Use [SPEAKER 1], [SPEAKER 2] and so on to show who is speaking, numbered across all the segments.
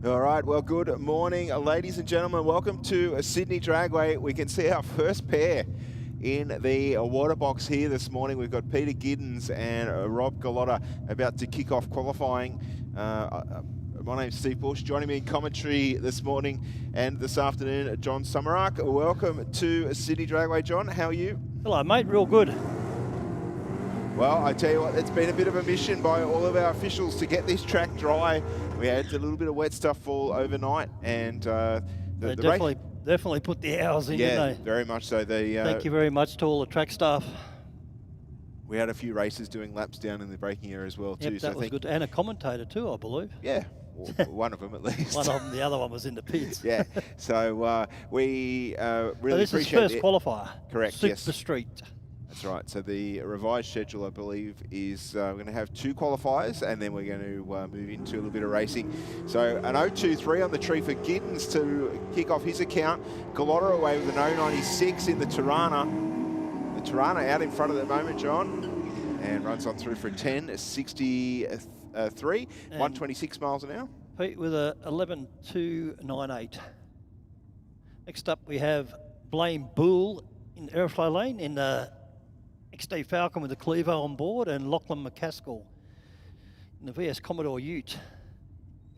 [SPEAKER 1] All right, well, good morning, ladies and gentlemen. Welcome to Sydney Dragway. We can see our first pair in the water box here this morning. We've got Peter Giddens and Rob Gallotta about to kick off qualifying. My name's Steve Bush. Joining me in commentary this morning and this afternoon, John Summerak. Welcome to Sydney Dragway, John. How are you?
[SPEAKER 2] Hello, mate. Real good.
[SPEAKER 1] Well, I tell you what, it's been a bit of a mission by all of our officials to get this track dry. We had a little bit of wet stuff fall overnight, and
[SPEAKER 2] they definitely put the hours in, didn't they?
[SPEAKER 1] Very much so.
[SPEAKER 2] Thank you very much to all the track staff.
[SPEAKER 1] We had a few races doing laps down in the braking area as well, too.
[SPEAKER 2] Yep, that was good. And a commentator too, I believe.
[SPEAKER 1] Yeah, one of them at least.
[SPEAKER 2] One of them, the other one was in the pits.
[SPEAKER 1] Yeah, so we really
[SPEAKER 2] this
[SPEAKER 1] appreciate
[SPEAKER 2] is first qualifier.
[SPEAKER 1] Correct,
[SPEAKER 2] Super Street.
[SPEAKER 1] That's right. So the revised schedule, I believe, is we're going to have 2 qualifiers, and then we're going to move into a little bit of racing. So an 0.23 on the tree for Giddens to kick off his account. Gallotta away with an 0.96 in the Tirana. The Tirana out in front at the moment, John, and runs on through for a 10.63, 126 miles an hour.
[SPEAKER 2] Pete with a 11.298. Next up, we have Blaine Bull in Airflow Lane in the XD Falcon with the Clevo on board, and Lachlan McCaskill in the VS Commodore Ute.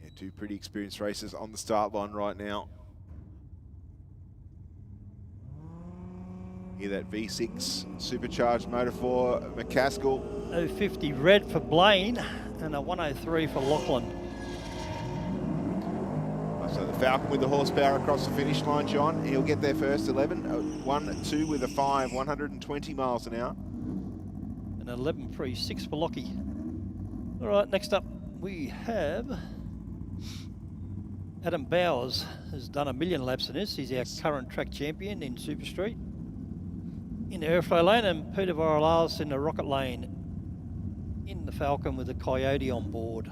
[SPEAKER 1] Yeah, 2 pretty experienced racers on the start line right now. Hear that V6 supercharged motor for McCaskill.
[SPEAKER 2] 0.50 red for Blaine and a 1.03 for Lachlan.
[SPEAKER 1] So the Falcon with the horsepower across the finish line, John. He'll get there first, 1-2 with a 5, 120 miles an hour.
[SPEAKER 2] And 11.36 for Lockie. All right, next up we have Adam Bowers, has done 1 million laps in this. He's our current track champion in Super Street in the Airflow Lane, and Peter Vorolas in the Rocket Lane in the Falcon with the Coyote on board.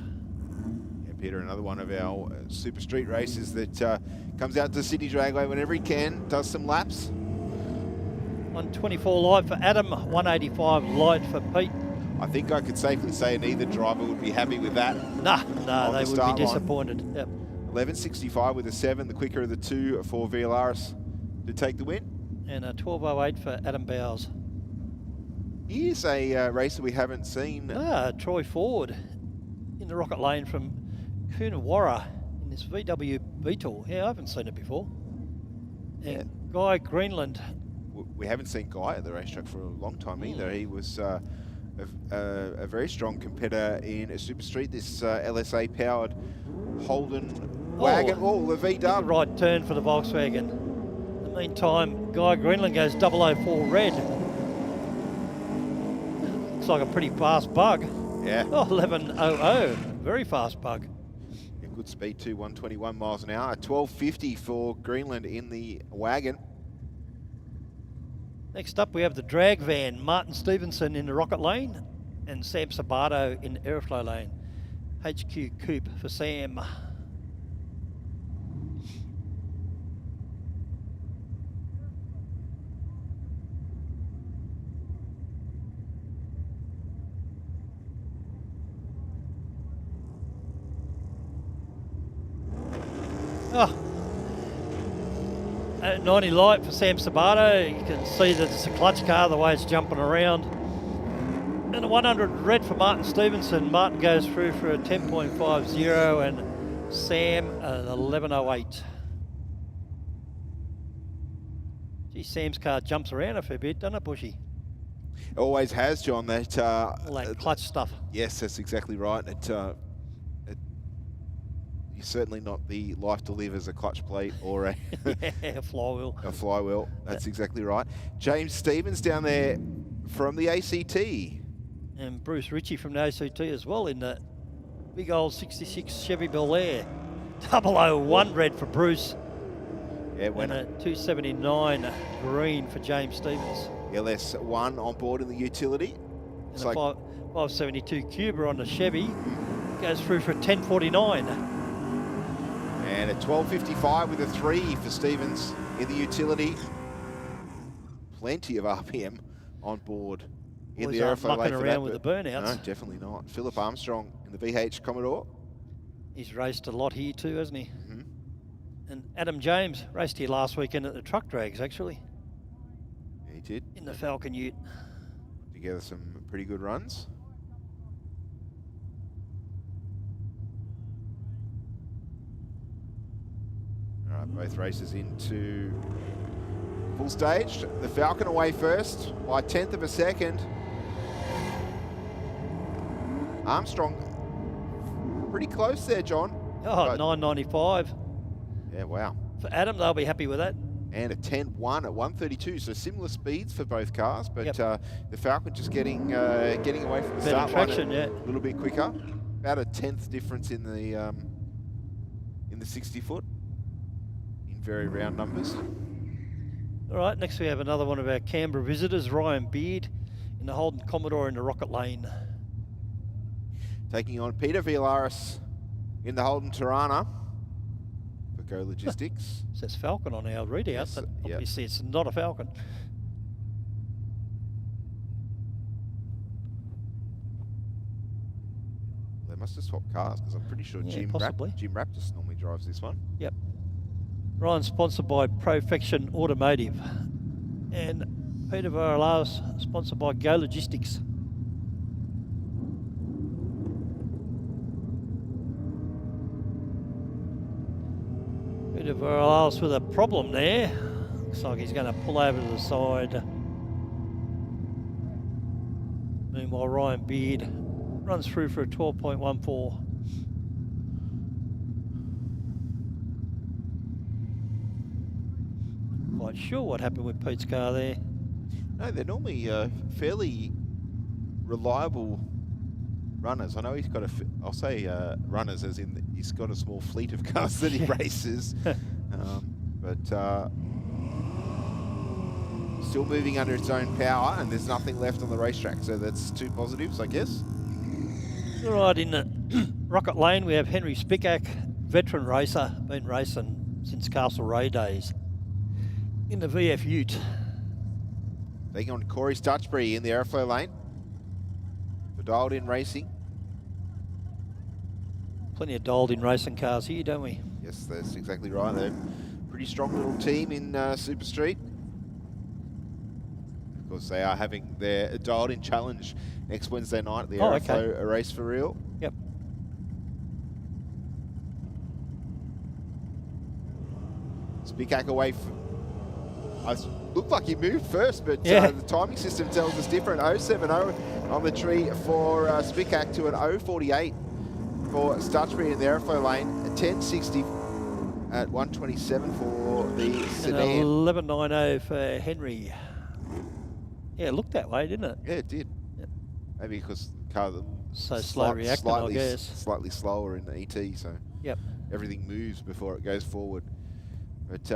[SPEAKER 1] Peter, another one of our Super Street races that comes out to Sydney Dragway whenever he can, does some laps.
[SPEAKER 2] 124 light for Adam, 185 light for Pete.
[SPEAKER 1] I think I could safely say neither driver would be happy with that.
[SPEAKER 2] No, they would be disappointed. Yep.
[SPEAKER 1] 11.65 with a 7, the quicker of the 2 for Villars to take the win.
[SPEAKER 2] And a 12.08 for Adam Bowers.
[SPEAKER 1] Here's a racer we haven't seen.
[SPEAKER 2] Troy Ford in the Rocket Lane from Coonawarra in this VW Beetle. Yeah, I haven't seen it before. And Guy Greenland.
[SPEAKER 1] We haven't seen Guy at the racetrack for a long time either. He was a very strong competitor in a Super Street, this LSA-powered Holden wagon. Oh, the V-Dub.
[SPEAKER 2] Right turn for the Volkswagen. In the meantime, Guy Greenland goes 004 red. Looks like a pretty fast bug.
[SPEAKER 1] Yeah.
[SPEAKER 2] Oh, 11.00. Very fast bug.
[SPEAKER 1] Good speed too, 121 miles an hour. 12.50 for Greenland in the wagon.
[SPEAKER 2] Next up we have the drag van, Martin Stevenson in the Rocket Lane and Sam Sabato in the Airflow Lane. HQ Coupe for Sam. Oh, 90 light for Sam Sabato. You can see that it's a clutch car, the way it's jumping around. And a 100 red for Martin Stevenson. Martin goes through for a 10.50 and Sam an 11.08. Gee, Sam's car jumps around a fair bit, doesn't it, Bushy?
[SPEAKER 1] Always has, John. That
[SPEAKER 2] all that clutch stuff.
[SPEAKER 1] Yes, that's exactly right. You're certainly not the life to live as a clutch plate or a,
[SPEAKER 2] a flywheel.
[SPEAKER 1] A flywheel, that's exactly right. James Stevens down there from the ACT.
[SPEAKER 2] And Bruce Ritchie from the ACT as well in the big old 66 Chevy Bel Air. 001 red for Bruce.
[SPEAKER 1] Yeah,
[SPEAKER 2] and a 279 green for James Stevens.
[SPEAKER 1] LS1 on board in the utility.
[SPEAKER 2] And a 572 Cuba on the Chevy. Goes through for a 10.49.
[SPEAKER 1] And a 12.55 with a 3 for Stevens in the utility. Plenty of RPM on board in the airflow lane for
[SPEAKER 2] around with the burnouts.
[SPEAKER 1] No, definitely not. Philip Armstrong in the VH Commodore.
[SPEAKER 2] He's raced a lot here too, hasn't he?
[SPEAKER 1] Mm-hmm.
[SPEAKER 2] And Adam James raced here last weekend at the truck drags, actually,
[SPEAKER 1] Yeah, he did.
[SPEAKER 2] in the Falcon Ute.
[SPEAKER 1] Put together some pretty good runs. All right, both races into full stage. The Falcon away first by 1/10 of a second. Armstrong pretty close there, John.
[SPEAKER 2] Oh, 9.95.
[SPEAKER 1] Yeah, wow.
[SPEAKER 2] For Adam, they'll be happy with that.
[SPEAKER 1] And a 10-1 at 132, so similar speeds for both cars, but
[SPEAKER 2] Yep.
[SPEAKER 1] The Falcon just getting away from the
[SPEAKER 2] Better
[SPEAKER 1] start line
[SPEAKER 2] traction, yeah.
[SPEAKER 1] a little bit quicker. About a 1/10 difference in the 60-foot in very round numbers.
[SPEAKER 2] All right, next we have another one of our Canberra visitors, Ryan Beard, in the Holden Commodore in the Rocket Lane.
[SPEAKER 1] Taking on Peter Villaris in the Holden Tirana for Go Logistics.
[SPEAKER 2] It says Falcon on our readout,
[SPEAKER 1] Yes,
[SPEAKER 2] but
[SPEAKER 1] yep.
[SPEAKER 2] obviously it's not a Falcon.
[SPEAKER 1] They must have swapped cars because I'm pretty sure
[SPEAKER 2] Yeah,
[SPEAKER 1] Jim
[SPEAKER 2] possibly.
[SPEAKER 1] Raptus normally drives this one.
[SPEAKER 2] Yep. Ryan's sponsored by Profection Automotive. And Peter Villaris sponsored by Go Logistics. Peter Villaris with a problem there. Looks like he's going to pull over to the side. Meanwhile, Ryan Beard runs through for a 12.14. Quite sure what happened with Pete's car there.
[SPEAKER 1] No, they're normally fairly reliable runners. I know he's got I'll say runners as in he's got a small fleet of cars that he races. But still moving under its own power, and there's nothing left on the racetrack, so that's two positives, I guess.
[SPEAKER 2] All right, in the Rocket Lane, we have Henry Spickak, veteran racer, been racing since Castle Ray days, in the VF Ute.
[SPEAKER 1] Taking on Corey Stutchbury in the airflow lane for Dialed In Racing.
[SPEAKER 2] Plenty of dialed-in racing cars here, don't we?
[SPEAKER 1] Yes, that's exactly right. They're a pretty strong little team in Super Street. Of course, they are having their Dialed In Challenge next Wednesday night at the Aeroflow Race for Real.
[SPEAKER 2] Yep.
[SPEAKER 1] Spickak away. Looked like he moved first, but
[SPEAKER 2] yeah.
[SPEAKER 1] The timing system tells us different. 0.70 on the tree for Spickak to an 0.48 for Stutchbury in the airflow lane. A 10.60 at 127 for the sedan.
[SPEAKER 2] 11.90 for Henry. Yeah, it looked that way, didn't it?
[SPEAKER 1] Yeah, it did.
[SPEAKER 2] Yep.
[SPEAKER 1] Maybe because the car
[SPEAKER 2] So slow reacting, I guess.
[SPEAKER 1] Slightly slower in the ET, so
[SPEAKER 2] Yep.
[SPEAKER 1] everything moves before it goes forward. But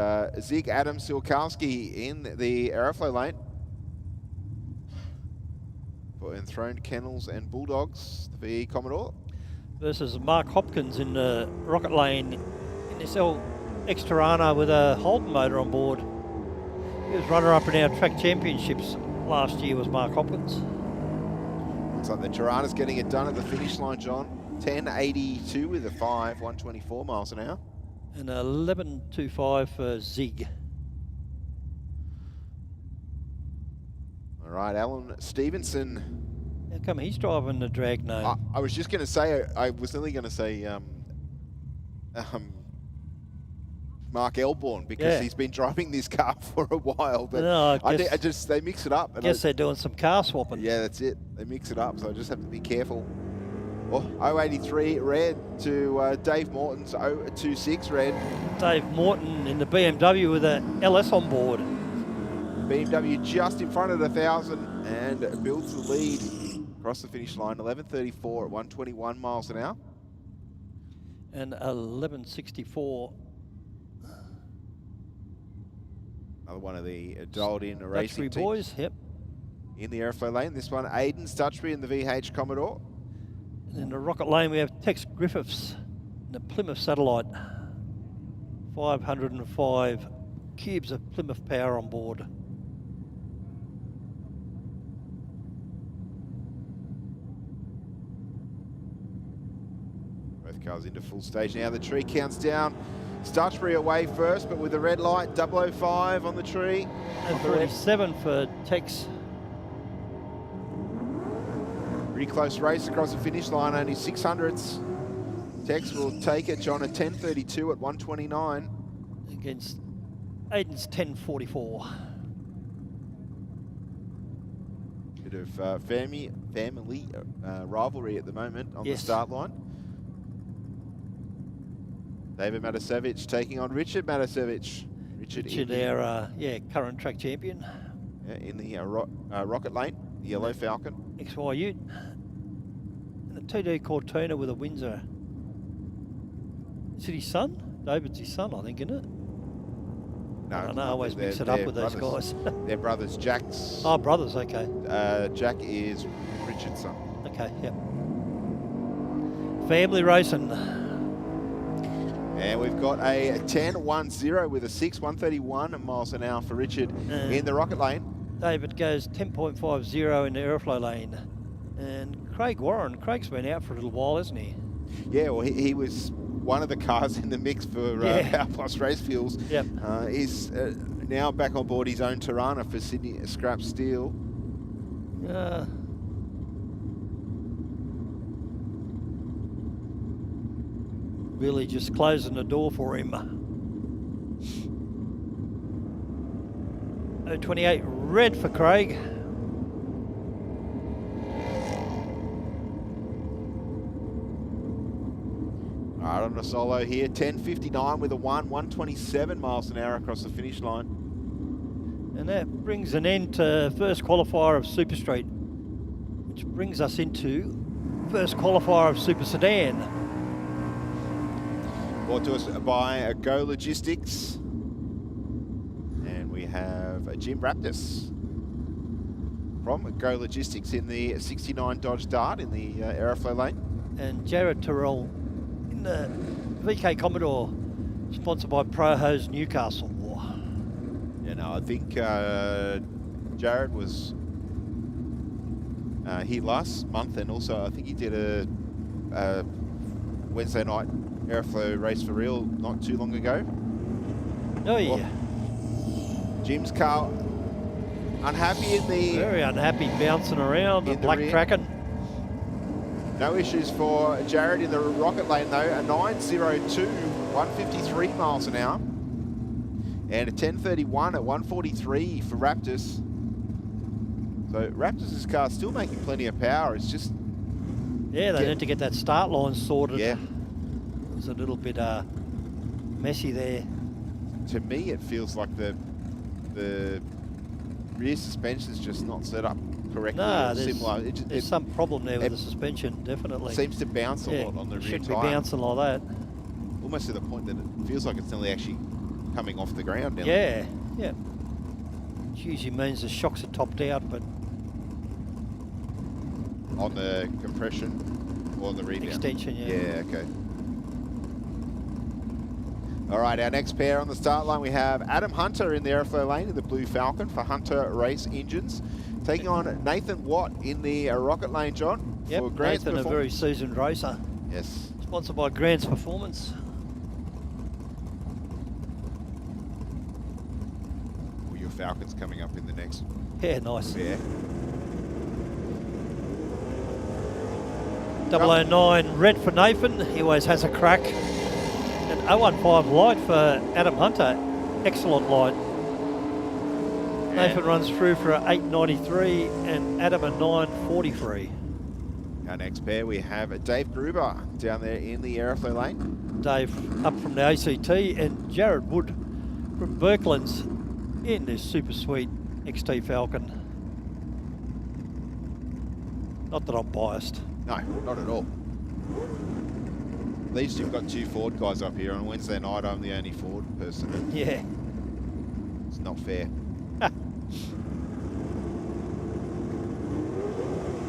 [SPEAKER 1] Zig Adam Silkowski in the aeroflow lane for Enthroned Kennels and Bulldogs, the VE Commodore.
[SPEAKER 2] Versus Mark Hopkins in the Rocket Lane in this LX Tirana with a Holden motor on board. He was runner-up in our track championships last year, was Mark Hopkins.
[SPEAKER 1] Looks like the Tirana's getting it done at the finish line, John. 10.82 with a 5, 124 miles an hour.
[SPEAKER 2] And 11.25 for Zig.
[SPEAKER 1] All right, Alan Stevenson.
[SPEAKER 2] How come he's driving the drag name?
[SPEAKER 1] I was just going to say, I was nearly going to say Mark Elborn, because he's been driving this car for a while. But
[SPEAKER 2] no,
[SPEAKER 1] I just they mix it up.
[SPEAKER 2] I guess they're doing some car swapping.
[SPEAKER 1] Yeah, that's it. They mix it up, so I just have to be careful. Oh, 083 red to Dave Morton's 026 red.
[SPEAKER 2] Dave Morton in the BMW with a LS on board.
[SPEAKER 1] BMW just in front of the 1,000 and builds the lead across the finish line. 11.34 at 121 miles an hour.
[SPEAKER 2] And 11.64.
[SPEAKER 1] Another one of the dialed in racing teams.
[SPEAKER 2] Boys, yep.
[SPEAKER 1] In the airflow lane, this one Aidan Stutchbury in the VH Commodore.
[SPEAKER 2] And in the Rocket Lane, we have Tex Griffiths in the Plymouth Satellite. 505 cubes of Plymouth power on board.
[SPEAKER 1] Both cars into full stage now. The tree counts down. Stutchbury away first, but with a red light, 005 on the tree.
[SPEAKER 2] And 47 for Tex.
[SPEAKER 1] Pretty close race across the finish line, only 600ths. Tex will take it, John, a 10.32 at 129.
[SPEAKER 2] Against Aiden's 10.44.
[SPEAKER 1] Bit of family rivalry at the moment on the start line. David Matasevich taking on Richard Matasevich.
[SPEAKER 2] Richard, our current track champion.
[SPEAKER 1] Yeah, in the Rocket Lane, the Yellow Falcon.
[SPEAKER 2] XYU. And a 2D Cortina with a Windsor. Is it his son? David's his son, I think, isn't it?
[SPEAKER 1] No,
[SPEAKER 2] I always mix it up with those guys.
[SPEAKER 1] They're brothers. Jack's...
[SPEAKER 2] Oh, brothers, okay.
[SPEAKER 1] Jack is Richard's son.
[SPEAKER 2] Okay, yep. Family racing.
[SPEAKER 1] And we've got a 10.10 with a 131 miles an hour for Richard in the Rocket Lane.
[SPEAKER 2] David goes 10.50 in the airflow lane. And Craig's been out for a little while, hasn't he?
[SPEAKER 1] Yeah, well, he was one of the cars in the mix for Power Plus Race Fuels.
[SPEAKER 2] Yep.
[SPEAKER 1] He's now back on board his own Tirana for Sydney Scrap Steel.
[SPEAKER 2] Billy just closing the door for him. 028 red for Craig.
[SPEAKER 1] All right, on a solo here, 10.59 with a 127 miles an hour across the finish line.
[SPEAKER 2] And that brings an end to first qualifier of Super Street, which brings us into first qualifier of Super Sedan.
[SPEAKER 1] Brought to us by Go Logistics. And we have Jim Raptis from Go Logistics in the 69 Dodge Dart in the aeroflow lane.
[SPEAKER 2] And Jared Terrell in the VK Commodore, sponsored by Pro Hose Newcastle.
[SPEAKER 1] You know, I think Jared was here last month, and also I think he did a Wednesday night airflow race for real not too long ago.
[SPEAKER 2] Oh yeah.
[SPEAKER 1] Well, Jim's car unhappy in the...
[SPEAKER 2] Very unhappy, bouncing around, the black tracking.
[SPEAKER 1] No issues for Jared in the Rocket Lane though, a 9.02, 153 miles an hour. And a 10.31 at 143 for Raptus. So Raptus' car still making plenty of power. It's just...
[SPEAKER 2] Yeah, they need to get that start line sorted.
[SPEAKER 1] Yeah.
[SPEAKER 2] It was a little bit messy there.
[SPEAKER 1] To me, it feels like the rear suspension's just not set up correctly.
[SPEAKER 2] No,
[SPEAKER 1] there's
[SPEAKER 2] some problem there with the suspension, definitely.
[SPEAKER 1] It seems to bounce a lot on the rear
[SPEAKER 2] shouldn't
[SPEAKER 1] tyre.
[SPEAKER 2] be bouncing like that.
[SPEAKER 1] Almost to the point that it feels like it's nearly actually coming off the ground now.
[SPEAKER 2] Yeah, yeah. Which usually means the shocks are topped out, but...
[SPEAKER 1] On the compression or the rebound?
[SPEAKER 2] Extension, yeah.
[SPEAKER 1] Yeah, okay. All right, our next pair on the start line, we have Adam Hunter in the airflow lane in the Blue Falcon for Hunter Race Engines, taking on Nathan Watt in the Rocket Lane, John.
[SPEAKER 2] Yep,
[SPEAKER 1] for Grant's
[SPEAKER 2] Nathan, a very seasoned racer.
[SPEAKER 1] Yes.
[SPEAKER 2] Sponsored by Grant's Performance.
[SPEAKER 1] Well, your Falcon's coming up in the next...
[SPEAKER 2] Yeah, nice.
[SPEAKER 1] Yeah.
[SPEAKER 2] 009 red for Nathan. He always has a crack. And 015 light for Adam Hunter. Excellent light. And Nathan runs through for a 893 and Adam a 943.
[SPEAKER 1] Our next pair, we have Dave Gruber down there in the airflow lane.
[SPEAKER 2] Dave up from the ACT and Jared Wood from Berklands in this super sweet XT Falcon. Not that I'm biased.
[SPEAKER 1] No, not at all. At least you've got two Ford guys up here. On Wednesday night, I'm the only Ford person.
[SPEAKER 2] Yeah.
[SPEAKER 1] It's not fair.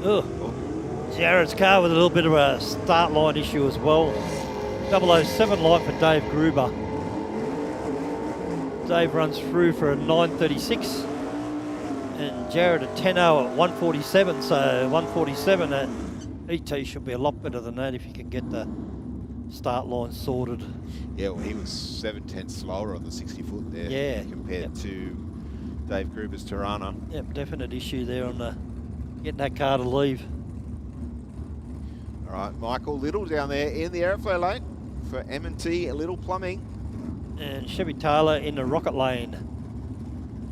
[SPEAKER 2] Oh. Jared's car with a little bit of a start line issue as well. 007 light for Dave Gruber. Dave runs through for a 936 and Jared a 10.0 at 147, so 147 ET should be a lot better than that if you can get the start line sorted.
[SPEAKER 1] Yeah, well, he was 7/10 slower on the 60-foot there.
[SPEAKER 2] Yeah.
[SPEAKER 1] Compared to Dave Gruber's Tirana.
[SPEAKER 2] Yep, definite issue there on getting that car to leave.
[SPEAKER 1] All right, Michael Little down there in the airflow lane for M&T Little Plumbing.
[SPEAKER 2] And Chevy Taylor in the rocket lane.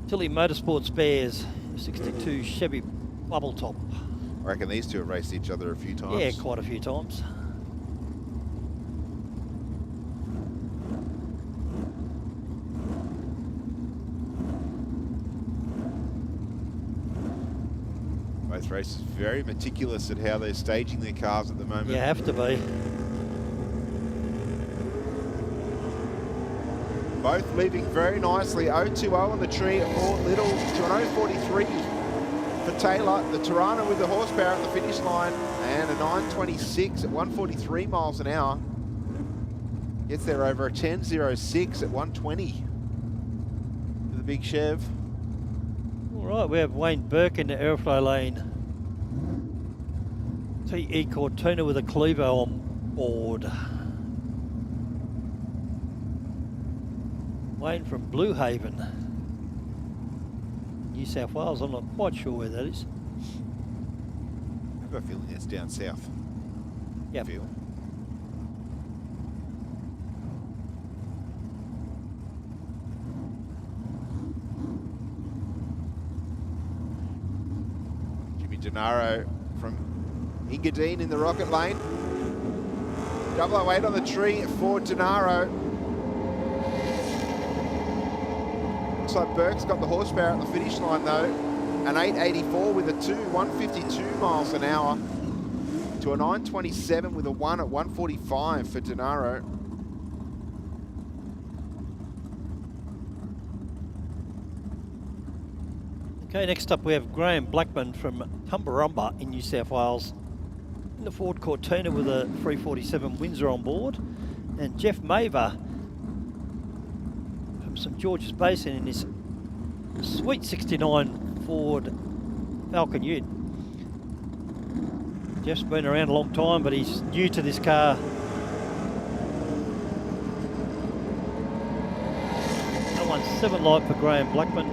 [SPEAKER 2] Tilly Motorsport Spares, 62 Chevy Bubble Top.
[SPEAKER 1] I reckon these two have raced each other a few times.
[SPEAKER 2] Yeah, quite a few times.
[SPEAKER 1] Both races very meticulous at how they're staging their cars at the moment.
[SPEAKER 2] You have to be.
[SPEAKER 1] Both leaving very nicely. 020 on the tree for Little to an 043 for Taylor. The Tirana with the horsepower at the finish line, and a 926 at 143 miles an hour. Gets there over a 10.06 at 120 for the big Chev.
[SPEAKER 2] All right, we have Wayne Burke in the airflow lane. TE Cortina with a Clevo on board. Wayne from Blue Haven, New South Wales. I'm not quite sure where that is.
[SPEAKER 1] I have a feeling it's down south.
[SPEAKER 2] Yep.
[SPEAKER 1] Feel. Jimmy Gennaro from Engadine in the rocket lane. Double 08 on the tree for Gennaro. Looks like Burke's got the horsepower at the finish line though. An 884 with a 152 miles an hour to a 927 with a 1 at 145 for Gennaro.
[SPEAKER 2] Okay, next up we have Graham Blackman from Tumbarumba in New South Wales. In the Ford Cortina with a 347 Windsor on board. And Jeff Maver from St George's Basin in his sweet 69 Ford Falcon Ute. Jeff's been around a long time, but he's new to this car. That one's 7 light for Graham Blackman.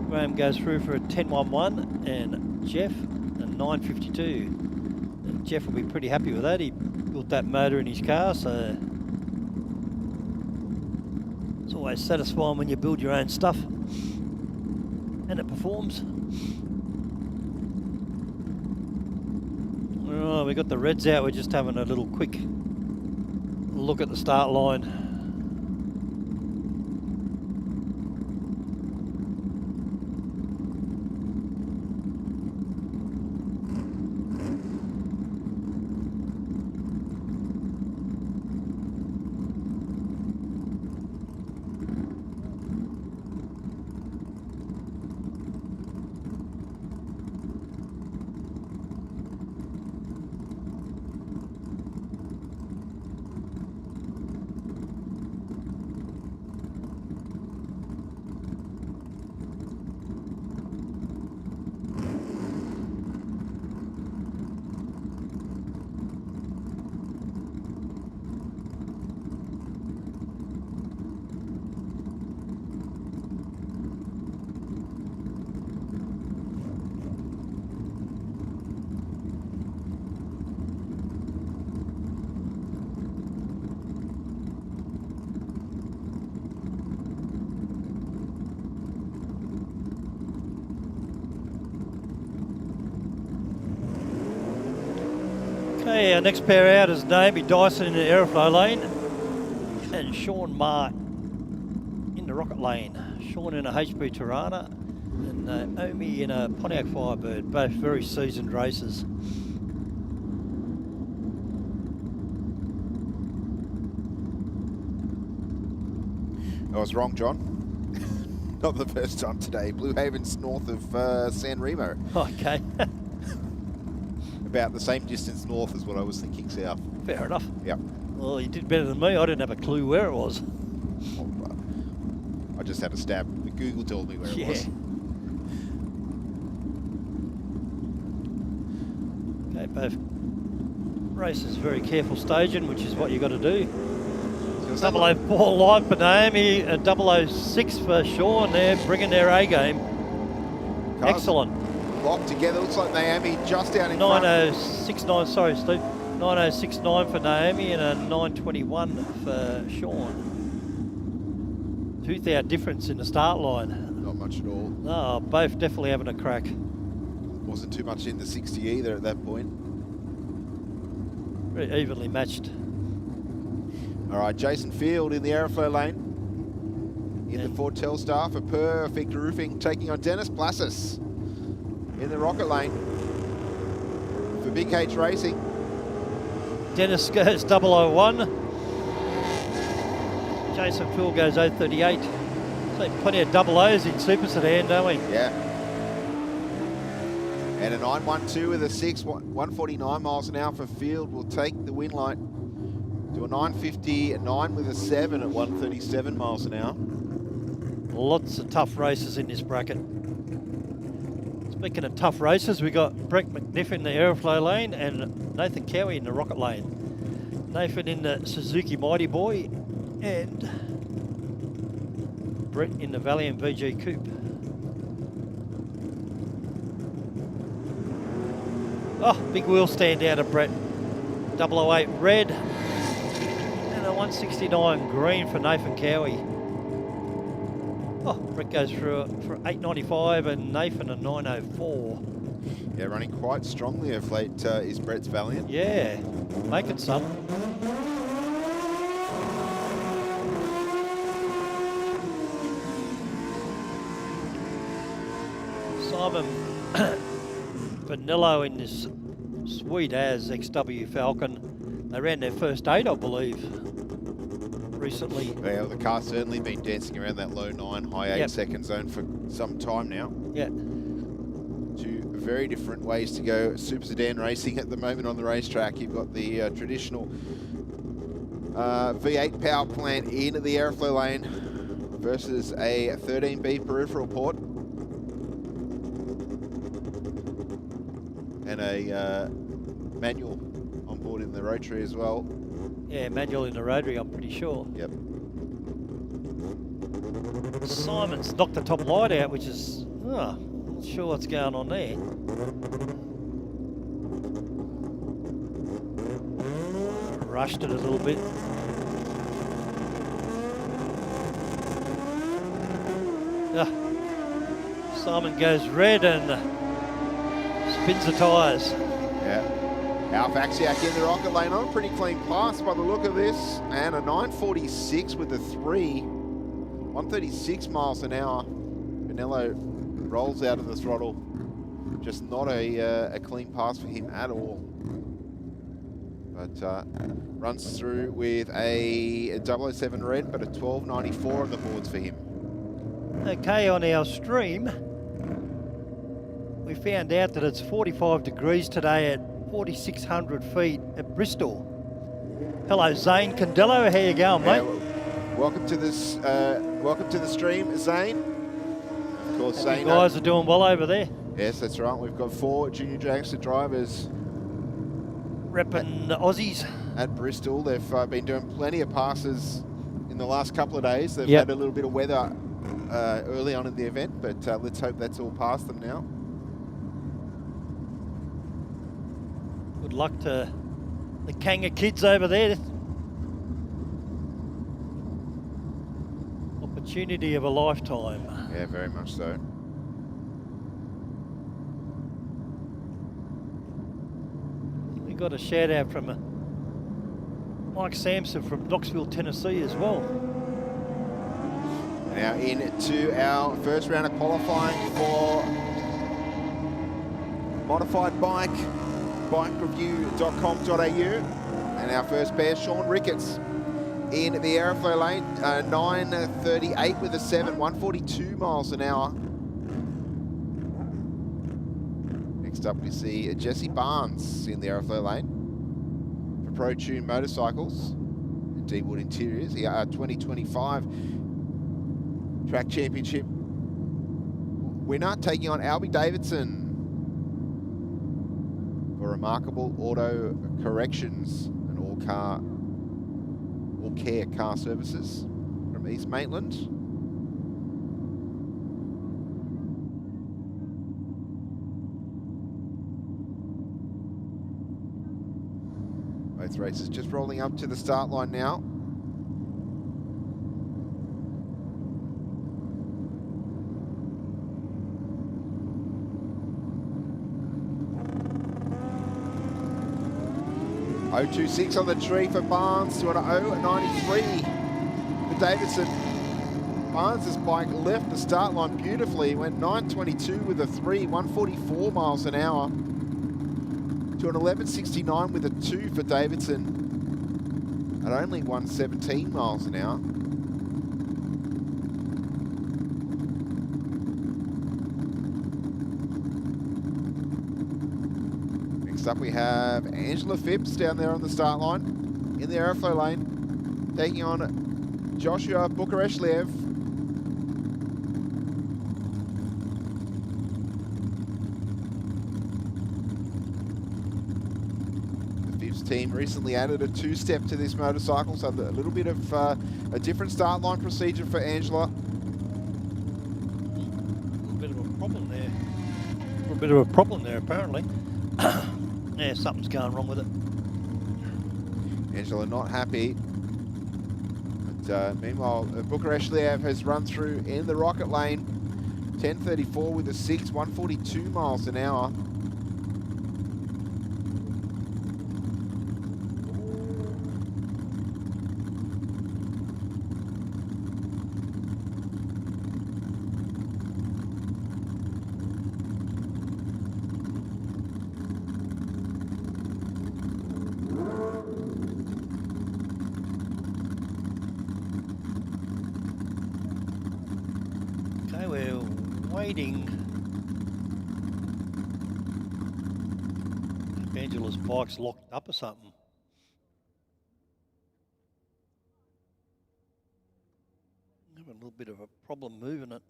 [SPEAKER 2] Graham goes through for a 10.11 and Jeff a 9.52. And Jeff will be pretty happy with that. He built that motor in his car, so it's always satisfying when you build your own stuff and it performs. Oh, we got the reds out. We're just having a little quick look at the start line. Okay, our next pair out is Naomi Dyson in the aeroflow lane and Sean Marr in the rocket lane. Sean in a HP Tirana and Naomi in a Pontiac Firebird, both very seasoned racers.
[SPEAKER 1] I was wrong, John. Not the first time today. Blue Haven's north of San Remo.
[SPEAKER 2] Okay.
[SPEAKER 1] About the same distance north as what I was thinking south.
[SPEAKER 2] Fair enough.
[SPEAKER 1] Yep.
[SPEAKER 2] Well, you did better than me. I didn't have a clue where it was.
[SPEAKER 1] I just had a stab. Google told me where it was.
[SPEAKER 2] Okay, both Race is very careful staging, which is what you got to do.
[SPEAKER 1] So
[SPEAKER 2] 004 live for Naomi, 006 for Sean there, bringing their A game. Excellent.
[SPEAKER 1] Locked together, looks like Naomi just out in front.
[SPEAKER 2] 9069, sorry Steve. 9069 for Naomi and a 921 for Sean. 2,000 difference in the start line.
[SPEAKER 1] Not much at all.
[SPEAKER 2] No, both definitely having a crack.
[SPEAKER 1] Wasn't too much in the 60 either at that point.
[SPEAKER 2] Very evenly matched.
[SPEAKER 1] All right, Jason Field in the aeroflow lane. In the Ford Telstar for Perfect Roofing, taking on Dennis Plassis in the rocket lane for Big H Racing.
[SPEAKER 2] Dennis goes 001. Jason Field goes 038. So plenty of double O's in Super Sedan, don't we?
[SPEAKER 1] Yeah. And a 912 with a 6, 149 miles an hour for Field will take the win light to a 959 with a 7 at 137 miles an hour.
[SPEAKER 2] Lots of tough races in this bracket. Speaking of tough races, we got Brett McNiff in the aeroflow lane and Nathan Cowie in the rocket lane. Nathan in the Suzuki Mighty Boy and Brett in the Valiant VG Coupe. Oh, big wheel stand out of Brett. 008 red and a 169 green for Nathan Cowie. Oh, Brett goes for 895 and Nathan a 904.
[SPEAKER 1] Yeah, running quite strongly of late is Brett's Valiant.
[SPEAKER 2] Yeah, making some. Simon Vanillo in this sweet as XW Falcon. They ran their first 8, I believe, recently.
[SPEAKER 1] Yeah, well, the car's certainly been dancing around that low 9, high 8 second zone for some time now.
[SPEAKER 2] Yeah.
[SPEAKER 1] Two very different ways to go Super Sedan racing at the moment on the racetrack. You've got the traditional V8 power plant in the aeroflow lane versus a 13B peripheral port. And a manual on board in the rotary as well.
[SPEAKER 2] Yeah, manual in the rotary, I'm pretty sure.
[SPEAKER 1] Yep.
[SPEAKER 2] Simon's knocked the top light out, which is, not sure what's going on there. Rushed it a little bit. Simon goes red and spins the tyres.
[SPEAKER 1] Yeah. Alf Axiak in the rocket lane on a pretty clean pass by the look of this. And a 946 with a 3. 136 miles an hour. Vanello rolls out of the throttle. Just not a clean pass for him at all. But runs through with a 007 red, but a 1294 on the boards for him.
[SPEAKER 2] Okay, on our stream, we found out that it's 45 degrees today at 4,600 feet at Bristol. Hello, Zane Condello. How you going, mate?
[SPEAKER 1] Welcome to this. Welcome to the stream, Zane. Of course, Zane.
[SPEAKER 2] You guys are doing well over there.
[SPEAKER 1] Yes, that's right. We've got 4 junior dragster drivers
[SPEAKER 2] repping the Aussies
[SPEAKER 1] at Bristol. They've been doing plenty of passes in the last couple of days. They've had a little bit of weather early on in the event, but let's hope that's all past them now.
[SPEAKER 2] Good luck to the Kanga kids over there. Opportunity of a lifetime.
[SPEAKER 1] Yeah, very much so.
[SPEAKER 2] We got a shout out from Mike Sampson from Knoxville, Tennessee as well.
[SPEAKER 1] Now into our first round of qualifying for modified bike, bikereview.com.au. And our first pair, Sean Ricketts in the aeroflow lane, 938 with a 7, 142 miles an hour. Next up we see Jesse Barnes in the aeroflow lane for Pro Tune Motorcycles and D-Wood Interiors. The 2025 Track Championship winner taking on Albie Davidson for for remarkable auto corrections and all care car services from East Maitland. Both races just rolling up to the start line now. .026 on the tree for Barnes to an 0.93 for Davidson. Barnes' bike left the start line beautifully. He went 9.22 with a 3, 144 miles an hour to an 11.69 with a 2 for Davidson at only 117 miles an hour. Next up we have Angela Phipps down there on the start line in the aeroflow lane, taking on Joshua Bukareshlev. The Phipps team recently added a 2-step to this motorcycle, so a little bit of a different start line procedure for Angela.
[SPEAKER 2] A little bit of a problem there. A little bit of a problem there, apparently. Yeah, something's going wrong with it.
[SPEAKER 1] Angela not happy. But meanwhile, Bukareshlev has run through in the rocket lane. 10.34 with a 6, 142 miles an hour.
[SPEAKER 2] We're waiting. Angela's bike's locked up or something. Having a little bit of a problem moving it.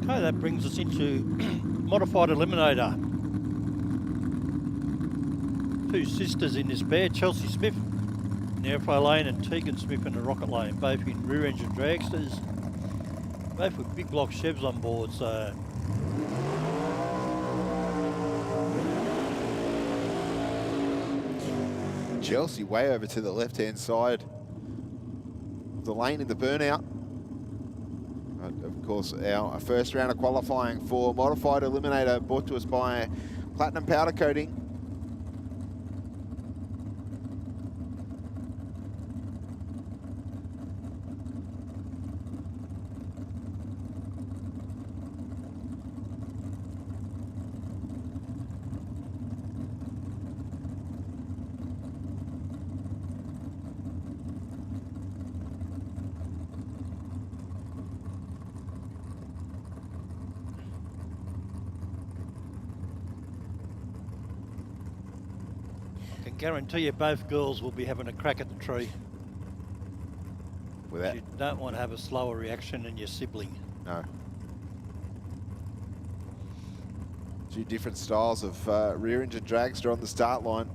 [SPEAKER 2] Okay, that brings us into modified eliminator. Two sisters in this pair, Chelsea Smith in the airflow lane and Tegan Smith in the rocket lane, both in rear engine dragsters, both with big block Chevs on board, so
[SPEAKER 1] Chelsea way over to the left-hand side of the lane in the burnout. Of course, our first round of qualifying for modified eliminator brought to us by Platinum Powder Coating.
[SPEAKER 2] I can guarantee you both girls will be having a crack at the tree.
[SPEAKER 1] Without,
[SPEAKER 2] You don't want to have a slower reaction than your sibling.
[SPEAKER 1] no. Two different styles of rear engine dragster on the start line.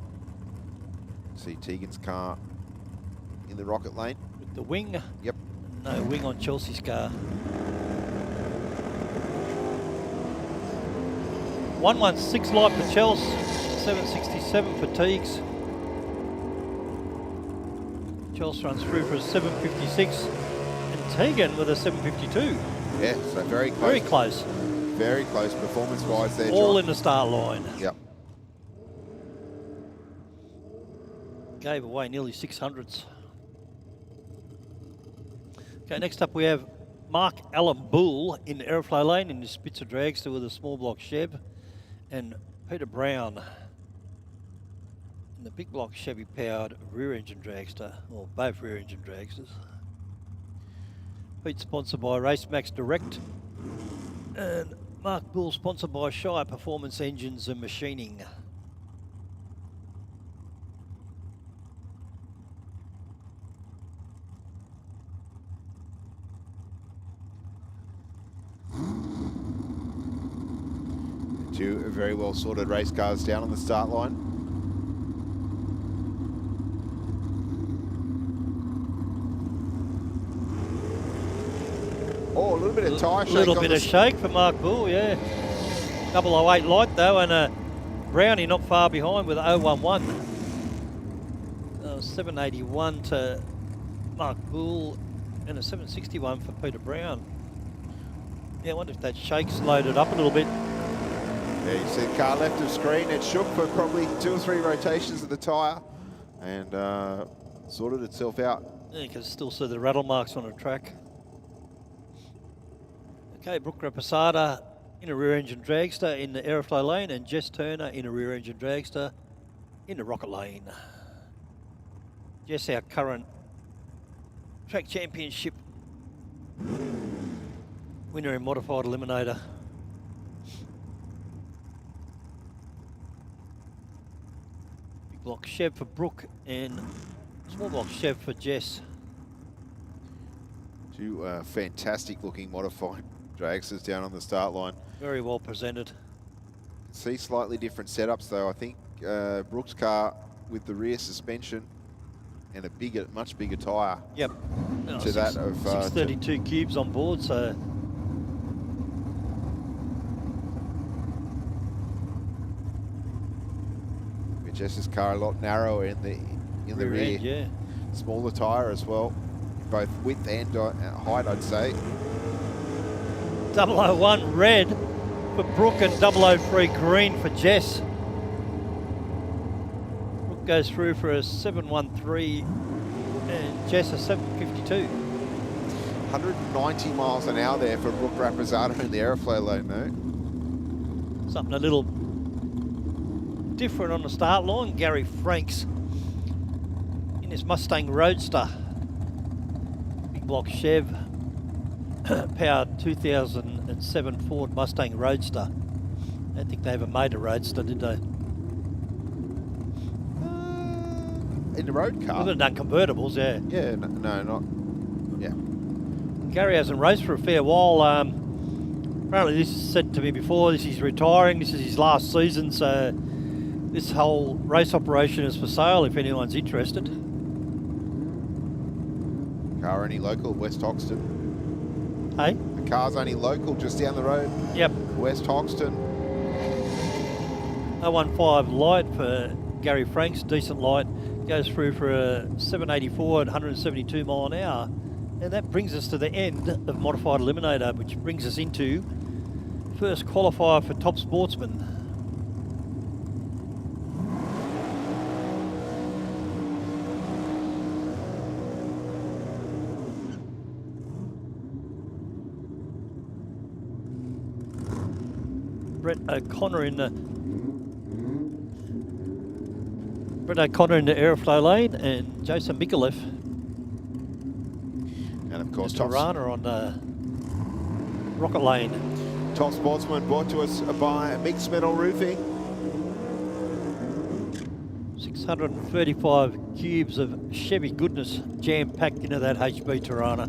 [SPEAKER 1] See Tegan's car in the rocket lane.
[SPEAKER 2] With the wing.
[SPEAKER 1] Yep.
[SPEAKER 2] No wing on Chelsea's car. 116 light for Chelsea, 767 for Teagues. Chelsea runs through for a 756, and Tegan with a 752.
[SPEAKER 1] Yeah, so very close.
[SPEAKER 2] Very close.
[SPEAKER 1] Very close performance-wise there,
[SPEAKER 2] All
[SPEAKER 1] John.
[SPEAKER 2] in the start line.
[SPEAKER 1] Yep.
[SPEAKER 2] Gave away nearly 600s. Okay, next up we have Mark Allen Bull in Airflow Lane in the Spitzer Dragster with a small block Chev, and Peter Brown in the big block Chevy powered rear engine dragster, or both rear engine dragsters. Pete sponsored by Racemax Direct, and Mark Bull sponsored by Shire Performance Engines and Machining.
[SPEAKER 1] Two very well sorted race cars down on the start line. Oh, a little bit of tyre shake.
[SPEAKER 2] A little bit of shake for Mark Bull, yeah. 008 light though, and Brownie not far behind with 011. 781 to Mark Bull and a 761 for Peter Brown. Yeah, I wonder if that shake's loaded up a little bit.
[SPEAKER 1] Yeah, you see the car left of screen. It shook for probably 2 or 3 rotations of the tyre and sorted itself out.
[SPEAKER 2] Yeah, you can still see the rattle marks on the track. Okay, Brooke Raposada in a rear engine dragster in the Aeroflow lane, and Jess Turner in a rear engine dragster in the Rocket lane. Jess, our current track championship winner in modified eliminator. Big block Chev for Brooke and small block Chev for Jess.
[SPEAKER 1] Two fantastic looking modified dragsters down on the start line.
[SPEAKER 2] Very well presented.
[SPEAKER 1] See slightly different setups though. I think Brooks' car with the rear suspension and a bigger, much bigger tyre.
[SPEAKER 2] Yep.
[SPEAKER 1] To that of
[SPEAKER 2] 632 cubes on board, so
[SPEAKER 1] Jess's car a lot narrower in the rear.
[SPEAKER 2] End, yeah.
[SPEAKER 1] Smaller tyre as well, both width and height, I'd say.
[SPEAKER 2] 001 red for Brooke and 003 green for Jess. Brooke goes through for a 713 and Jess a 752.
[SPEAKER 1] 190 miles an hour there for Brooke Raposada in the Aeroflow lane though.
[SPEAKER 2] Something a little different on the start line. Gary Franks in his Mustang Roadster. Big block Chev. Powered 2007 Ford Mustang Roadster. I don't think they ever made a Roadster, did they?
[SPEAKER 1] In the road car?
[SPEAKER 2] Well, they've done convertibles, yeah.
[SPEAKER 1] Yeah, no, not. Yeah.
[SPEAKER 2] Gary hasn't raced for a fair while. Apparently this is said to me before, this is retiring, this is his last season, so this whole race operation is for sale if anyone's interested.
[SPEAKER 1] Car only local, West Hoxton.
[SPEAKER 2] Hey?
[SPEAKER 1] The car's only local, just down the road.
[SPEAKER 2] Yep.
[SPEAKER 1] West Hoxton.
[SPEAKER 2] 015 light for Gary Franks, decent light. Goes through for a 784 at 172 mile an hour. And that brings us to the end of Modified Eliminator, which brings us into first qualifier for Top Sportsman. Brett O'Connor in the Aeroflow lane, and Jason Mikulev.
[SPEAKER 1] And of course,
[SPEAKER 2] Tirana on the Rocket lane.
[SPEAKER 1] Top Sportsman brought to us by Mixed Metal Roofing.
[SPEAKER 2] 635 cubes of Chevy goodness jam-packed into that HB Tirana.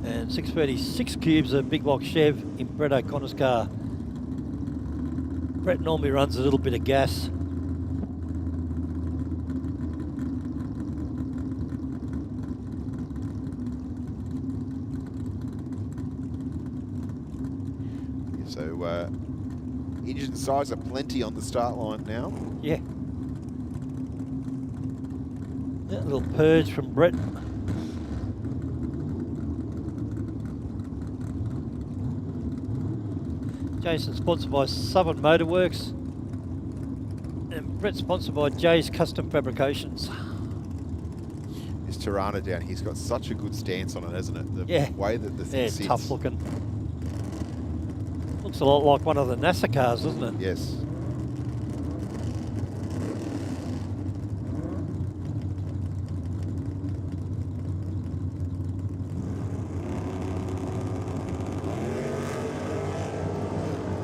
[SPEAKER 2] And 636 cubes of big block Chev in Brett O'Connor's car. Brett normally runs a little bit of gas.
[SPEAKER 1] So engine size are plenty on the start line now.
[SPEAKER 2] Yeah. Yeah, a little purge from Brett. Jason's sponsored by Southern Motorworks. And Brett's sponsored by Jay's Custom Fabrications.
[SPEAKER 1] This Tirana down here's got such a good stance on it, hasn't it?
[SPEAKER 2] Yeah.
[SPEAKER 1] The way that the thing sits.
[SPEAKER 2] Tough looking. Looks a lot like one of the NASA cars, doesn't it?
[SPEAKER 1] Yes.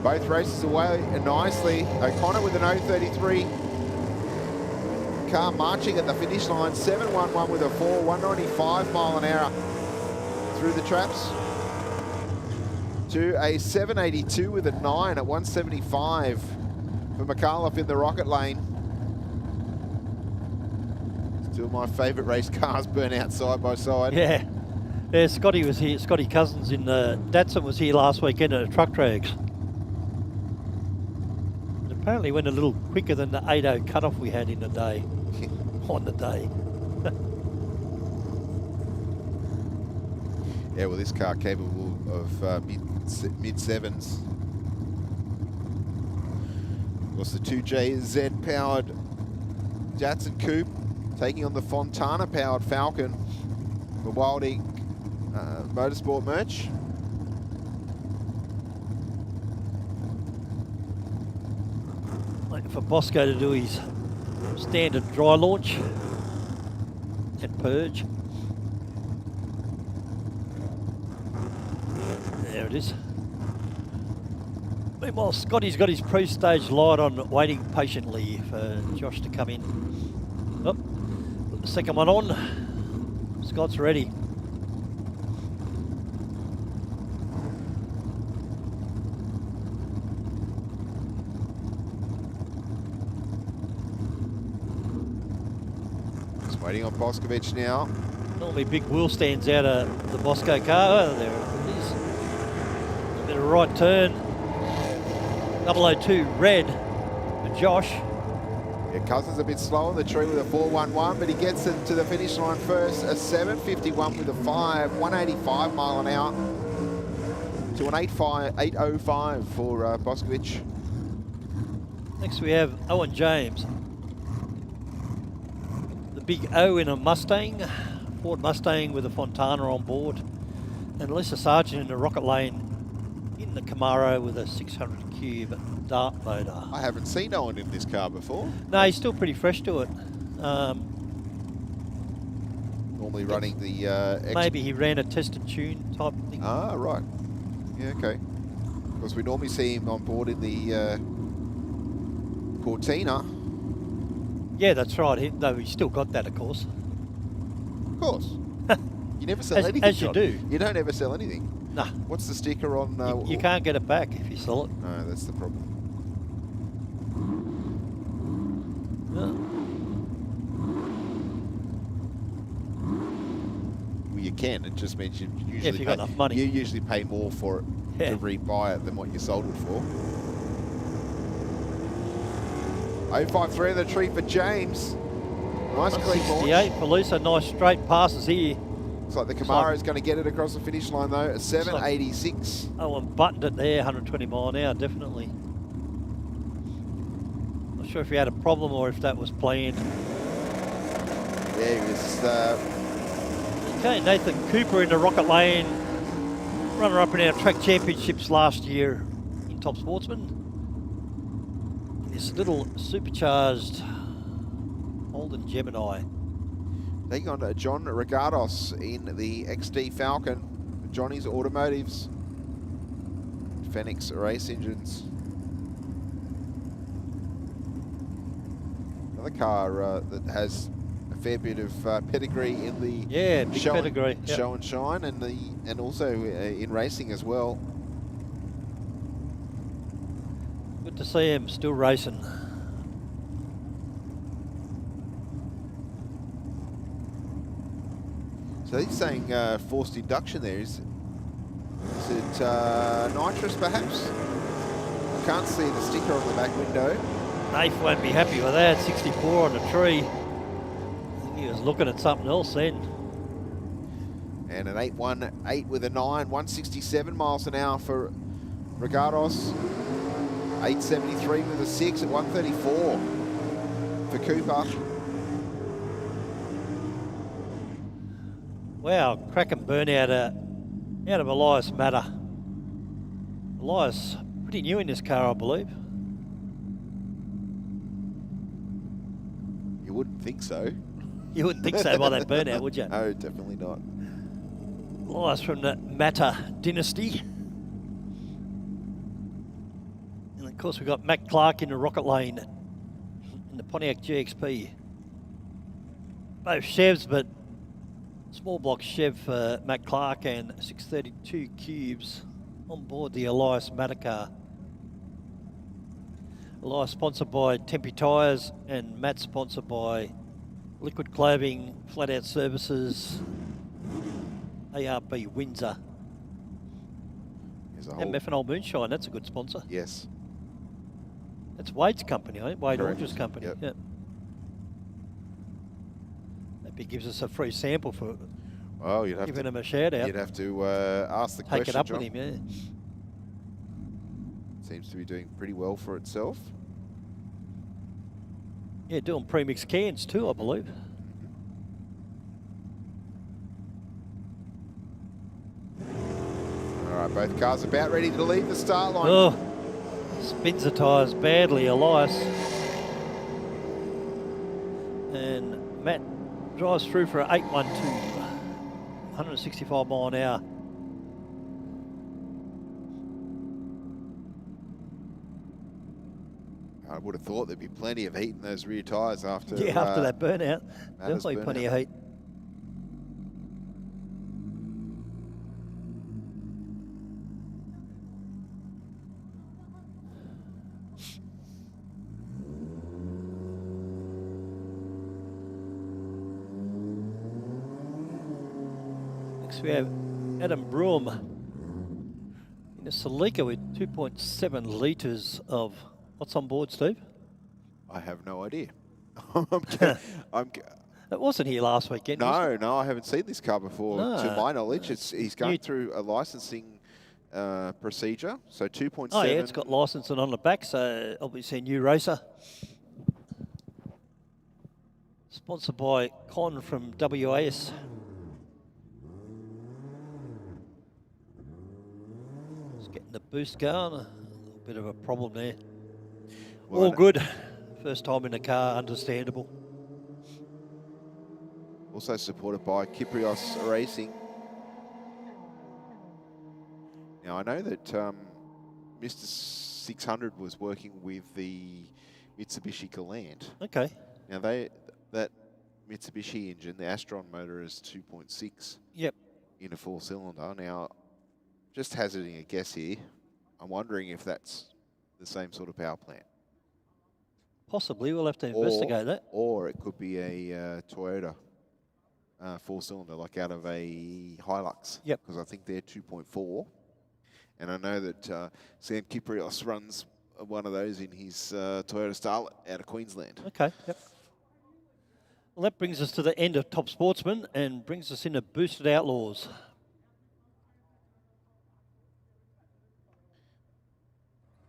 [SPEAKER 1] Both races away nicely. O'Connor with an 033. Car marching at the finish line. 711 with a 4, 195 mile an hour through the traps. To a 782 with a 9 at 175 for McAuliffe in the rocket lane. Still my favourite race cars burn out side by side.
[SPEAKER 2] Yeah. Yeah, Scotty was here. Scotty Cousins in Datsun was here last weekend at the truck drags. Apparently went a little quicker than the 8.0 cutoff we had in the day. On the day.
[SPEAKER 1] Yeah, well, this car capable of mid sevens. Of course, the 2JZ powered Datsun Coupe taking on the Fontana powered Falcon. The Wild Ink Motorsport merch.
[SPEAKER 2] Waiting for Bosco to do his standard dry launch and purge. There it is. Meanwhile, Scotty's got his pre-stage light on, waiting patiently for Josh to come in. Oh, put the second one on. Scott's ready.
[SPEAKER 1] Waiting on Boscovich now.
[SPEAKER 2] Normally big wheel stands out of the Bosco car. Oh, there it is. A bit of right turn. 002 red for Josh.
[SPEAKER 1] Yeah, Cousins a bit slow on the tree with a 411, but he gets it to the finish line first. A 751 with a 5, 185 mile an hour to an 805 for Boscovich.
[SPEAKER 2] Next we have Owen James. Big O in a Mustang, Ford Mustang with a Fontana on board, and Lisa Sargent in the rocket lane in the Camaro with a 600 cube dart motor.
[SPEAKER 1] I haven't seen Owen in this car before.
[SPEAKER 2] No, he's still pretty fresh to it.
[SPEAKER 1] Normally running the...
[SPEAKER 2] maybe he ran a test and tune type thing.
[SPEAKER 1] Ah, right. Yeah, okay. Because we normally see him on board in the Cortina.
[SPEAKER 2] Yeah, that's right. Though he's still got that, of course.
[SPEAKER 1] Of course. You never sell anything,
[SPEAKER 2] as you
[SPEAKER 1] John.
[SPEAKER 2] do.
[SPEAKER 1] You don't ever sell anything.
[SPEAKER 2] Nah.
[SPEAKER 1] What's the sticker on...
[SPEAKER 2] you can't get it back if you sell it.
[SPEAKER 1] No, that's the problem. Well, you can. It just means you usually
[SPEAKER 2] if you've got enough money.
[SPEAKER 1] You usually pay more for it to rebuy it than what you sold it for. 053 in the tree for James. Nice clean launch.
[SPEAKER 2] 68 for Lisa. Nice straight passes here.
[SPEAKER 1] Looks like the Camaro is going to get it across the finish line though. A 786.
[SPEAKER 2] Oh, and buttoned it there, 120 mile an hour, definitely. Not sure if he had a problem or if that was planned.
[SPEAKER 1] Yeah, he was...
[SPEAKER 2] Okay, Nathan Cooper in the rocket lane. Runner-up in our track championships last year in Top Sportsman. This little supercharged Holden Gemini.
[SPEAKER 1] Taking on John Regados in the XD Falcon. Johnny's Automotives. Phoenix Race Engines. Another car that has a fair bit of pedigree in the
[SPEAKER 2] big pedigree.
[SPEAKER 1] Show and shine, and also in racing as well.
[SPEAKER 2] Good to see him still racing.
[SPEAKER 1] So he's saying forced induction there. Is it nitrous perhaps? can't see the sticker on the back window.
[SPEAKER 2] Nath won't be happy with that. 64 on the tree. I think he was looking at something else then.
[SPEAKER 1] And an 8.18 with a 9, 167 miles an hour for Regatos. 8.73 with a 6 at 134 for Cooper.
[SPEAKER 2] Wow, cracking burnout out of Elias Matter. Elias, pretty new in this car, I believe.
[SPEAKER 1] You wouldn't think so.
[SPEAKER 2] You wouldn't think so by that burnout, would you?
[SPEAKER 1] No, definitely not.
[SPEAKER 2] Elias from the Matter dynasty. And of course we've got Matt Clark in the Rocket Lane in the Pontiac GXP. Both Chevs, but small block Chev for Matt Clark and 632 cubes on board the Elias Matter car. Elias sponsored by Tempe Tyres and Matt sponsored by Liquid Clothing, Flat Out Services, ARB Windsor. And Methanol Moonshine, that's a good sponsor.
[SPEAKER 1] Yes.
[SPEAKER 2] That's Wade's company, I think, Wade
[SPEAKER 1] Correct.
[SPEAKER 2] Orange's company.
[SPEAKER 1] Yep.
[SPEAKER 2] That gives us a free sample for
[SPEAKER 1] Well, you'd have
[SPEAKER 2] giving
[SPEAKER 1] to,
[SPEAKER 2] him a shout out.
[SPEAKER 1] You'd have to ask the
[SPEAKER 2] Take
[SPEAKER 1] question,
[SPEAKER 2] it up
[SPEAKER 1] John.
[SPEAKER 2] with him, yeah.
[SPEAKER 1] Seems to be doing pretty well for itself.
[SPEAKER 2] Yeah, doing premix cans too, I believe.
[SPEAKER 1] All right, both cars about ready to leave the start line.
[SPEAKER 2] Oh, spins the tyres badly, Elias. And Matt drives through for an 8.12, 165 mile an hour.
[SPEAKER 1] I would have thought there'd be plenty of heat in those rear tyres after
[SPEAKER 2] After that burnout,
[SPEAKER 1] Matter's
[SPEAKER 2] definitely plenty of heat. Next we have Adam Broom in a Celica with 2.7 litres of, what's on board, Steve?
[SPEAKER 1] I have no idea.
[SPEAKER 2] It wasn't here last weekend. was it?
[SPEAKER 1] No, I haven't seen this car before.
[SPEAKER 2] No.
[SPEAKER 1] To my knowledge, he's going through a licensing procedure. So 2.7.
[SPEAKER 2] Oh yeah, it's got licensing on the back, so obviously a new racer. Sponsored by Con from WAS. Just getting the boost going. A little bit of a problem there.
[SPEAKER 1] Well,
[SPEAKER 2] All good. First time in the car, understandable.
[SPEAKER 1] Also supported by Kyprios Racing. Now, I know that Mr. 600 was working with the Mitsubishi Galant.
[SPEAKER 2] Okay.
[SPEAKER 1] Now, that Mitsubishi engine, the Astron motor, is 2.6
[SPEAKER 2] Yep.
[SPEAKER 1] in a four-cylinder. Now, just hazarding a guess here, I'm wondering if that's the same sort of power plant.
[SPEAKER 2] Possibly. We'll have to investigate that.
[SPEAKER 1] Or it could be a Toyota four-cylinder, like out of a Hilux.
[SPEAKER 2] Yep.
[SPEAKER 1] Because I think they're 2.4. And I know that Sam Kyprios runs one of those in his Toyota Starlet out of Queensland.
[SPEAKER 2] Okay. Yep. Well, that brings us to the end of Top Sportsman and brings us into Boosted Outlaws.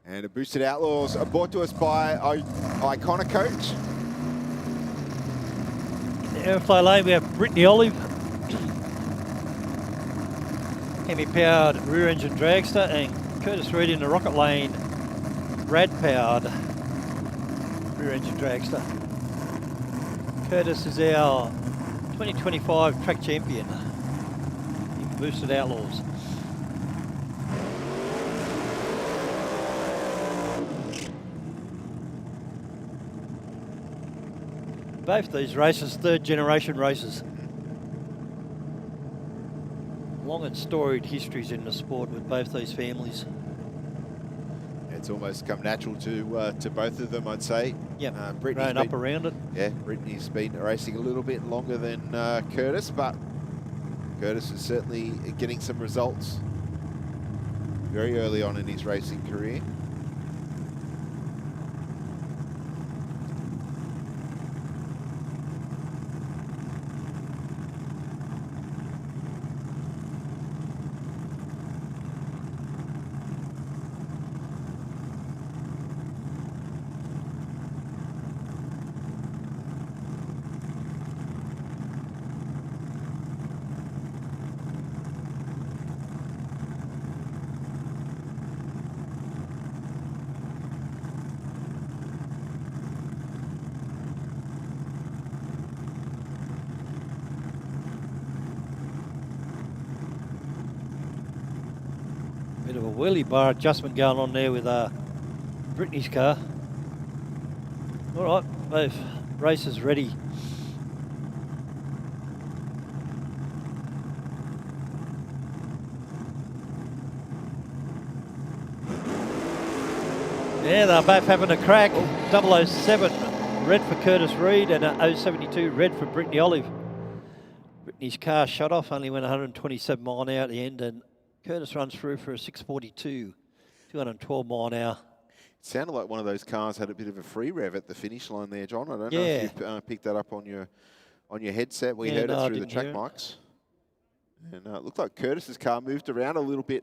[SPEAKER 1] And the Boosted Outlaws are brought to us by Iconic Coach.
[SPEAKER 2] In the airflow lane, we have Brittany Olive, Hemi-powered rear-engine dragster, and Curtis Reed in the Rocket Lane, Rad-powered rear-engine dragster. Curtis is our 2025 track champion in Boosted Outlaws. Both these races, third generation races. Long and storied histories in the sport with both these families.
[SPEAKER 1] It's almost come natural to both of them, I'd say.
[SPEAKER 2] Yeah,
[SPEAKER 1] Brittany's
[SPEAKER 2] growing up around it.
[SPEAKER 1] Yeah, Brittany's been racing a little bit longer than Curtis, but Curtis is certainly getting some results very early on in his racing career.
[SPEAKER 2] wheelie bar adjustment going on there with Brittany's car. All right, both races ready. Yeah, they're both having a crack. 007 red for Curtis Reed and 072 red for Brittany Olive. Brittany's car shut off, only went 127 mile an hour at the end, and Curtis runs through for a 642, 212 mile an hour.
[SPEAKER 1] It sounded like one of those cars had a bit of a free rev at the finish line there, John. I don't know
[SPEAKER 2] Yeah.
[SPEAKER 1] if you picked that up on your headset. We heard
[SPEAKER 2] no,
[SPEAKER 1] it
[SPEAKER 2] I
[SPEAKER 1] through the
[SPEAKER 2] didn't
[SPEAKER 1] track
[SPEAKER 2] hear it.
[SPEAKER 1] mics. And it looked like Curtis's car moved around a little bit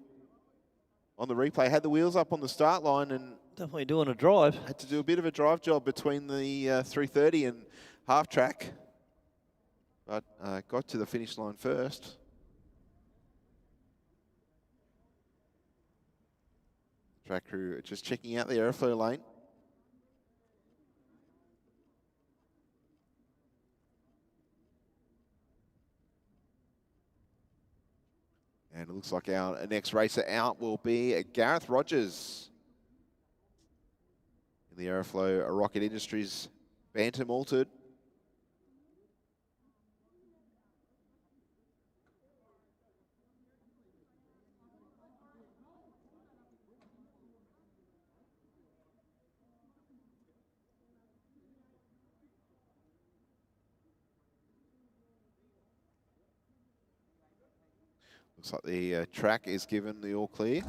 [SPEAKER 1] on the replay. Had the wheels up on the start line and
[SPEAKER 2] Definitely doing a drive.
[SPEAKER 1] had to do a bit of a drive job between the 330 and half track. But got to the finish line first. Track crew just checking out the airflow lane. And it looks like our next racer out will be Gareth Rogers in the Aeroflow Rocket Industries Bantam Altered. Looks like the track is given the all clear.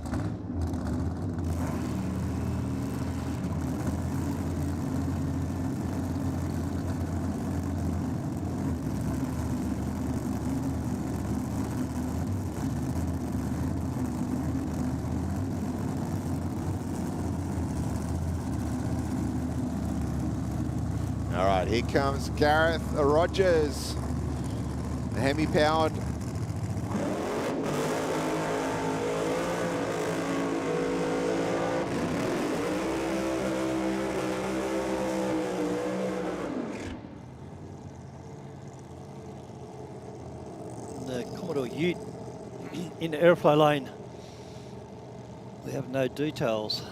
[SPEAKER 1] All right, here comes Gareth Rogers, the Hemi-powered
[SPEAKER 2] Commodore Ute in the airflow lane. We have no details.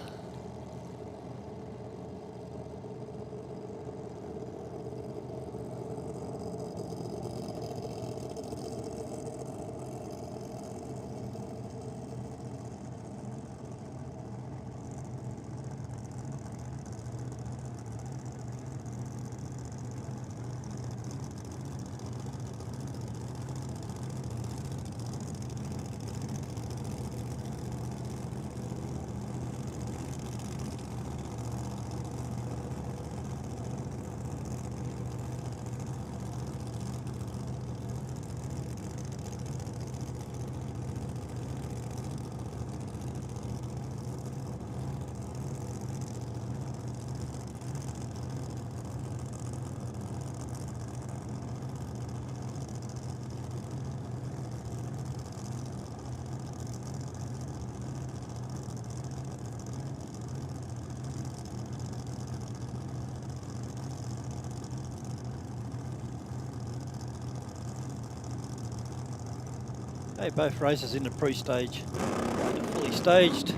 [SPEAKER 2] Okay, both races in the pre-stage. They're fully staged.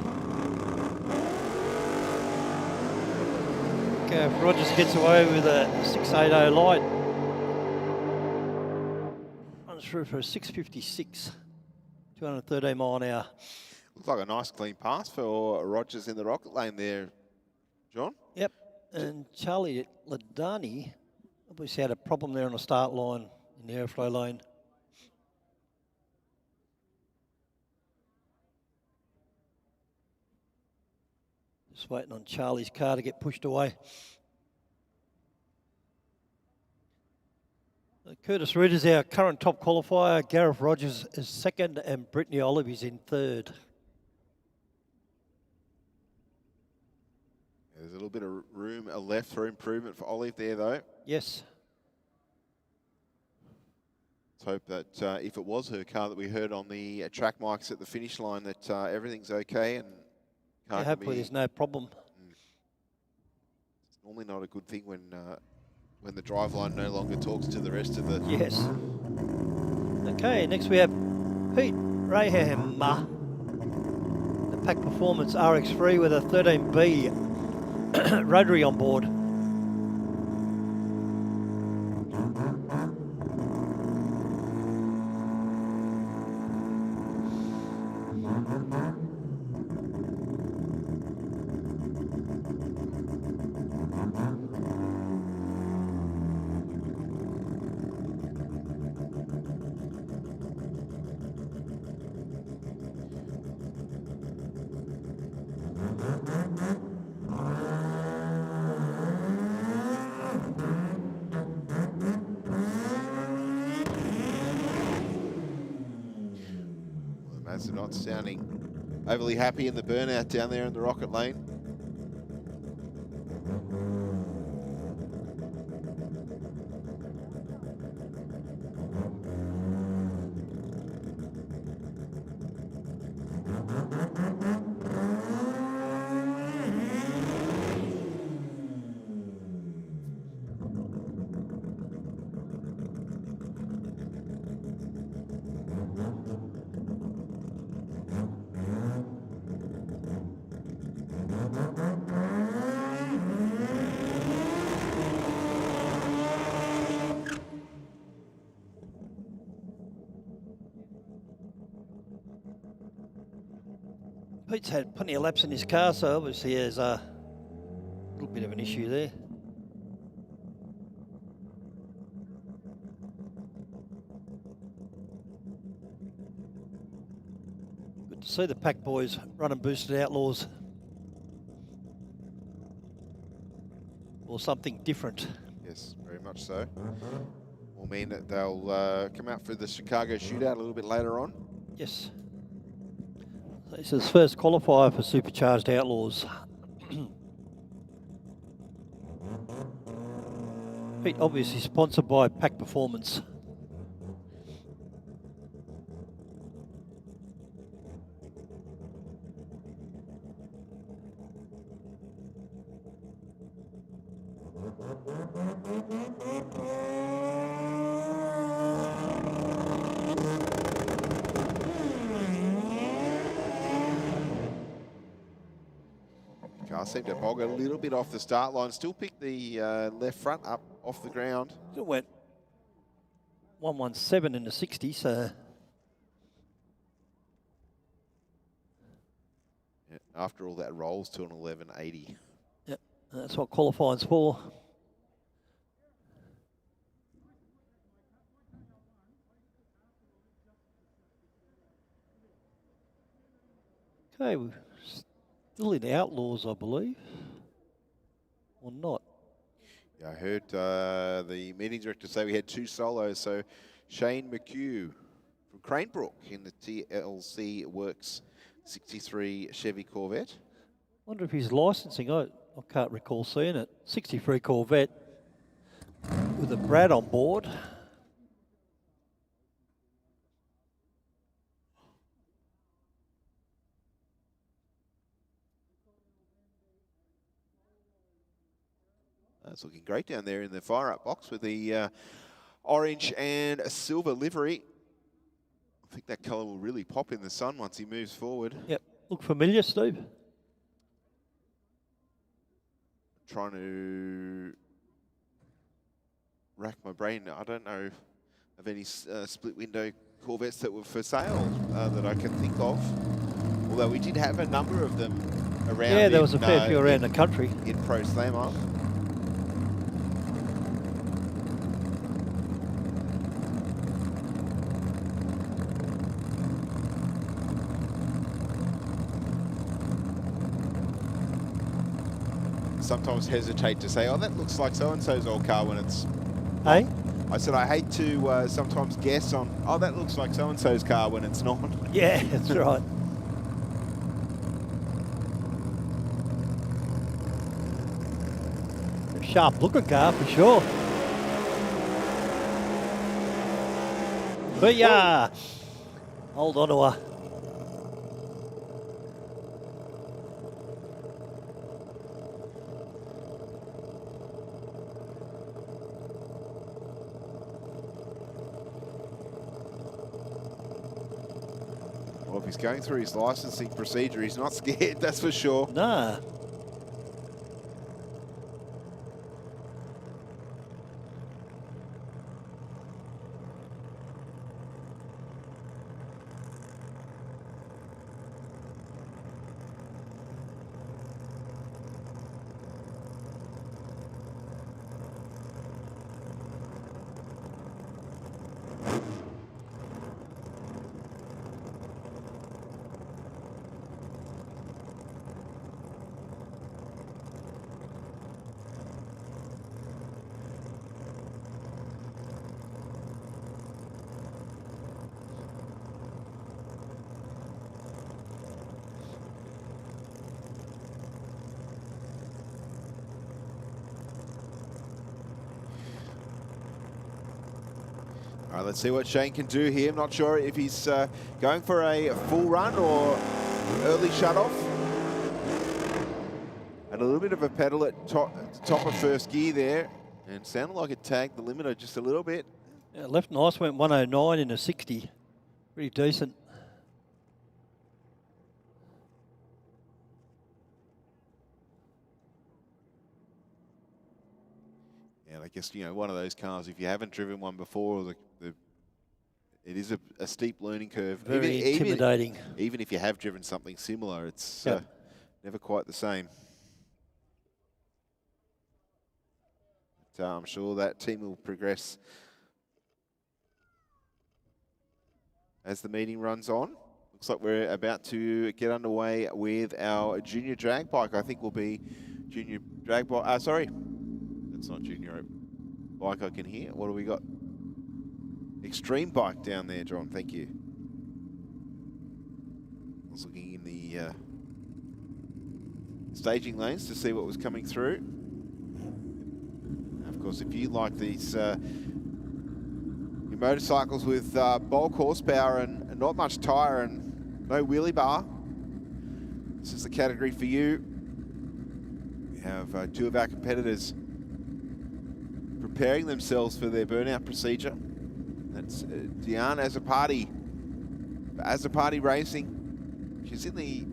[SPEAKER 2] Okay, if Rogers gets away with a 680 light. Runs through for a 656, 213 mile an hour.
[SPEAKER 1] Looks like a nice clean pass for Rogers in the rocket lane there, John.
[SPEAKER 2] Yep, and Charlie Ladani obviously had a problem there on the start line in the airflow lane. Just waiting on Charlie's car to get pushed away. Curtis Reed is our current top qualifier. Gareth Rogers is second and Brittany Olive is in third.
[SPEAKER 1] There's a little bit of room left for improvement for Olive there, though.
[SPEAKER 2] Yes.
[SPEAKER 1] Let's hope that if it was her car that we heard on the track mics at the finish line, that everything's okay and
[SPEAKER 2] Yeah, hopefully there's no problem.
[SPEAKER 1] It's normally not a good thing when the driveline no longer talks to the rest of the...
[SPEAKER 2] Yes. Okay, next we have Pete Raham, the Pack Performance RX3 with a 13B rotary on board.
[SPEAKER 1] Mazda not sounding overly happy in the burnout down there in the rocket lane.
[SPEAKER 2] Pete's had plenty of laps in his car, so obviously there's a little bit of an issue there. Good to see the Pack boys running boosted Outlaws. Or something different.
[SPEAKER 1] Yes, very much so. Will mean that they'll come out for the Chicago shootout a little bit later on.
[SPEAKER 2] Yes. This is first qualifier for Supercharged Outlaws. Pete, obviously sponsored by Pack Performance.
[SPEAKER 1] Car seemed to bog a little bit off the start line. Still picked the left front up off the ground.
[SPEAKER 2] It went 117 in the 60, so.
[SPEAKER 1] Yeah, after all that rolls to an 1180.
[SPEAKER 2] Yep, that's what qualifying's for. Okay, we're still in Outlaws, I believe, or not.
[SPEAKER 1] Yeah, I heard the meeting director say we had two solos. So Shane McHugh from Cranebrook in the TLC Works 63 Chevy Corvette.
[SPEAKER 2] Wonder if he's licensing. I can't recall seeing it. 63 Corvette with a Brad on board.
[SPEAKER 1] It's looking great down there in the fire-up box with the orange and silver livery. I think that colour will really pop in the sun once he moves forward.
[SPEAKER 2] Yep. Look familiar, Steve?
[SPEAKER 1] Trying to rack my brain. I don't know of any split window Corvettes that were for sale that I can think of. Although we did have a number of them around.
[SPEAKER 2] Yeah, there was a fair few around the country.
[SPEAKER 1] In Pro Slammer. Sometimes hesitate to say, oh, that looks like so-and-so's old car when it's...
[SPEAKER 2] Hey?
[SPEAKER 1] I said I hate to sometimes guess on, oh, that looks like so-and-so's car when it's not.
[SPEAKER 2] Yeah, that's right. A sharp-looking car for sure. But yeah, hold on to her.
[SPEAKER 1] if he's going through his licensing procedure, he's not scared, that's for sure.
[SPEAKER 2] Nah.
[SPEAKER 1] All right, let's see what Shane can do here. I'm not sure if he's going for a full run or early shut-off. And a little bit of a pedal at top of first gear there. And sounded like it tagged the limiter just a little bit.
[SPEAKER 2] Yeah, left nice, went 109 in a 60. Pretty decent.
[SPEAKER 1] And I guess, you know, one of those cars, if you haven't driven one before, it is a steep learning curve.
[SPEAKER 2] Very intimidating.
[SPEAKER 1] Even if you have driven something similar, it's
[SPEAKER 2] Yep.
[SPEAKER 1] never quite the same. But, I'm sure that team will progress as the meeting runs on. Looks like we're about to get underway with our junior drag bike. I think will be junior drag bike. Sorry, that's not junior bike I can hear. What do we got? Extreme bike down there, John. Thank you. I was looking in the staging lanes to see what was coming through. And of course, if you like these your motorcycles with bulk horsepower and not much tyre and no wheelie bar, this is the category for you. We have two of our competitors preparing themselves for their burnout procedure. That's Diane Azzopardi. Azzopardi Racing. She's in the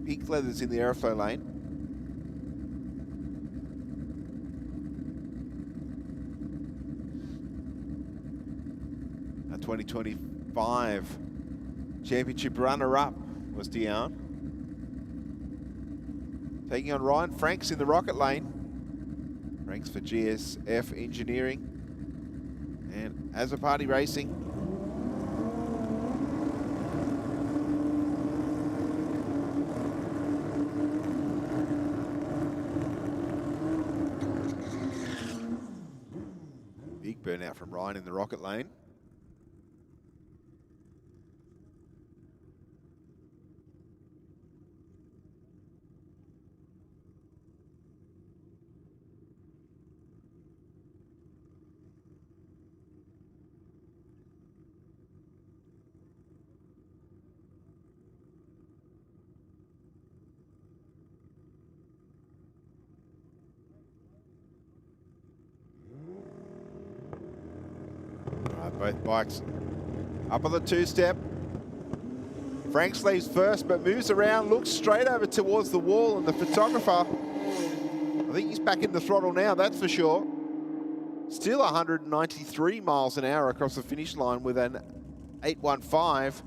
[SPEAKER 1] pink leathers in the aeroflow lane. A 2025 championship runner-up was Diane. Taking on Ryan Franks in the rocket lane. Franks for GSF Engineering. And Azzopardi Racing. Big burnout from Ryan in the rocket lane. Both bikes up on the two-step. Franks leaves first, but moves around, looks straight over towards the wall, and the photographer, I think he's back in the throttle now, that's for sure. Still 193 miles an hour across the finish line with an 815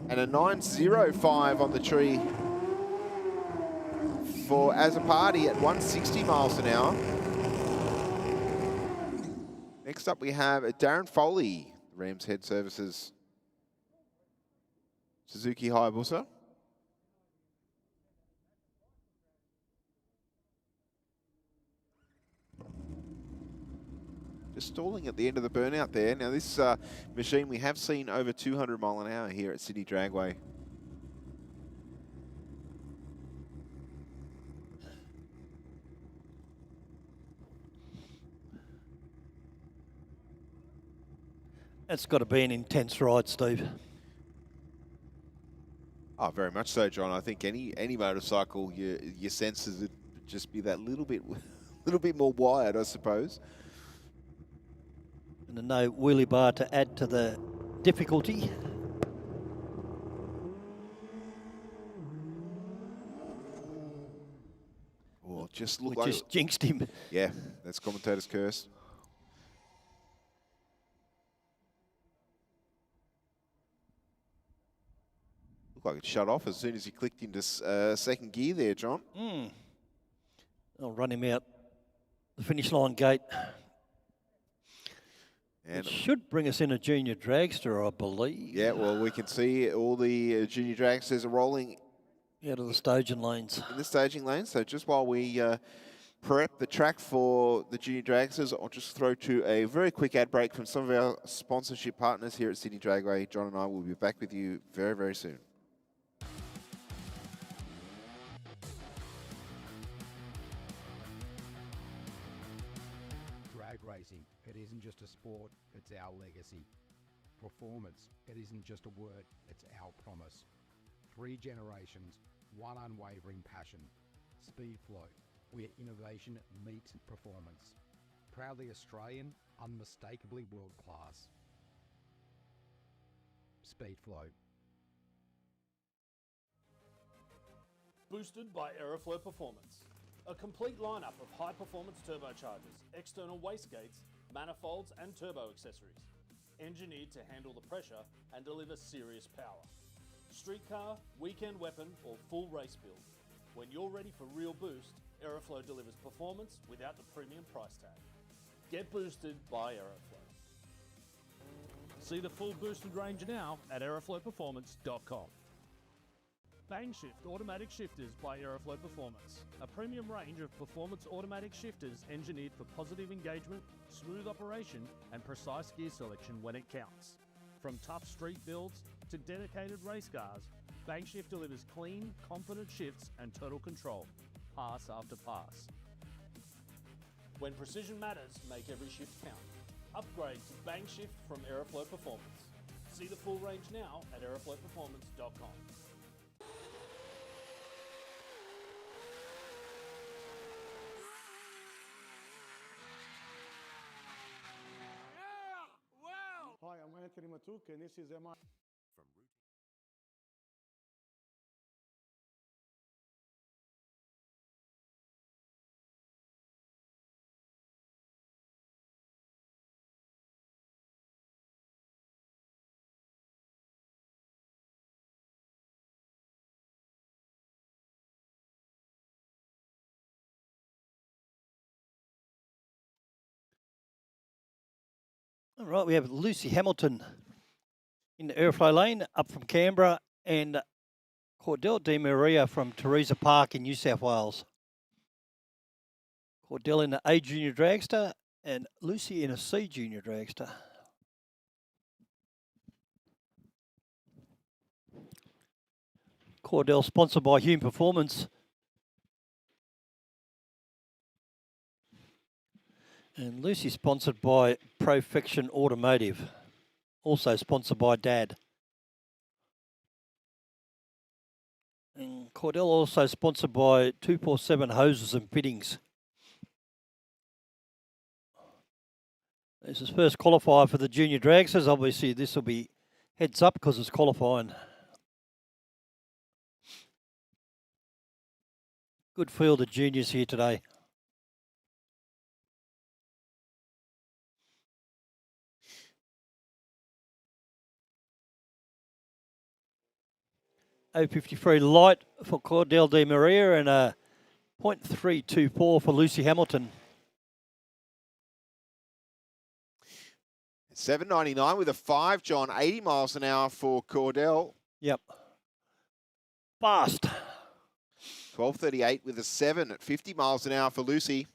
[SPEAKER 1] and a 905 on the tree for Azzopardi at 160 miles an hour. Next up, we have Darren Foley, Rams Head Services Suzuki Hayabusa. Just stalling at the end of the burnout there. Now, this machine we have seen over 200 mile an hour here at Sydney Dragway.
[SPEAKER 2] That's got to be an intense ride, Steve.
[SPEAKER 1] Oh, very much so, John. I think any motorcycle, your senses would just be that little bit more wired, I suppose.
[SPEAKER 2] And no wheelie bar to add to the difficulty.
[SPEAKER 1] just looked
[SPEAKER 2] We
[SPEAKER 1] like...
[SPEAKER 2] just jinxed him.
[SPEAKER 1] Yeah, that's commentator's curse. Looked like it shut off as soon as he clicked into second gear there, John.
[SPEAKER 2] I'll run him out the finish line gate.
[SPEAKER 1] And
[SPEAKER 2] It should bring us in a junior dragster, I believe.
[SPEAKER 1] yeah, well, we can see all the junior dragsters are rolling
[SPEAKER 2] Out of the staging lanes.
[SPEAKER 1] in the staging lane. So just while we prep the track for the junior dragsters, I'll just throw to a very quick ad break from some of our sponsorship partners here at Sydney Dragway. John and I will be back with you very, very soon.
[SPEAKER 3] Drag racing, it isn't just a sport, it's our legacy. Performance, it isn't just a word, it's our promise. 3 generations, one unwavering passion. Speedflow, where innovation meets performance. Proudly Australian, unmistakably world class. Speedflow.
[SPEAKER 4] Boosted by Aeroflow Performance. A complete lineup of high-performance turbochargers, external wastegates, manifolds and turbo accessories. Engineered to handle the pressure and deliver serious power. Street car, weekend weapon or full race build. When you're ready for real boost, Aeroflow delivers performance without the premium price tag. Get boosted by Aeroflow. See the full boosted range now at aeroflowperformance.com. Bangshift automatic shifters by Aeroflow Performance. A premium range of performance automatic shifters engineered for positive engagement, smooth operation and precise gear selection when it counts. From tough street builds to dedicated race cars, Bangshift delivers clean, confident shifts and total control, pass after pass. When precision matters, make every shift count. Upgrade to Bangshift from Aeroflow Performance. See the full range now at aeroflowperformance.com.
[SPEAKER 5] Hi, I'm Anthony Matuk, and this is MI.
[SPEAKER 2] All right, we have Lucy Hamilton in the Aeroflow lane, up from Canberra, and Cordell De Maria from Teresa Park in New South Wales. Cordell in the A Junior Dragster and Lucy in a C Junior Dragster. Cordell sponsored by Hume Performance. And Lucy sponsored by Profection Automotive. Also sponsored by Dad. And Cordell also sponsored by 247 Hoses and Fittings. This is first qualifier for the junior dragsters. Obviously this will be heads up because it's qualifying. Good field of juniors here today. .053 light for Cordell De Maria and a .324 for Lucy Hamilton.
[SPEAKER 1] 7.99 with a 5, John. 80 miles an hour for Cordell.
[SPEAKER 2] Yep. Fast.
[SPEAKER 1] 12.38 with a 7 at 50 miles an hour for Lucy.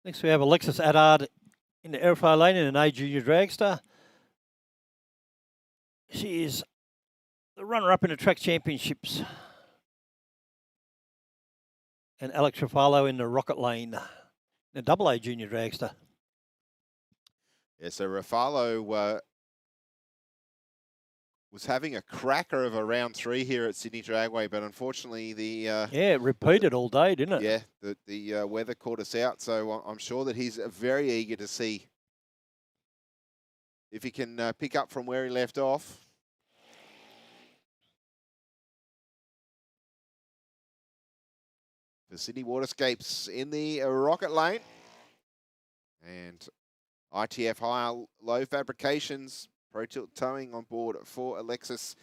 [SPEAKER 2] Next we have Alexis Adard in the Aeroflow lane in an A Junior Dragster. She is the runner-up in the track championships. And Alex Trafalo in the Rocket lane, the double A Junior Dragster.
[SPEAKER 1] Yeah, so Rafalo was having a cracker of a round 3 here at Sydney Dragway, but unfortunately the
[SPEAKER 2] yeah, it repeated all day, didn't it?
[SPEAKER 1] yeah, the weather caught us out. So I'm sure that he's very eager to see if he can pick up from where he left off. for Sydney Waterscapes in the rocket lane. And ITF high low fabrications, Pro Tilt towing on board for Alexis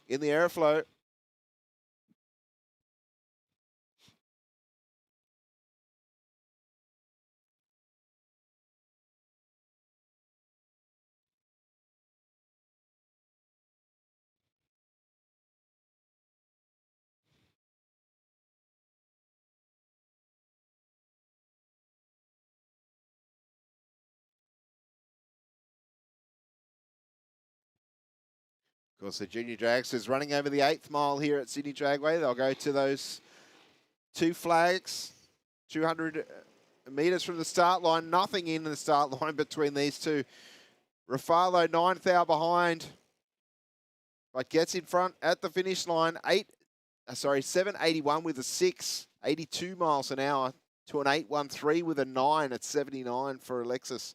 [SPEAKER 1] in the airflow. Of course, the junior dragsters running over the 8th mile here at Sydney Dragway. They'll go to those 2 flags, 200 metres from the start line. Nothing in the start line between these two. Rafalo 9th hour behind, but gets in front at the finish line. 7.81 with a 6, 82 miles an hour to an 8.13 with a 9 at 79 for Alexis.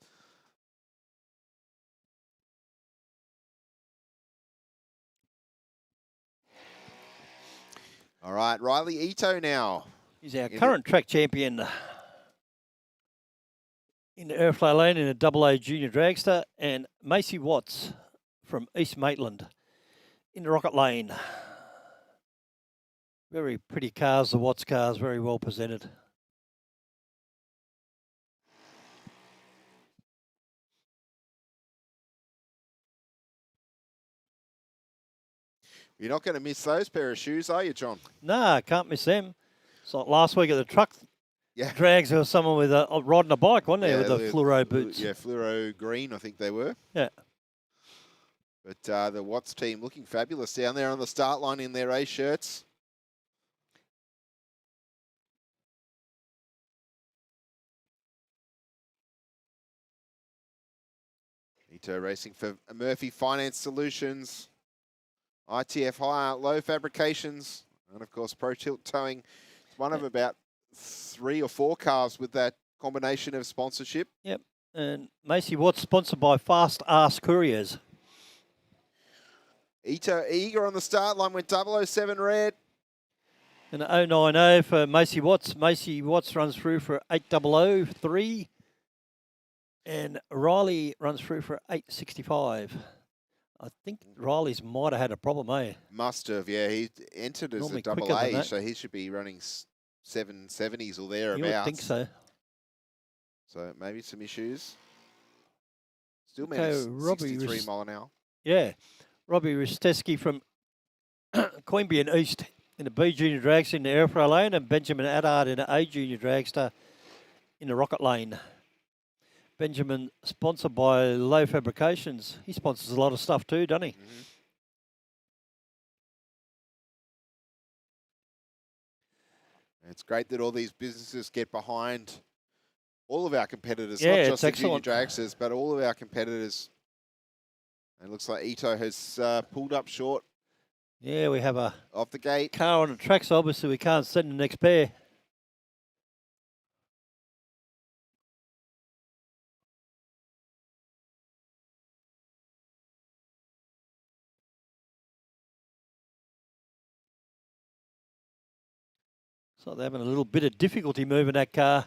[SPEAKER 1] All right, Riley Ito now.
[SPEAKER 2] He's our current track champion in the airflow lane in a AA junior dragster, and Macy Watts from East Maitland in the rocket lane. Very pretty cars, the Watts cars, very well presented.
[SPEAKER 1] You're not going to miss those pair of shoes, are you, John?
[SPEAKER 2] No, can't miss them. It's like last week at the truck drags, there was someone with a riding a bike, wasn't there, with the fluoro boots?
[SPEAKER 1] Yeah, fluoro green, I think they were.
[SPEAKER 2] Yeah.
[SPEAKER 1] But the Watts team looking fabulous down there on the start line in their A shirts. Ito racing for Murphy Finance Solutions. ITF high, low fabrications, and of course Pro Tilt towing. It's one of about 3 or 4 cars with that combination of sponsorship.
[SPEAKER 2] Yep, and Macy Watts sponsored by Fast Ass Couriers.
[SPEAKER 1] Ito eager on the start line with 007 red.
[SPEAKER 2] And 090 for Macy Watts. Macy Watts runs through for 8003, and Riley runs through for 865. I think Riley's might have had a problem, eh?
[SPEAKER 1] Must have, yeah. He entered as
[SPEAKER 2] Normally
[SPEAKER 1] a
[SPEAKER 2] quicker than
[SPEAKER 1] AA,
[SPEAKER 2] that.
[SPEAKER 1] so he should be running 770s or thereabouts.
[SPEAKER 2] You would think so.
[SPEAKER 1] So maybe some issues. Still
[SPEAKER 2] Okay,
[SPEAKER 1] managed
[SPEAKER 2] Robbie
[SPEAKER 1] 63 mile an hour.
[SPEAKER 2] Yeah. Robbie Risteski from Queanbeyan East in the B Junior Dragster in the airflow lane, and Benjamin Addard in the A Junior Dragster in the rocket lane. Benjamin, sponsored by Low Fabrications. He sponsors a lot of stuff too, doesn't he?
[SPEAKER 1] Mm-hmm. It's great that all these businesses get behind all of our competitors,
[SPEAKER 2] Yeah,
[SPEAKER 1] not
[SPEAKER 2] it's
[SPEAKER 1] just the
[SPEAKER 2] excellent.
[SPEAKER 1] junior dragsters, but all of our competitors. And it looks like Ito has pulled up short
[SPEAKER 2] Yeah, we have a
[SPEAKER 1] off the gate.
[SPEAKER 2] car on the track, so obviously we can't send the next pair. So they're having a little bit of difficulty moving that car.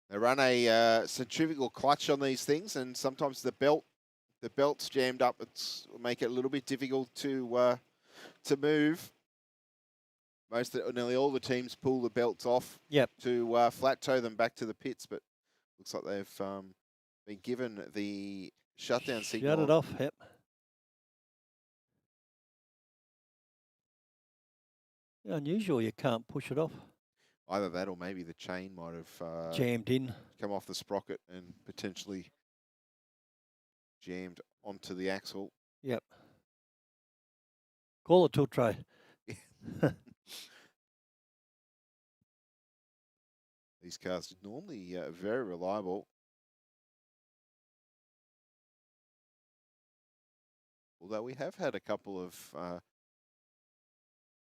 [SPEAKER 1] They run a centrifugal clutch on these things, and sometimes the belt's jammed up. It's make it a little bit difficult to move. Nearly all the teams pull the belts off.
[SPEAKER 2] Yep.
[SPEAKER 1] To flat tow them back to the pits, but looks like they've been given the shutdown signal.
[SPEAKER 2] Shut it off. Yep. Yeah, unusual you can't push it off.
[SPEAKER 1] Either that, or maybe the chain might have
[SPEAKER 2] Jammed in.
[SPEAKER 1] come off the sprocket and potentially jammed onto the axle.
[SPEAKER 2] Yep. Call it tilt tray.
[SPEAKER 1] These cars are normally very reliable. Although we have had a couple of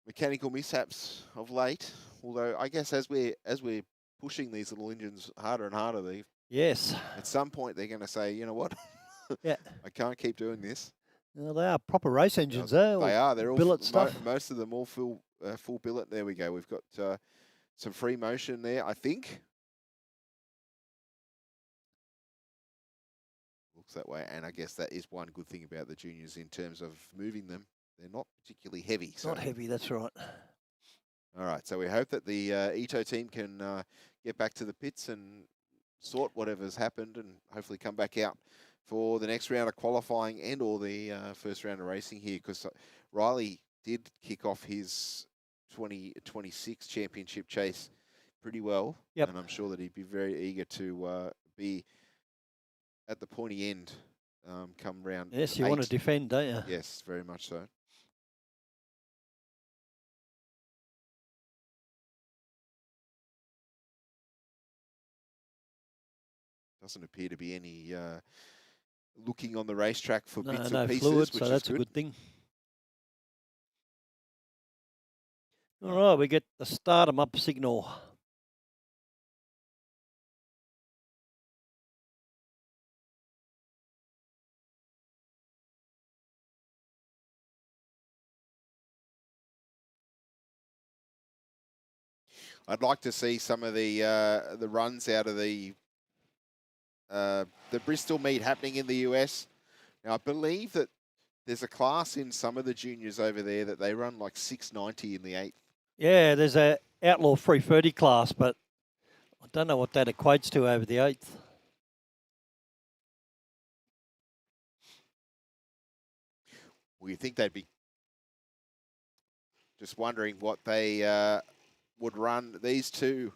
[SPEAKER 1] mechanical mishaps of late. Although I guess as we're pushing these little engines harder and harder,
[SPEAKER 2] Yes.
[SPEAKER 1] at some point they're going to say, you know what,
[SPEAKER 2] Yeah.
[SPEAKER 1] I can't keep doing this.
[SPEAKER 2] Well, they are proper race engines, eh?
[SPEAKER 1] They are. They're all
[SPEAKER 2] billet stuff.
[SPEAKER 1] most of them all full full billet. There we go. We've got some free motion there, I think. Looks that way, and I guess that is one good thing about the juniors in terms of moving them. They're not particularly heavy.
[SPEAKER 2] Not heavy, that's right.
[SPEAKER 1] All right, so we hope that the Ito team can get back to the pits and sort whatever's happened and hopefully come back out for the next round of qualifying and or the first round of racing here, because Riley did kick off his 2026 championship chase pretty well.
[SPEAKER 2] Yep.
[SPEAKER 1] And I'm sure that he'd be very eager to be at the pointy end come round.
[SPEAKER 2] Yes, you
[SPEAKER 1] 8.
[SPEAKER 2] want to defend, don't you?
[SPEAKER 1] Yes, very much so. Doesn't appear to be any looking on the racetrack for bits
[SPEAKER 2] No
[SPEAKER 1] and pieces,
[SPEAKER 2] fluid,
[SPEAKER 1] which
[SPEAKER 2] so
[SPEAKER 1] is
[SPEAKER 2] that's a good thing. All right, we get the start 'em up signal.
[SPEAKER 1] I'd like to see some of the runs out of the Bristol meet happening in the US. Now, I believe that there's a class in some of the juniors over there that they run like 690 in the 8th.
[SPEAKER 2] Yeah, there's a outlaw 330 class, but I don't know what that equates to over the 8th.
[SPEAKER 1] Well, you think they'd be just wondering what they would run. These two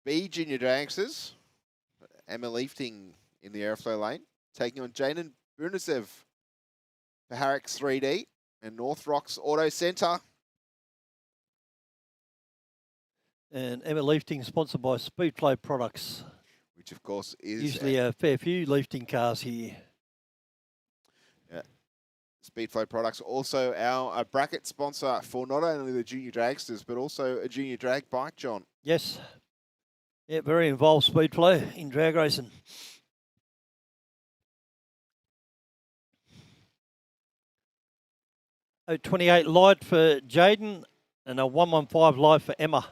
[SPEAKER 1] B junior dragsters, Emma Leifting in the airflow lane, taking on Jaden Brunasev for Harrick's 3D and North Rocks Auto Centre.
[SPEAKER 2] And Emma Lifting sponsored by Speedflow Products.
[SPEAKER 1] Which, of course, is
[SPEAKER 2] usually a fair few lifting cars here.
[SPEAKER 1] Yeah. Speedflow Products, also our bracket sponsor for not only the junior dragsters, but also a junior drag bike, John.
[SPEAKER 2] Yes. Yeah, very involved Speedflow in drag racing. A 28 light for Jaden and a 115 light for Emma.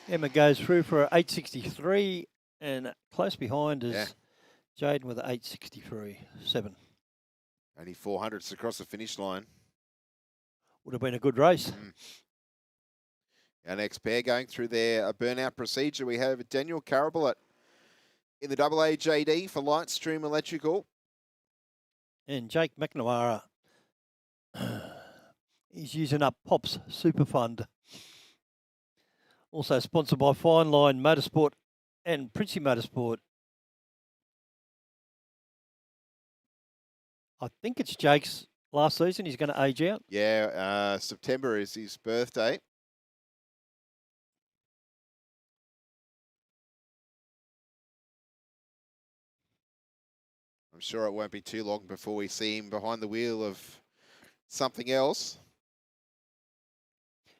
[SPEAKER 2] Emma goes through for an 863, and close behind is Jaden with an 863.7.
[SPEAKER 1] Only 400s across the finish line.
[SPEAKER 2] Would have been a good race.
[SPEAKER 1] Our next pair going through their burnout procedure. We have Daniel Caraballet in the AAJD for Lightstream Electrical.
[SPEAKER 2] And Jake McNamara, he's using up Pop's Super Fund. Also sponsored by Fine Line Motorsport and Princey Motorsport. I think it's Jake's last season. He's going to age out.
[SPEAKER 1] Yeah, September is his birthday. I'm sure it won't be too long before we see him behind the wheel of something else.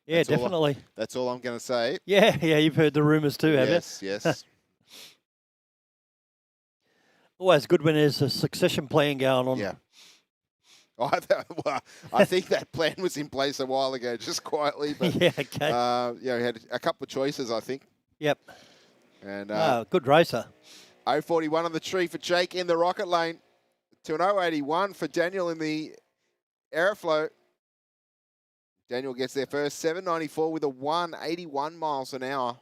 [SPEAKER 2] Yeah, definitely.
[SPEAKER 1] That's all I'm going to say.
[SPEAKER 2] Yeah, you've heard the rumours too, have you?
[SPEAKER 1] Yes.
[SPEAKER 2] Always good when there's a succession plan going on.
[SPEAKER 1] Yeah. Well, I think that plan was in place a while ago, just quietly. But,
[SPEAKER 2] yeah, okay.
[SPEAKER 1] We had a couple of choices, I think.
[SPEAKER 2] Yep.
[SPEAKER 1] And
[SPEAKER 2] good racer.
[SPEAKER 1] 041 on the tree for Jake in the rocket lane. To an 081 for Daniel in the airflow. Daniel gets there first, 794 with a 181 miles an hour.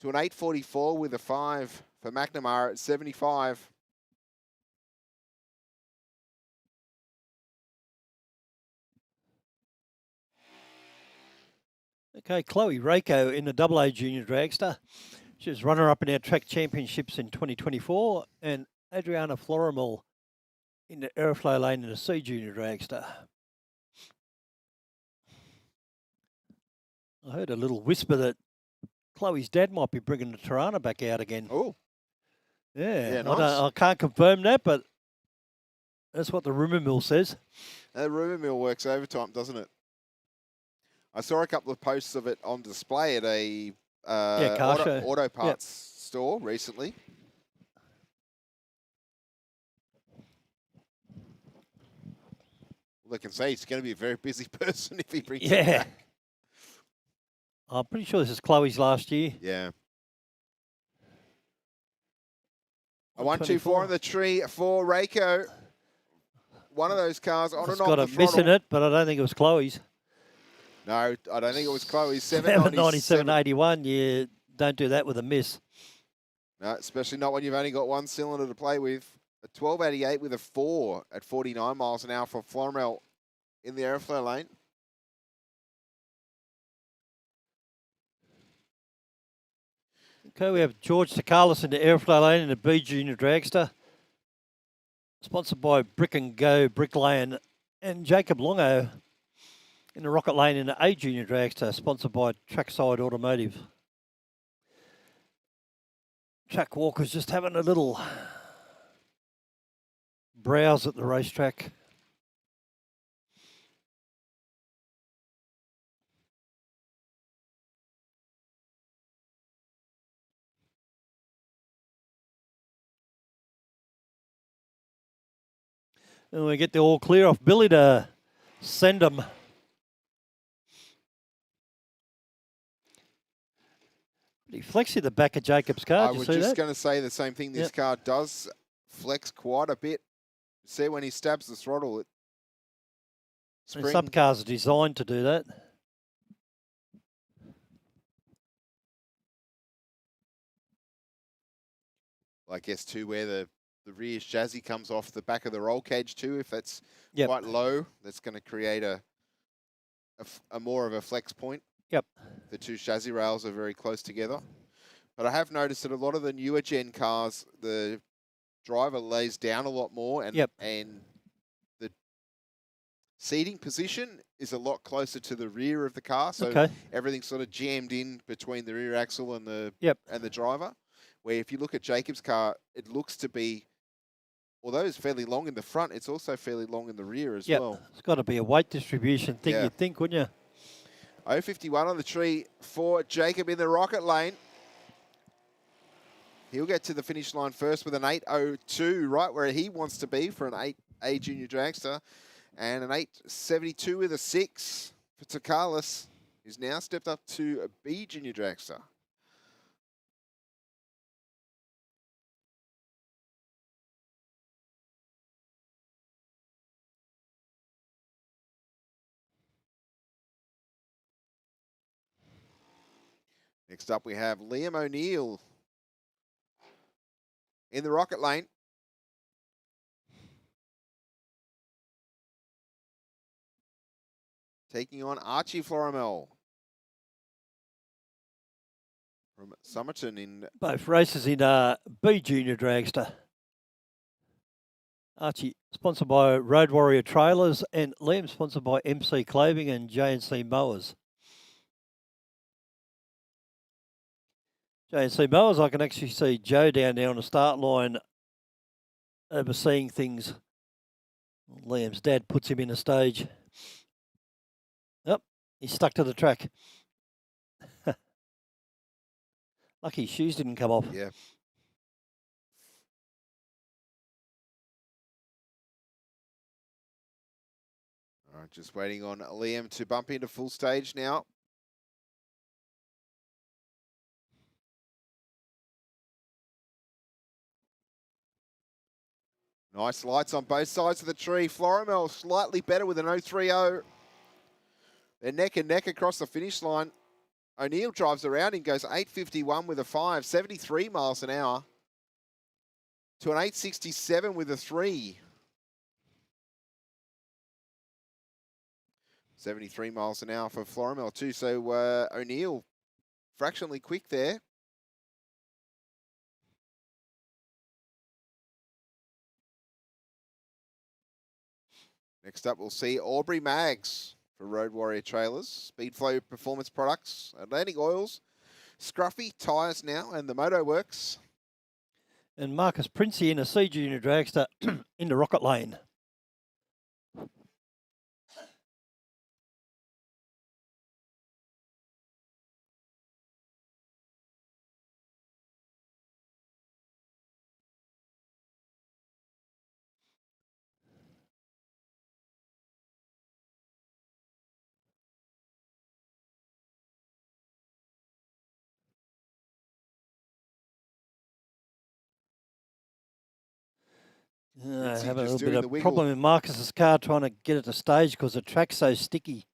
[SPEAKER 1] To an 844 with a 5 for McNamara at 75.
[SPEAKER 2] Okay, Chloe Rako in the AA Junior Dragster. She was runner-up in our track championships in 2024. And Adriana Florimel in the airflow lane in the C Junior Dragster. I heard a little whisper that Chloe's dad might be bringing the Tirana back out again.
[SPEAKER 1] Oh.
[SPEAKER 2] Yeah,
[SPEAKER 1] nice.
[SPEAKER 2] I can't confirm that, but that's what the rumour mill says.
[SPEAKER 1] The rumour mill works overtime, doesn't it? I saw a couple of posts of it on display at a auto parts store recently. Well, I can say he's going to be a very busy person if he brings it
[SPEAKER 2] Yeah.
[SPEAKER 1] back.
[SPEAKER 2] I'm pretty sure this is Chloe's last year.
[SPEAKER 1] Yeah. A 124 on the tree for Reiko. One of those cars on
[SPEAKER 2] It's
[SPEAKER 1] and
[SPEAKER 2] got
[SPEAKER 1] off
[SPEAKER 2] a
[SPEAKER 1] the
[SPEAKER 2] miss in
[SPEAKER 1] throttle.
[SPEAKER 2] it, but I don't think it was Chloe's.
[SPEAKER 1] No, I don't think it was Chloe's.
[SPEAKER 2] 797,
[SPEAKER 1] 797.
[SPEAKER 2] 81. You don't do that with a miss.
[SPEAKER 1] No, especially not when you've only got one cylinder to play with. A 1288 with a 4 at 49 miles an hour for Florimel in the airflow lane.
[SPEAKER 2] Okay, we have George Sakalis in the airflow lane in the B Junior Dragster. Sponsored by Brick and Go Brick Lane, and Jacob Longo in the Rocket Lane in the A Junior Dragster, sponsored by Trackside Automotive. Track Walker's just having a little browse at the racetrack. And we get the all clear off Billy to send them. He flexed the back of Jacob's car.
[SPEAKER 1] I
[SPEAKER 2] Did you
[SPEAKER 1] was
[SPEAKER 2] see
[SPEAKER 1] just
[SPEAKER 2] that?
[SPEAKER 1] going to say the same thing. This
[SPEAKER 2] Yep.
[SPEAKER 1] car does flex quite a bit. See when he stabs the throttle, it
[SPEAKER 2] And some cars are designed to do that.
[SPEAKER 1] I guess too, where the rear chassis comes off the back of the roll cage too. If that's
[SPEAKER 2] Yep.
[SPEAKER 1] quite low, that's going to create a more of a flex point.
[SPEAKER 2] Yep.
[SPEAKER 1] The two chassis rails are very close together. But I have noticed that a lot of the newer gen cars, the driver lays down a lot more, and
[SPEAKER 2] Yep.
[SPEAKER 1] and the seating position is a lot closer to the rear of the car. So
[SPEAKER 2] Okay.
[SPEAKER 1] everything's sort of jammed in between the rear axle and the
[SPEAKER 2] Yep.
[SPEAKER 1] and the driver. Where if you look at Jacob's car, it looks to be, although it's fairly long in the front, it's also fairly long in the rear as
[SPEAKER 2] Yep.
[SPEAKER 1] well.
[SPEAKER 2] It's got to be a weight distribution thing,
[SPEAKER 1] Yeah.
[SPEAKER 2] you'd think, wouldn't you?
[SPEAKER 1] 051 on the tree for Jacob in the rocket lane. He'll get to the finish line first with an 802, right where he wants to be for an 8A Junior Dragster. And an 872 with a 6 for Takalis, who's now stepped up to a B Junior Dragster. Next up, we have Liam O'Neill in the rocket lane. Taking on Archie Florimel from Somerton in...
[SPEAKER 2] Both races in B Junior Dragster. Archie, sponsored by Road Warrior Trailers, and Liam, sponsored by MC Clothing and J&C Mowers. J&C Mowers, I can actually see Joe down there on the start line overseeing things. Liam's dad puts him in the stage. Yep, he's stuck to the track. Lucky his shoes didn't come off.
[SPEAKER 1] Yeah. All right, just waiting on Liam to bump into full stage now. Nice lights on both sides of the tree. Florimel slightly better with an 030. They're neck and neck across the finish line. O'Neill drives around him, goes 851 with a 5, 73 miles an hour to an 867 with a 3. 73 miles an hour for Florimel too. So O'Neill fractionally quick there. Next up, we'll see Aubrey Maggs for Road Warrior Trailers, Speedflow Performance Products, Atlantic Oils, Scruffy Tyres now, and the Moto Works.
[SPEAKER 2] And Marcus Princey in a C Junior Dragster in the rocket lane.
[SPEAKER 1] Ritzy
[SPEAKER 2] Having a
[SPEAKER 1] just
[SPEAKER 2] little
[SPEAKER 1] doing
[SPEAKER 2] bit
[SPEAKER 1] the
[SPEAKER 2] of
[SPEAKER 1] wiggle.
[SPEAKER 2] problem with Marcus's car trying to get it to stage because the track's so sticky.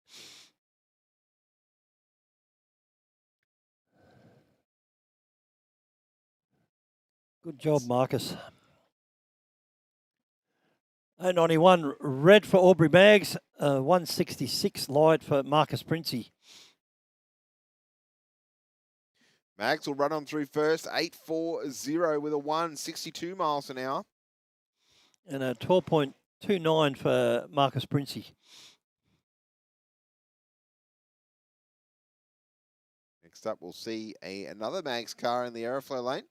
[SPEAKER 2] Good job, Marcus. 091 red for Aubrey Maggs, 166 light for Marcus Princey.
[SPEAKER 1] Mags will run on through first, 8.40 with a 162 miles an hour.
[SPEAKER 2] And a 12.29 for Marcus Princey.
[SPEAKER 1] Next up, we'll see another Mags car in the aeroflow lane.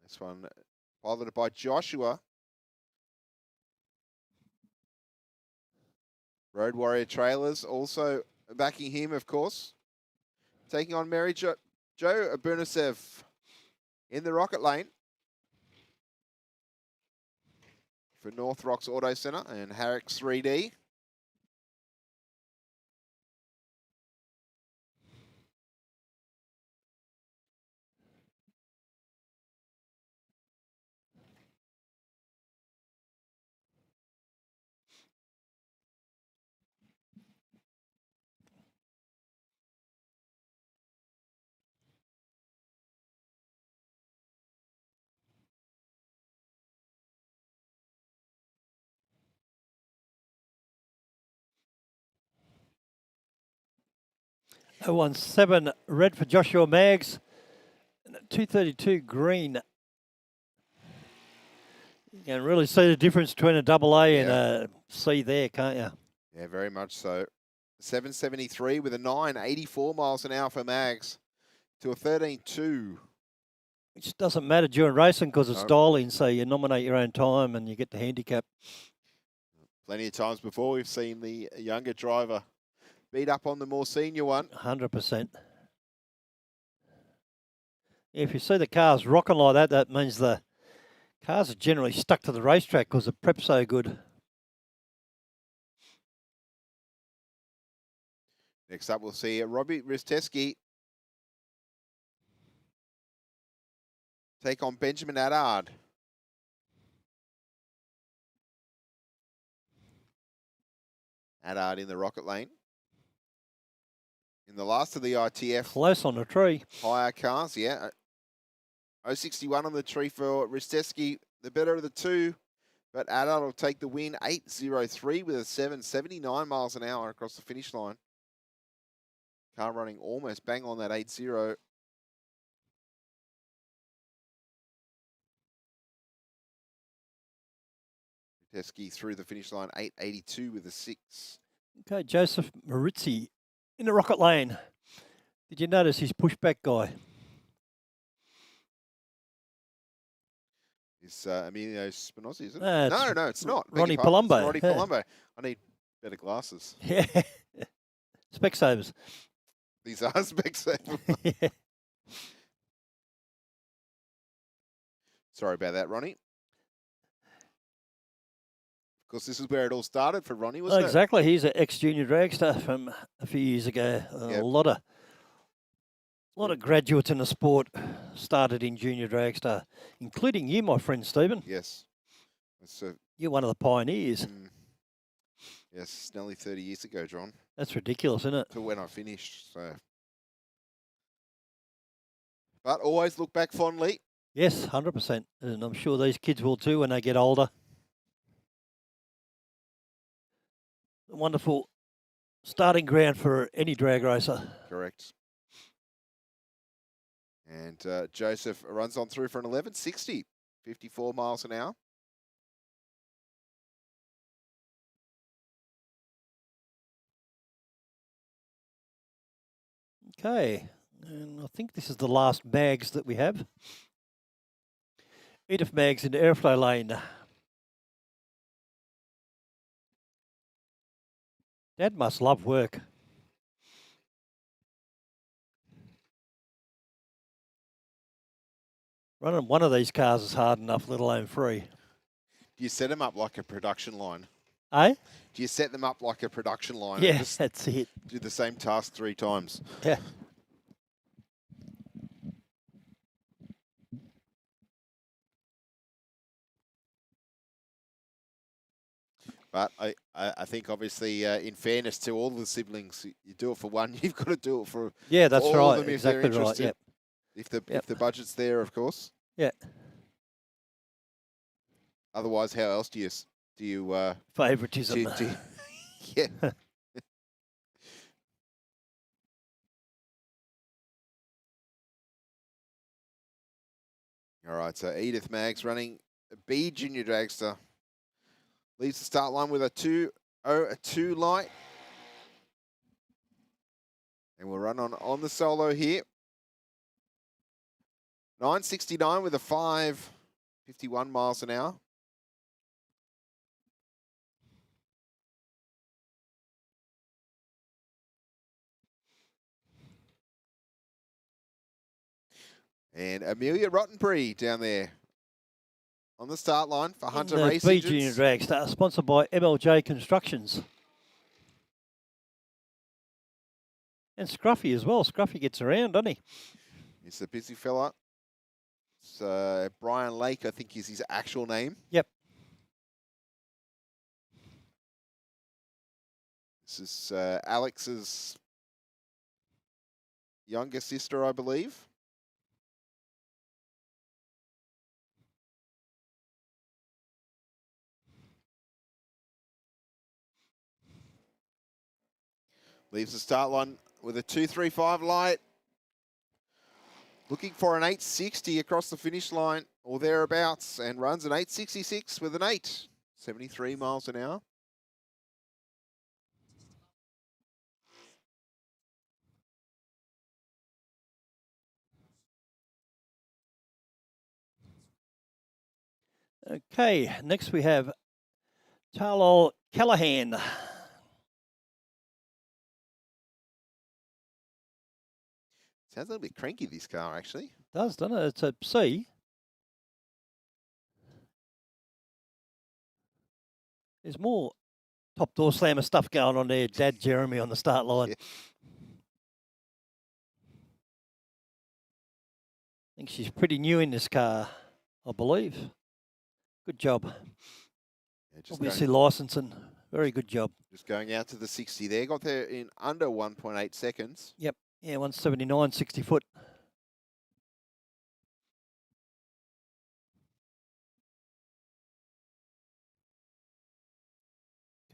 [SPEAKER 1] This one piloted by Joshua. Road Warrior Trailers also backing him, of course. Taking on Mary Joe Bernasev in the rocket lane for North Rocks Auto Centre and Harrick's 3D.
[SPEAKER 2] Oh, 017 red for Joshua Maggs. And a 232 green. You can really see the difference between a AA and a C there, can't you?
[SPEAKER 1] Yeah, very much so. 773 with a 984 miles an hour for Mags to a 13.2.
[SPEAKER 2] Which doesn't matter during racing because it's
[SPEAKER 1] Nope.
[SPEAKER 2] dial-in, so you nominate your own time and you get the handicap.
[SPEAKER 1] Plenty of times before we've seen the younger driver beat up on the more senior one.
[SPEAKER 2] 100%. If you see the cars rocking like that, that means the cars are generally stuck to the racetrack because the prep's so good.
[SPEAKER 1] Next up, we'll see Robbie Risteski take on Benjamin Adard. Adard in the rocket lane. In the last of the ITF
[SPEAKER 2] Close on the tree.
[SPEAKER 1] higher cars, yeah. 061 on the tree for Risteski, the better of the two. But Adard will take the win, 8.03 with a 779 miles an hour across the finish line. Car running almost bang on that 8.0. Risteski through the finish line, 8.82 with a 6.
[SPEAKER 2] Okay, Joseph Marizzi in the rocket lane. Did you notice his pushback guy?
[SPEAKER 1] It's Emilio Spinozzi, is it?
[SPEAKER 2] No, it's
[SPEAKER 1] No, it's not. Beg
[SPEAKER 2] Ronnie
[SPEAKER 1] your pardon. It's
[SPEAKER 2] Palumbo.
[SPEAKER 1] Ronnie
[SPEAKER 2] Yeah.
[SPEAKER 1] Palumbo. I need better glasses.
[SPEAKER 2] Yeah. Specsavers.
[SPEAKER 1] These are Specsavers.
[SPEAKER 2] Yeah.
[SPEAKER 1] Sorry about that, Ronnie. Of course, this is where it all started for Ronnie, wasn't it?
[SPEAKER 2] Exactly. He's an ex-junior dragster from a few years ago.
[SPEAKER 1] Yep.
[SPEAKER 2] A lot of graduates in the sport started in junior dragster, including you, my friend Stephen.
[SPEAKER 1] Yes. It's,
[SPEAKER 2] You're one of the pioneers.
[SPEAKER 1] yes, nearly 30 years ago, John,
[SPEAKER 2] That's ridiculous, isn't it?
[SPEAKER 1] to when I finished. So, but always look back fondly.
[SPEAKER 2] Yes, 100%. And I'm sure these kids will too when they get older. A wonderful starting ground for any drag racer.
[SPEAKER 1] Correct. And Joseph runs on through for an 11.60, 54 miles an hour.
[SPEAKER 2] Okay, and I think this is the last Mags that we have. Edith Mags in the airflow lane. Dad must love work. Running one of these cars is hard enough, let alone three.
[SPEAKER 1] Do you set them up like a production line?
[SPEAKER 2] Eh?
[SPEAKER 1] Do you set them up like a production line?
[SPEAKER 2] Yeah,
[SPEAKER 1] And just
[SPEAKER 2] that's it.
[SPEAKER 1] do the same task 3 times?
[SPEAKER 2] Yeah.
[SPEAKER 1] But I think obviously in fairness to all the siblings, you do it for one, you've got to do it for
[SPEAKER 2] Yeah, that's
[SPEAKER 1] all of
[SPEAKER 2] right.
[SPEAKER 1] them if they're
[SPEAKER 2] Exactly right.
[SPEAKER 1] interested.
[SPEAKER 2] Yep.
[SPEAKER 1] If the budget's there, of course.
[SPEAKER 2] Yeah.
[SPEAKER 1] Otherwise, how else do you
[SPEAKER 2] Favoritism.
[SPEAKER 1] yeah. All right, so Edith Maggs running a B junior dragster. Leads the start line with a 2 light. And we'll run on the solo here. 969 with a 5, 51 miles an hour. And Amelia Rottenbury down there on the start line for Hunter Race
[SPEAKER 2] B
[SPEAKER 1] Engines.
[SPEAKER 2] Junior Dragster, sponsored by MLJ Constructions. And Scruffy as well. Scruffy gets around, doesn't he?
[SPEAKER 1] He's a busy fella. It's Brian Lake, I think, is his actual name.
[SPEAKER 2] Yep.
[SPEAKER 1] This is Alex's younger sister, I believe. Leaves the start line with a 235 light. Looking for an 860 across the finish line or thereabouts, and runs an 866 with an 8. 73 miles an hour.
[SPEAKER 2] Okay, next we have Talal Callahan.
[SPEAKER 1] Sounds a little bit cranky, this car, actually.
[SPEAKER 2] Does, doesn't it? It's a C. There's more top door slammer stuff going on there. Dad Jeremy on the start line.
[SPEAKER 1] Yeah.
[SPEAKER 2] I think she's pretty new in this car, I believe. Good job.
[SPEAKER 1] Yeah,
[SPEAKER 2] Obviously licensing. Very good job.
[SPEAKER 1] Just going out to the 60 there. Got there in under 1.8 seconds.
[SPEAKER 2] Yep. Yeah, 179, 60 foot.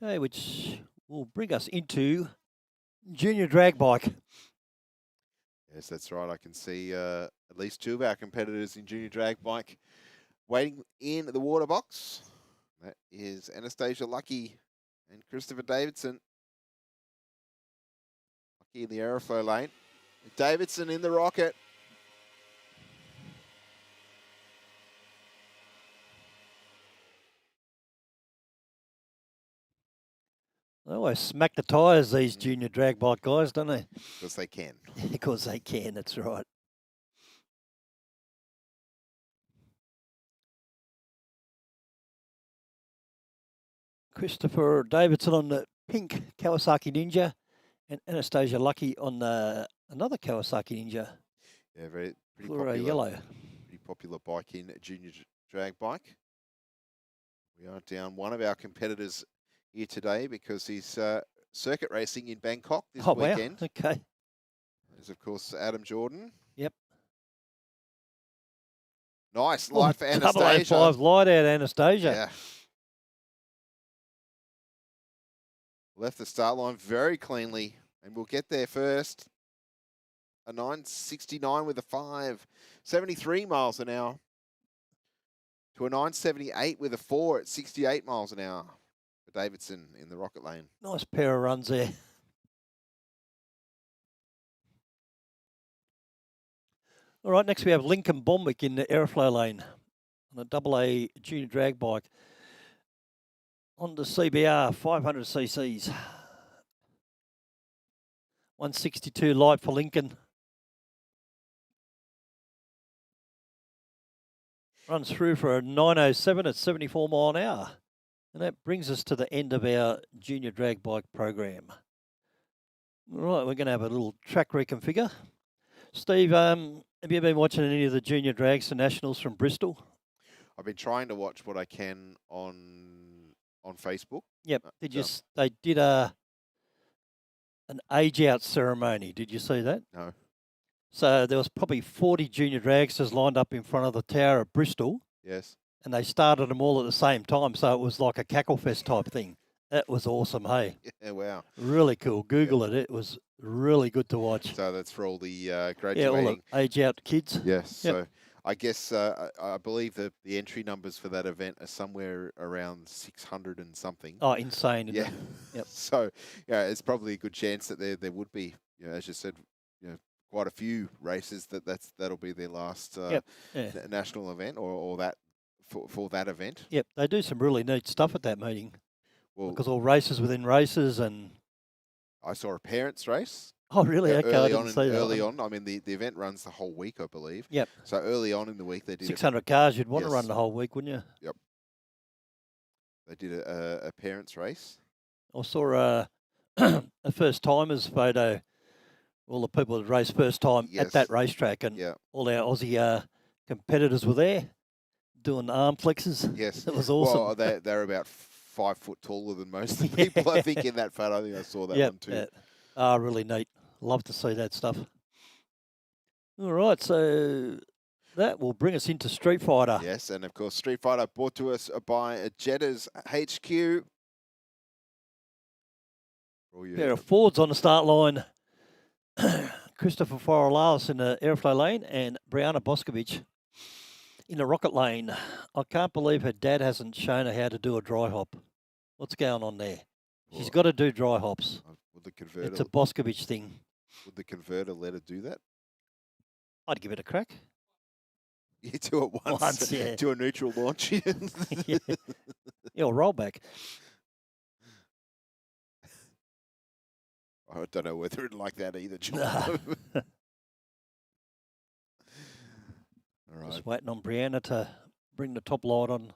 [SPEAKER 2] Okay, which will bring us into junior drag bike.
[SPEAKER 1] Yes, that's right. I can see at least 2 of our competitors in junior drag bike waiting in the water box. That is Anastasia Lucky and Christopher Davidson. Lucky in the aeroflow lane. Davidson in the rocket.
[SPEAKER 2] They always smack the tyres, these junior drag bike guys, don't they?
[SPEAKER 1] Because they can.
[SPEAKER 2] Because they can, that's right. Christopher Davidson on the pink Kawasaki Ninja and Anastasia Lucky on the another Kawasaki Ninja.
[SPEAKER 1] Yeah, pretty
[SPEAKER 2] For
[SPEAKER 1] popular.
[SPEAKER 2] yellow.
[SPEAKER 1] Pretty popular bike in junior drag bike. We are down one of our competitors here today because he's circuit racing in Bangkok this weekend.
[SPEAKER 2] Wow. Okay.
[SPEAKER 1] There's, of course, Adam Jordan.
[SPEAKER 2] Yep.
[SPEAKER 1] Nice light for Anastasia.
[SPEAKER 2] 005 light out Anastasia.
[SPEAKER 1] Yeah. Left the start line very cleanly, and we'll get there first. A 969 with a 5, 73 miles an hour. To a 978 with a 4 at 68 miles an hour for Davidson in the rocket lane.
[SPEAKER 2] Nice pair of runs there. All right, next we have Lincoln Bomwick in the airflow lane on a AA junior drag bike. On the CBR, 500 cc's. 162 light for Lincoln. Runs through for a 907 at 74 mile an hour. And that brings us to the end of our junior drag bike program. All right, we're going to have a little track reconfigure. Steve, have you been watching any of the junior drags to nationals from Bristol?
[SPEAKER 1] I've been trying to watch what I can on on Facebook.
[SPEAKER 2] Yep. They did an age out ceremony. Did you see that?
[SPEAKER 1] No.
[SPEAKER 2] So there was probably 40 junior dragsters lined up in front of the Tower of Bristol,
[SPEAKER 1] Yes.
[SPEAKER 2] and they started them all at the same time. So it was like a cackle fest type thing. That was awesome, hey?
[SPEAKER 1] Yeah, wow.
[SPEAKER 2] Really cool. Google it. It was really good to watch.
[SPEAKER 1] So that's for all the
[SPEAKER 2] Yeah, all
[SPEAKER 1] graduating.
[SPEAKER 2] the age out kids.
[SPEAKER 1] Yes.
[SPEAKER 2] Yep.
[SPEAKER 1] So I guess I believe that the entry numbers for that event are somewhere around 600 and something.
[SPEAKER 2] Oh, insane. Isn't
[SPEAKER 1] Yeah.
[SPEAKER 2] it? Yep.
[SPEAKER 1] So yeah, it's probably a good chance that there would be, as you said, quite a few races that'll be their last
[SPEAKER 2] Yeah.
[SPEAKER 1] national event or that for that event.
[SPEAKER 2] Yep. They do some really neat stuff at that meeting.
[SPEAKER 1] Well,
[SPEAKER 2] Because all races within races and...
[SPEAKER 1] I saw a parents race.
[SPEAKER 2] Oh, really? Okay, I didn't see that.
[SPEAKER 1] Early on, I mean, the event runs the whole week, I believe.
[SPEAKER 2] Yep.
[SPEAKER 1] So early on in the week, they did
[SPEAKER 2] 600 cars, you'd want to
[SPEAKER 1] Yes.
[SPEAKER 2] run the whole week, wouldn't you?
[SPEAKER 1] Yep. They did a parents race.
[SPEAKER 2] I saw a first-timers photo, all the people that raced first time
[SPEAKER 1] Yes.
[SPEAKER 2] at that racetrack, and
[SPEAKER 1] Yeah.
[SPEAKER 2] all our Aussie competitors were there doing arm flexes.
[SPEAKER 1] Yes.
[SPEAKER 2] It was awesome.
[SPEAKER 1] Well, they're about 5 foot taller than most of the people, I think, in that photo. I think I saw that one too.
[SPEAKER 2] Yeah. Really neat. Love to see that stuff. All right, so that will bring us into Street Fighter.
[SPEAKER 1] Yes, and of course, Street Fighter brought to us by Jetta's HQ.
[SPEAKER 2] Pair of Fords on the start line. Christopher Forolaus in the airflow lane and Brianna Boscovich in the rocket lane. I can't believe her dad hasn't shown her how to do a dry hop. What's going on there? She's got to do dry hops.
[SPEAKER 1] Would the converter,
[SPEAKER 2] It's a Boscovich thing.
[SPEAKER 1] would the converter let her do that?
[SPEAKER 2] I'd give it a crack.
[SPEAKER 1] You do it once,
[SPEAKER 2] yeah.
[SPEAKER 1] do a neutral launch.
[SPEAKER 2] Yeah, or roll back.
[SPEAKER 1] I don't know whether it'd like that either, John.
[SPEAKER 2] Nah.
[SPEAKER 1] All right.
[SPEAKER 2] Just waiting on Brianna to bring the top light on.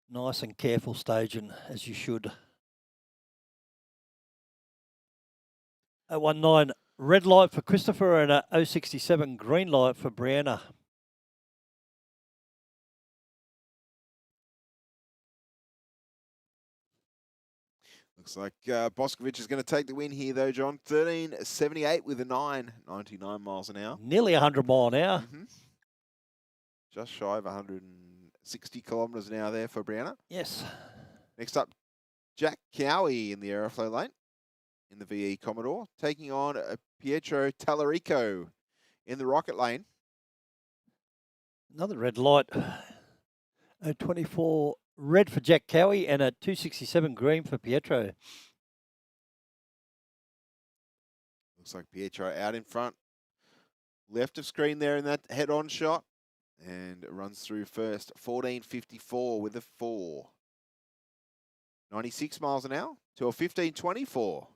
[SPEAKER 2] Nice and careful staging, as you should. 019 red light for Christopher and a 067 green light for Brianna.
[SPEAKER 1] Looks like Boscovich is going to take the win here, though, John. 13.78 with a 9, 99 miles an hour.
[SPEAKER 2] Nearly 100 mile an hour.
[SPEAKER 1] Just shy of 160 kilometres an hour there for Brianna.
[SPEAKER 2] Yes.
[SPEAKER 1] Next up, Jack Cowie in the aeroflow lane in the VE Commodore, taking on Pietro Tallarico in the rocket lane.
[SPEAKER 2] Another red light. A 24 red for Jack Cowie and a 267 green for Pietro.
[SPEAKER 1] Looks like Pietro out in front. Left of screen there in that head-on shot. And it runs through first. 14.54 with a 4. 96 miles an hour to a 15.24 for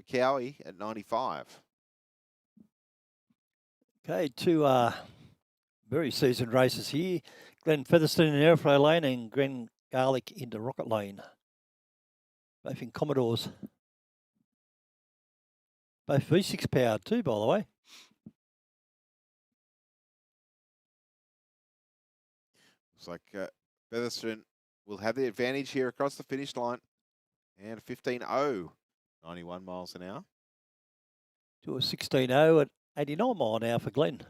[SPEAKER 1] Cowie at 95.
[SPEAKER 2] Okay, two very seasoned races here. Glenn Featherstone in the airflow lane and Glenn Garlick in the rocket lane. Both in Commodores. Both V6 powered too, by the way.
[SPEAKER 1] Looks like Featherstone will have the advantage here across the finish line. And 15.0, 91 miles an hour.
[SPEAKER 2] To a 16.0 at 89 mile an hour for Glenn.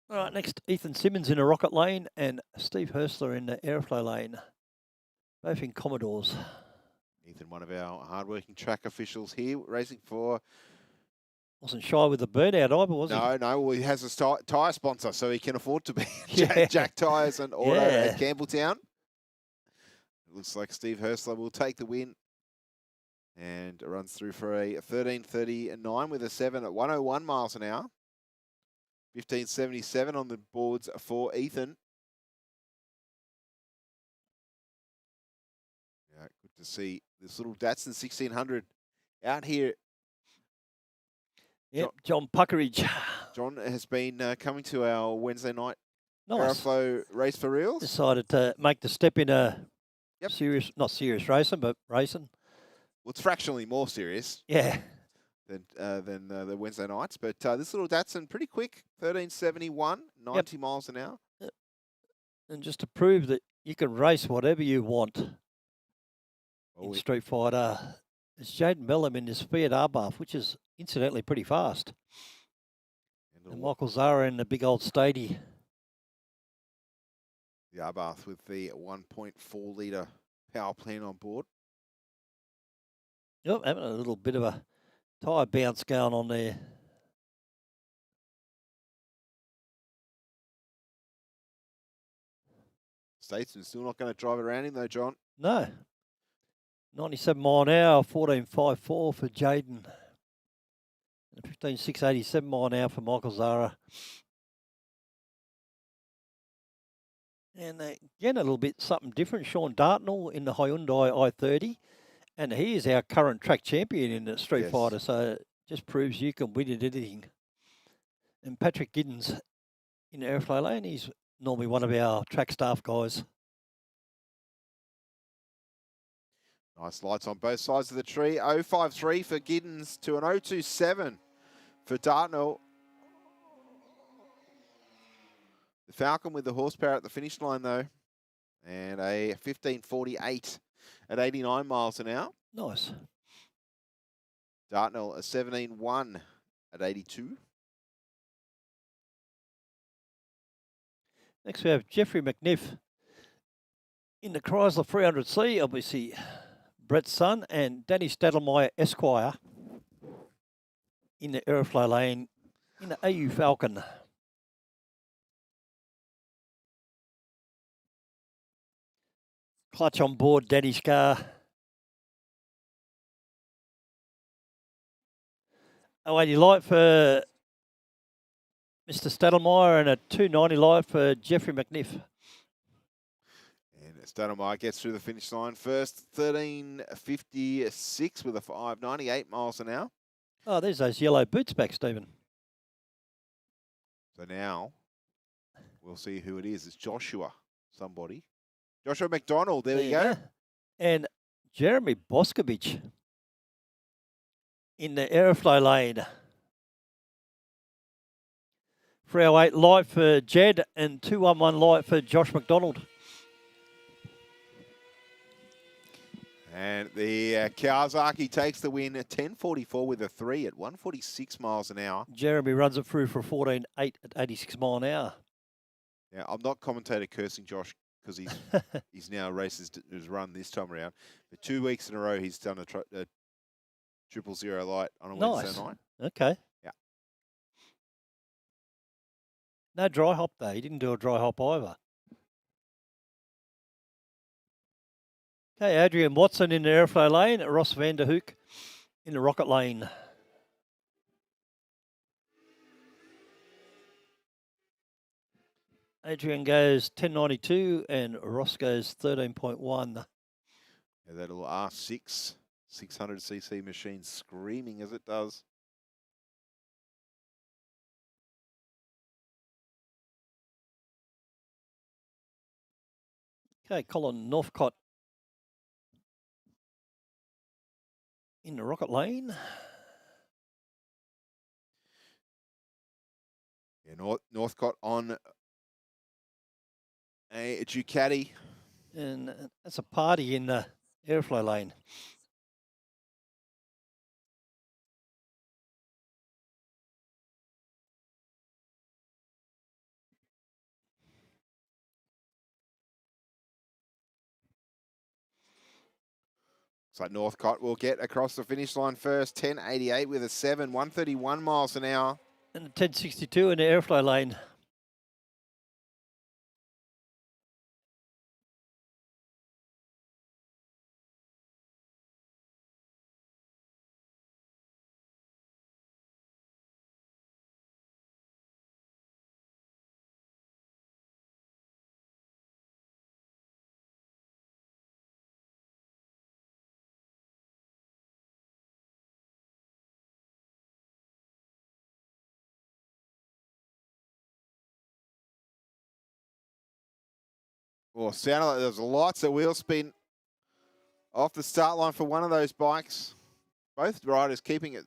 [SPEAKER 2] All right, next, Ethan Simmons in a rocket lane and Steve Hurstler in the airflow lane. Both in Commodores.
[SPEAKER 1] Ethan, one of our hardworking track officials here, racing for...
[SPEAKER 2] Wasn't shy with the burnout either, was he?
[SPEAKER 1] No, well, he has a tyre sponsor, so he can afford to be.
[SPEAKER 2] Yeah.
[SPEAKER 1] Jack Tyres and Auto
[SPEAKER 2] Yeah.
[SPEAKER 1] at Campbelltown. It looks like Steve Hurstler will take the win. And it runs through for a 13.39 with a 7 at 101 miles an hour. 15.77 on the boards for Ethan. Yeah, good to see this little Datsun 1600 out here.
[SPEAKER 2] Yep, John Puckeridge.
[SPEAKER 1] John has been coming to our Wednesday night
[SPEAKER 2] Nice.
[SPEAKER 1] Aeroflow Race for Reals.
[SPEAKER 2] Decided to make the step in a
[SPEAKER 1] Yep.
[SPEAKER 2] serious, not serious racing, but racing.
[SPEAKER 1] Well, it's fractionally more serious
[SPEAKER 2] Yeah.
[SPEAKER 1] than the Wednesday nights. But this little Datsun, pretty quick, 1371, 90 miles an hour.
[SPEAKER 2] And just to prove that you can race whatever you want
[SPEAKER 1] Oh,
[SPEAKER 2] in Street Fighter, it's Jaden Bellum in his Fiat Arbath, which is incidentally pretty fast. And Michael Zara in the big old Stady.
[SPEAKER 1] The Arbath with the 1.4 litre power plant on board.
[SPEAKER 2] Yep, having a little bit of a tyre bounce going on there.
[SPEAKER 1] Statesman's still not going to drive around him though, John.
[SPEAKER 2] No. 97 mile an hour, 14.54 for Jaden. 15.687 mile an hour for Michael Zara. And again, a little bit something different. Sean Dartnell in the Hyundai i30. And he is our current track champion in the Street Fighter. So it just proves you can win at anything. And Patrick Giddens in the airflow lane. He's normally one of our track staff guys.
[SPEAKER 1] Nice lights on both sides of the tree. 053 for Giddens to an 027 for Dartnell. The Falcon with the horsepower at the finish line though. And a 1548 at 89 miles an hour.
[SPEAKER 2] Nice.
[SPEAKER 1] Dartnell a 17.1 at 82.
[SPEAKER 2] Next we have Jeffrey McNiff in the Chrysler 300C, obviously Brett's son, and Danny Stadelmeyer Esquire in the airflow lane in the AU Falcon. Clutch on board Danny's car. 080 light for Mr. Stadelmeyer and a 290 light for Jeffrey McNiff.
[SPEAKER 1] And Stadelmeyer gets through the finish line first, 13.56 with a 598 miles an hour.
[SPEAKER 2] Oh, there's those yellow boots back, Stephen.
[SPEAKER 1] So now we'll see who it is. It's Joshua, somebody. Joshua McDonald, there we go.
[SPEAKER 2] And Jeremy Boscovich in the airflow lane. 308 light for Jed and 211 light for Josh McDonald.
[SPEAKER 1] And the Kawasaki takes the win at 10.44 with a 3 at 146 miles an hour.
[SPEAKER 2] Jeremy runs it through for a 14.8 at 86 mile an hour.
[SPEAKER 1] Now, I'm not commentator cursing Josh because he's now races his run this time around. But 2 weeks in a row, he's done a 000 light on a Wednesday night.
[SPEAKER 2] Okay.
[SPEAKER 1] Yeah.
[SPEAKER 2] No dry hop though. He didn't do a dry hop either. Okay, Adrian Watson in the airflow lane. Ross van der Hoek in the rocket lane. Adrian goes 10.92 and Ross goes 13.1.
[SPEAKER 1] Yeah, that little R6 600cc machine screaming as it does.
[SPEAKER 2] Okay, Colin Northcott in the rocket lane.
[SPEAKER 1] Yeah, Northcott on a Ducati.
[SPEAKER 2] And that's a party in the airflow lane.
[SPEAKER 1] So Northcott will get across the finish line first, 10.88 with a 7, 131 miles an hour.
[SPEAKER 2] And 10.62 in the airflow lane.
[SPEAKER 1] Well, sounded like there's lots of wheel spin Off the start line for one of those bikes. Both riders keeping it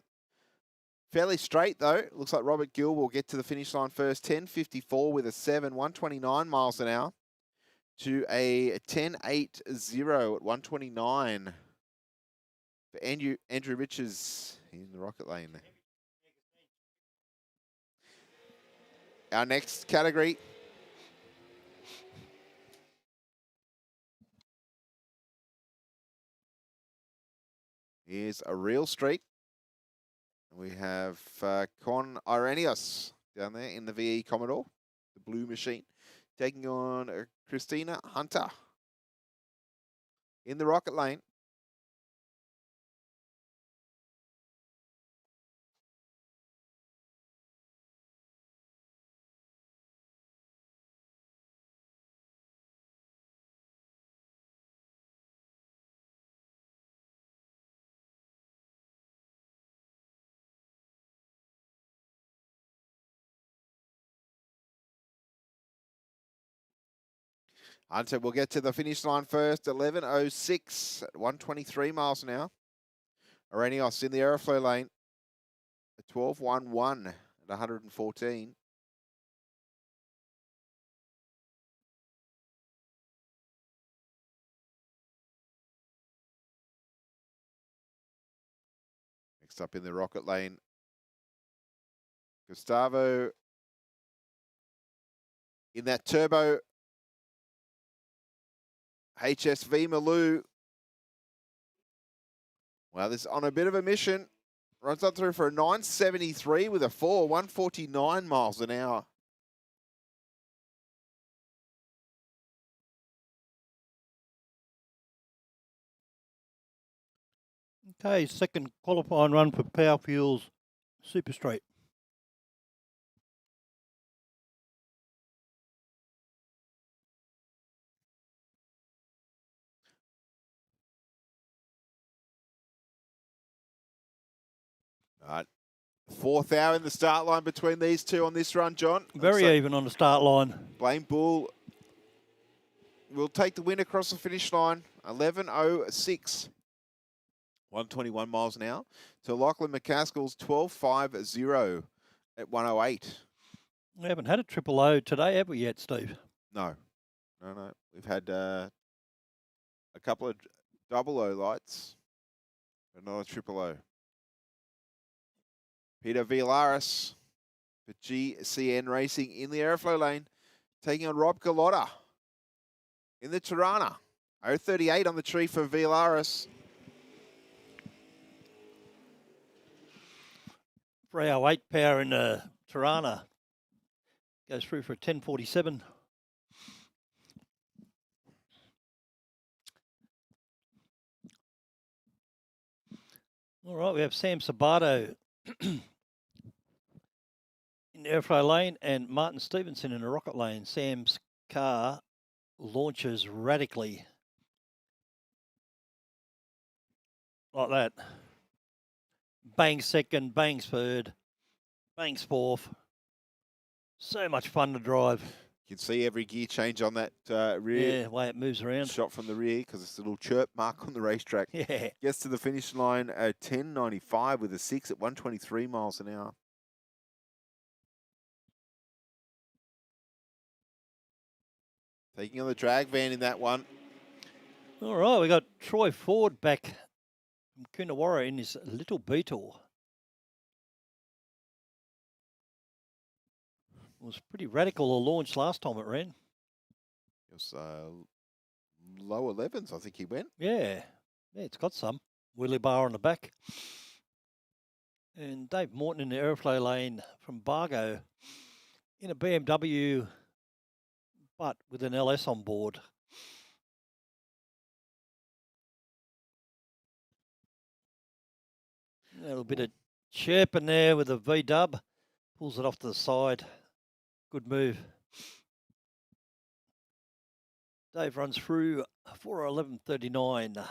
[SPEAKER 1] fairly straight, though. Looks like Robert Gill will get to the finish line first. 10.54 with a 7, 129 miles an hour to a 10.80 at 129 for Andrew Riches in the rocket lane there. Our next category is a real street. We have Con Irenios down there in the VE Commodore, the blue machine, taking on Christina Hunter in the rocket lane. Hunter will get to the finish line first, 11.06 at 123 miles an hour. Irenios in the aeroflow lane, 12.11 at 114. Next up in the rocket lane, Gustavo in that turbo HSV Maloo. Well, this is on a bit of a mission. Runs up through for a 9.73 with a 4, 149 miles an hour.
[SPEAKER 2] Okay, second qualifying run for Power Fuels Super Straight.
[SPEAKER 1] All right. 4th hour in the start line between these two on this run, John.
[SPEAKER 2] Very even on the start line.
[SPEAKER 1] Blaine Bull will take the win across the finish line. 11.06. 121 miles an hour. To Lachlan McCaskill's 12.50 at 108.
[SPEAKER 2] We haven't had a triple O today, have we yet, Steve?
[SPEAKER 1] No. No. We've had a couple of double O lights, but not a triple O. Peter Villaris for GCN Racing in the airflow lane, taking on Rob Gallotta in the Tirana. 0.38 on the tree for Villaris.
[SPEAKER 2] 308 power in the Tirana. Goes through for a 10.47. All right, we have Sam Sabato in the airflow lane and Martin Stevenson in the rocket lane. Sam's car launches radically. Like that. Bangs second, bangs third, bangs fourth. So much fun to drive.
[SPEAKER 1] You can see every gear change on that rear.
[SPEAKER 2] Yeah, the way it moves around.
[SPEAKER 1] Shot from the rear because it's a little chirp mark on the racetrack.
[SPEAKER 2] Yeah.
[SPEAKER 1] Gets to the finish line at 10.95 with a 6 at 123 miles an hour. Taking on the drag van in that one.
[SPEAKER 2] All right, we got Troy Ford back from Coonawarra in his little Beetle. It was pretty radical a launch last time it ran.
[SPEAKER 1] It was low 11s, I think he went.
[SPEAKER 2] Yeah, it's got some. Wheelie bar on the back. And Dave Morton in the airflow lane from Bargo in a BMW, but with an LS on board. A little bit of chirping there with a V-dub. Pulls it off to the side. Good move. Dave runs through for 11.39.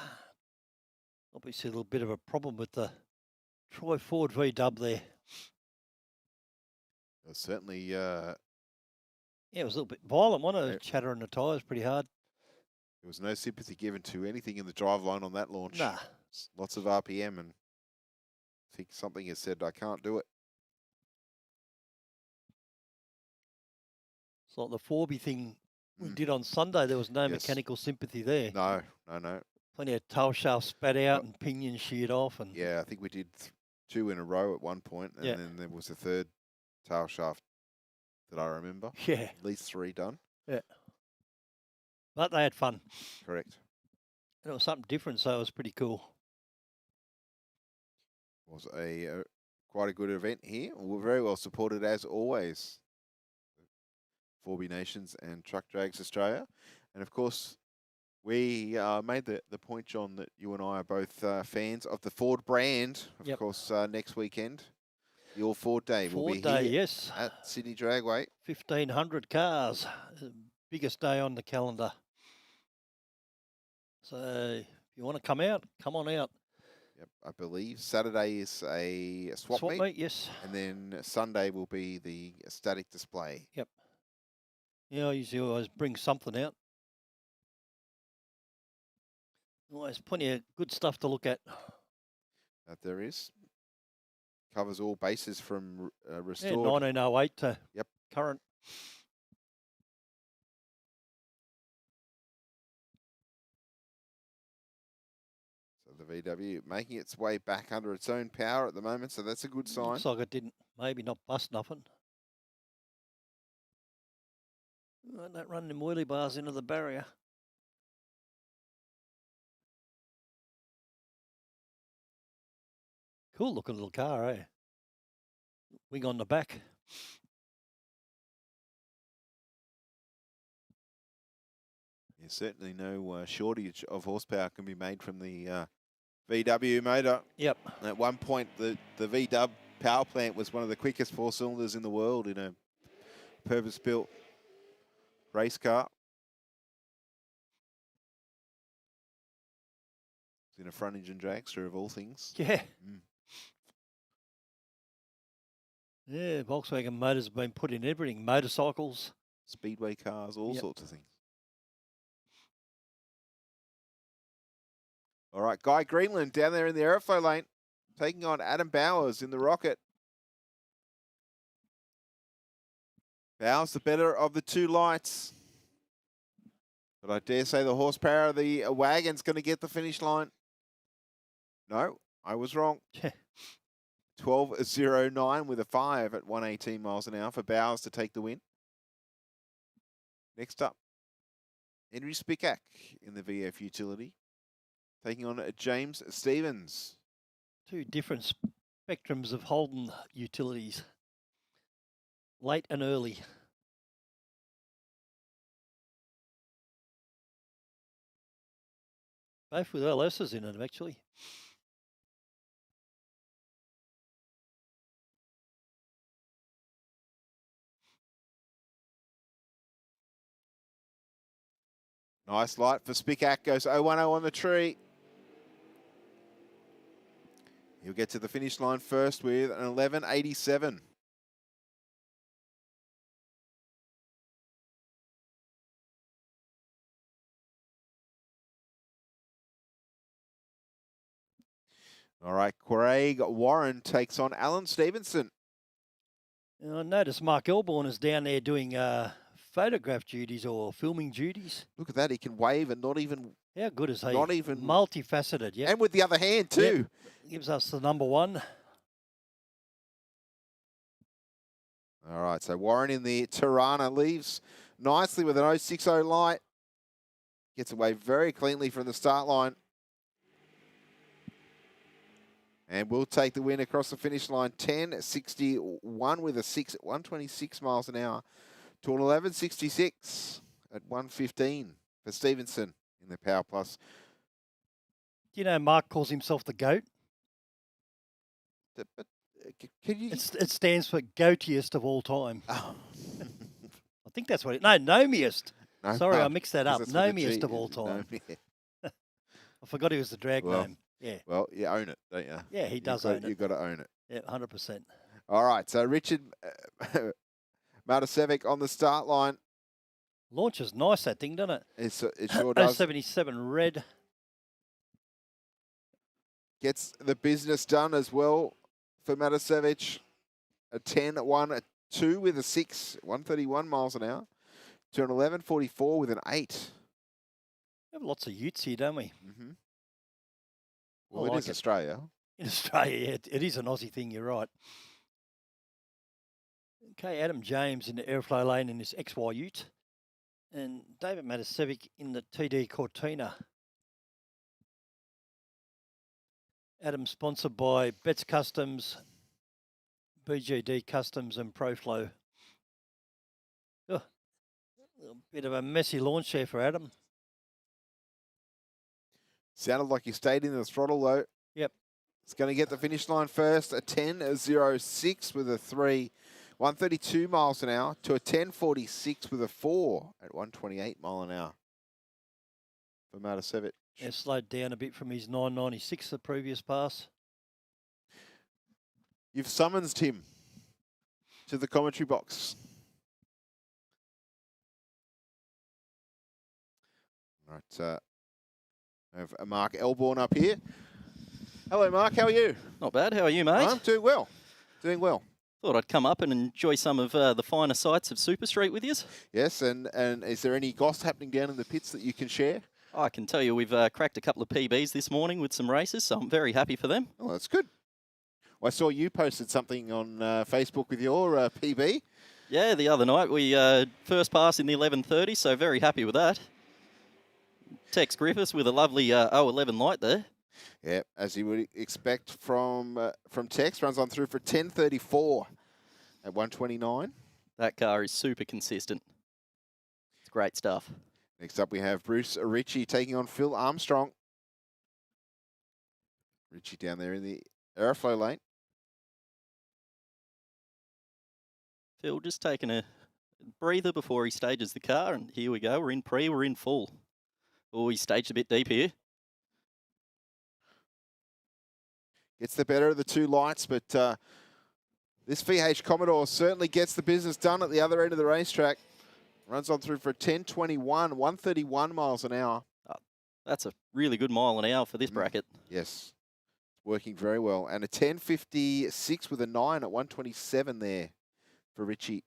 [SPEAKER 2] Obviously a little bit of a problem with the Troy Ford V-dub there.
[SPEAKER 1] Certainly.
[SPEAKER 2] Yeah, it was a little bit violent, wasn't it? Chattering the tyres pretty hard.
[SPEAKER 1] There was no sympathy given to anything in the driveline on that launch.
[SPEAKER 2] Nah.
[SPEAKER 1] Lots of RPM, and I think something has said, I can't do it.
[SPEAKER 2] It's like the Forby thing we did on Sunday. There was no
[SPEAKER 1] Yes.
[SPEAKER 2] mechanical sympathy there.
[SPEAKER 1] No, no, no.
[SPEAKER 2] Plenty of tail shaft spat out and pinion sheared off. And
[SPEAKER 1] Yeah, I think we did 2 in a row at one point, and then there was a third tail shaft that I remember.
[SPEAKER 2] Yeah.
[SPEAKER 1] At least 3 done.
[SPEAKER 2] Yeah. But they had fun.
[SPEAKER 1] Correct.
[SPEAKER 2] And it was something different, so it was pretty cool.
[SPEAKER 1] It was a quite a good event here. We're very well supported as always. 4B Nations and Truck Drags Australia. And of course, we made the point, John, that you and I are both fans of the Ford brand. Of course, next weekend, the All Ford Day will be
[SPEAKER 2] Ford Day,
[SPEAKER 1] here
[SPEAKER 2] yes.
[SPEAKER 1] at Sydney Dragway.
[SPEAKER 2] 1,500 cars. Biggest day on the calendar. So if you want to come out, come on out.
[SPEAKER 1] Yep, I believe Saturday is a swap meet.
[SPEAKER 2] Yes.
[SPEAKER 1] And then Sunday will be the static display.
[SPEAKER 2] Yep. Yeah, I usually always bring something out. Always plenty of good stuff to look at.
[SPEAKER 1] That there is. Covers all bases from restored.
[SPEAKER 2] Yeah, 1908 to
[SPEAKER 1] Yep.
[SPEAKER 2] current.
[SPEAKER 1] So the VW making its way back under its own power at the moment, so that's a good sign.
[SPEAKER 2] Looks like it didn't maybe not bust nothing. Don't run them wheelie bars into the barrier. Cool looking little car, eh? Wing on the back.
[SPEAKER 1] Yeah, certainly no shortage of horsepower can be made from the VW motor.
[SPEAKER 2] Yep.
[SPEAKER 1] At one point, the VW power plant was one of the quickest 4-cylinders in the world in a purpose-built race car. It's in a front engine dragster of all things.
[SPEAKER 2] Yeah. Yeah, Volkswagen motors have been put in everything. Motorcycles.
[SPEAKER 1] Speedway cars, all sorts of things. All right, Guy Greenland down there in the aeroflow lane, taking on Adam Bowers in the Rocket. Bowers the better of the 2 lights. But I dare say the horsepower of the wagon's going to get the finish line. No, I was wrong. 12.09 with a 5 at 118 miles an hour for Bowers to take the win. Next up, Henry Spickak in the VF Utility, taking on James Stevens.
[SPEAKER 2] 2 different spectrums of Holden utilities. Late and early. Both with LSs in them, actually.
[SPEAKER 1] Nice light for Spickak, goes 0-10 on the tree. He'll get to the finish line first with an 11.87. All right, Craig Warren takes on Alan Stevenson.
[SPEAKER 2] I noticed Mark Elborn is down there doing photograph duties or filming duties.
[SPEAKER 1] Look at that, he can wave and not even...
[SPEAKER 2] How good is he?
[SPEAKER 1] Not even...
[SPEAKER 2] Multifaceted, yeah.
[SPEAKER 1] And with the other hand too.
[SPEAKER 2] Yep. Gives us the number 1.
[SPEAKER 1] All right, so Warren in the Tirana leaves nicely with an 060 light. Gets away very cleanly from the start line. And will take the win across the finish line. 10.61 with a 6 at 126 miles an hour to an 11.66 at 115 for Stevenson in the Power Plus.
[SPEAKER 2] Do you know Mark calls himself the GOAT?
[SPEAKER 1] But can you...
[SPEAKER 2] It stands for goatiest of all time.
[SPEAKER 1] Oh.
[SPEAKER 2] I think that's what it... No, nomiest.
[SPEAKER 1] No,
[SPEAKER 2] Sorry,
[SPEAKER 1] no,
[SPEAKER 2] I mixed that up. Nomiest of all time. I forgot he was the drag name. Yeah.
[SPEAKER 1] Well, you own it, don't you?
[SPEAKER 2] Yeah, he does own it.
[SPEAKER 1] You've got to own it.
[SPEAKER 2] Yeah, 100%.
[SPEAKER 1] All right, so Richard Matasevic on the start line.
[SPEAKER 2] Launches nice, that thing, doesn't it?
[SPEAKER 1] It sure does.
[SPEAKER 2] 077 red.
[SPEAKER 1] Gets the business done as well for Matasevic. A 10-1, a 2 with a 6, 131 miles an hour. To an 11.44 with an 8.
[SPEAKER 2] We have lots of utes here, don't we?
[SPEAKER 1] Mm-hmm. Well,
[SPEAKER 2] I
[SPEAKER 1] it is Australia.
[SPEAKER 2] In Australia, yeah, it is an Aussie thing, you're right. Okay, Adam James in the airflow lane in his XY ute. And David Matasevic in the TD Cortina. Adam sponsored by Betts Customs, BGD Customs and ProFlow. Oh, a bit of a messy launch there for Adam.
[SPEAKER 1] Sounded like he stayed in the throttle though.
[SPEAKER 2] Yep.
[SPEAKER 1] It's going to get the finish line first. A 10.06 with a 3, 132 miles an hour to a 10.46 with a 4 at 128 mile an hour for Matasevic.
[SPEAKER 2] Yeah, slowed down a bit from his 9.96 the previous pass.
[SPEAKER 1] You've summoned him to the commentary box. Right, I have Mark Elborn up here. Hello, Mark. How are you?
[SPEAKER 6] Not bad. How are you, mate?
[SPEAKER 1] I'm doing well. Doing well.
[SPEAKER 6] Thought I'd come up and enjoy some of the finer sights of Super Street with you.
[SPEAKER 1] Yes, and is there any goss happening down in the pits that you can share?
[SPEAKER 6] I can tell you we've cracked a couple of PBs this morning with some races, so I'm very happy for them.
[SPEAKER 1] Oh, that's good. Well, I saw you posted something on Facebook with your PB.
[SPEAKER 6] Yeah, the other night we first pass in the 11:30, so very happy with that. Tex Griffiths with a lovely 011 light there.
[SPEAKER 1] Yeah, as you would expect from Tex, runs on through for 10.34 at 129.
[SPEAKER 6] That car is super consistent. It's great stuff.
[SPEAKER 1] Next up, we have Bruce Ritchie taking on Phil Armstrong. Ritchie down there in the airflow lane.
[SPEAKER 6] Phil just taking a breather before he stages the car, and here we go. We're in pre, we're in full. Oh, he staged a bit deep here.
[SPEAKER 1] Gets the better of the two lights, but this VH Commodore certainly gets the business done at the other end of the racetrack. Runs on through for a 10.21, 131 miles an hour.
[SPEAKER 6] That's a really good mile an hour for this bracket.
[SPEAKER 1] Yes, working very well. And a 10.56 with a 9 at 127 there for Ritchie.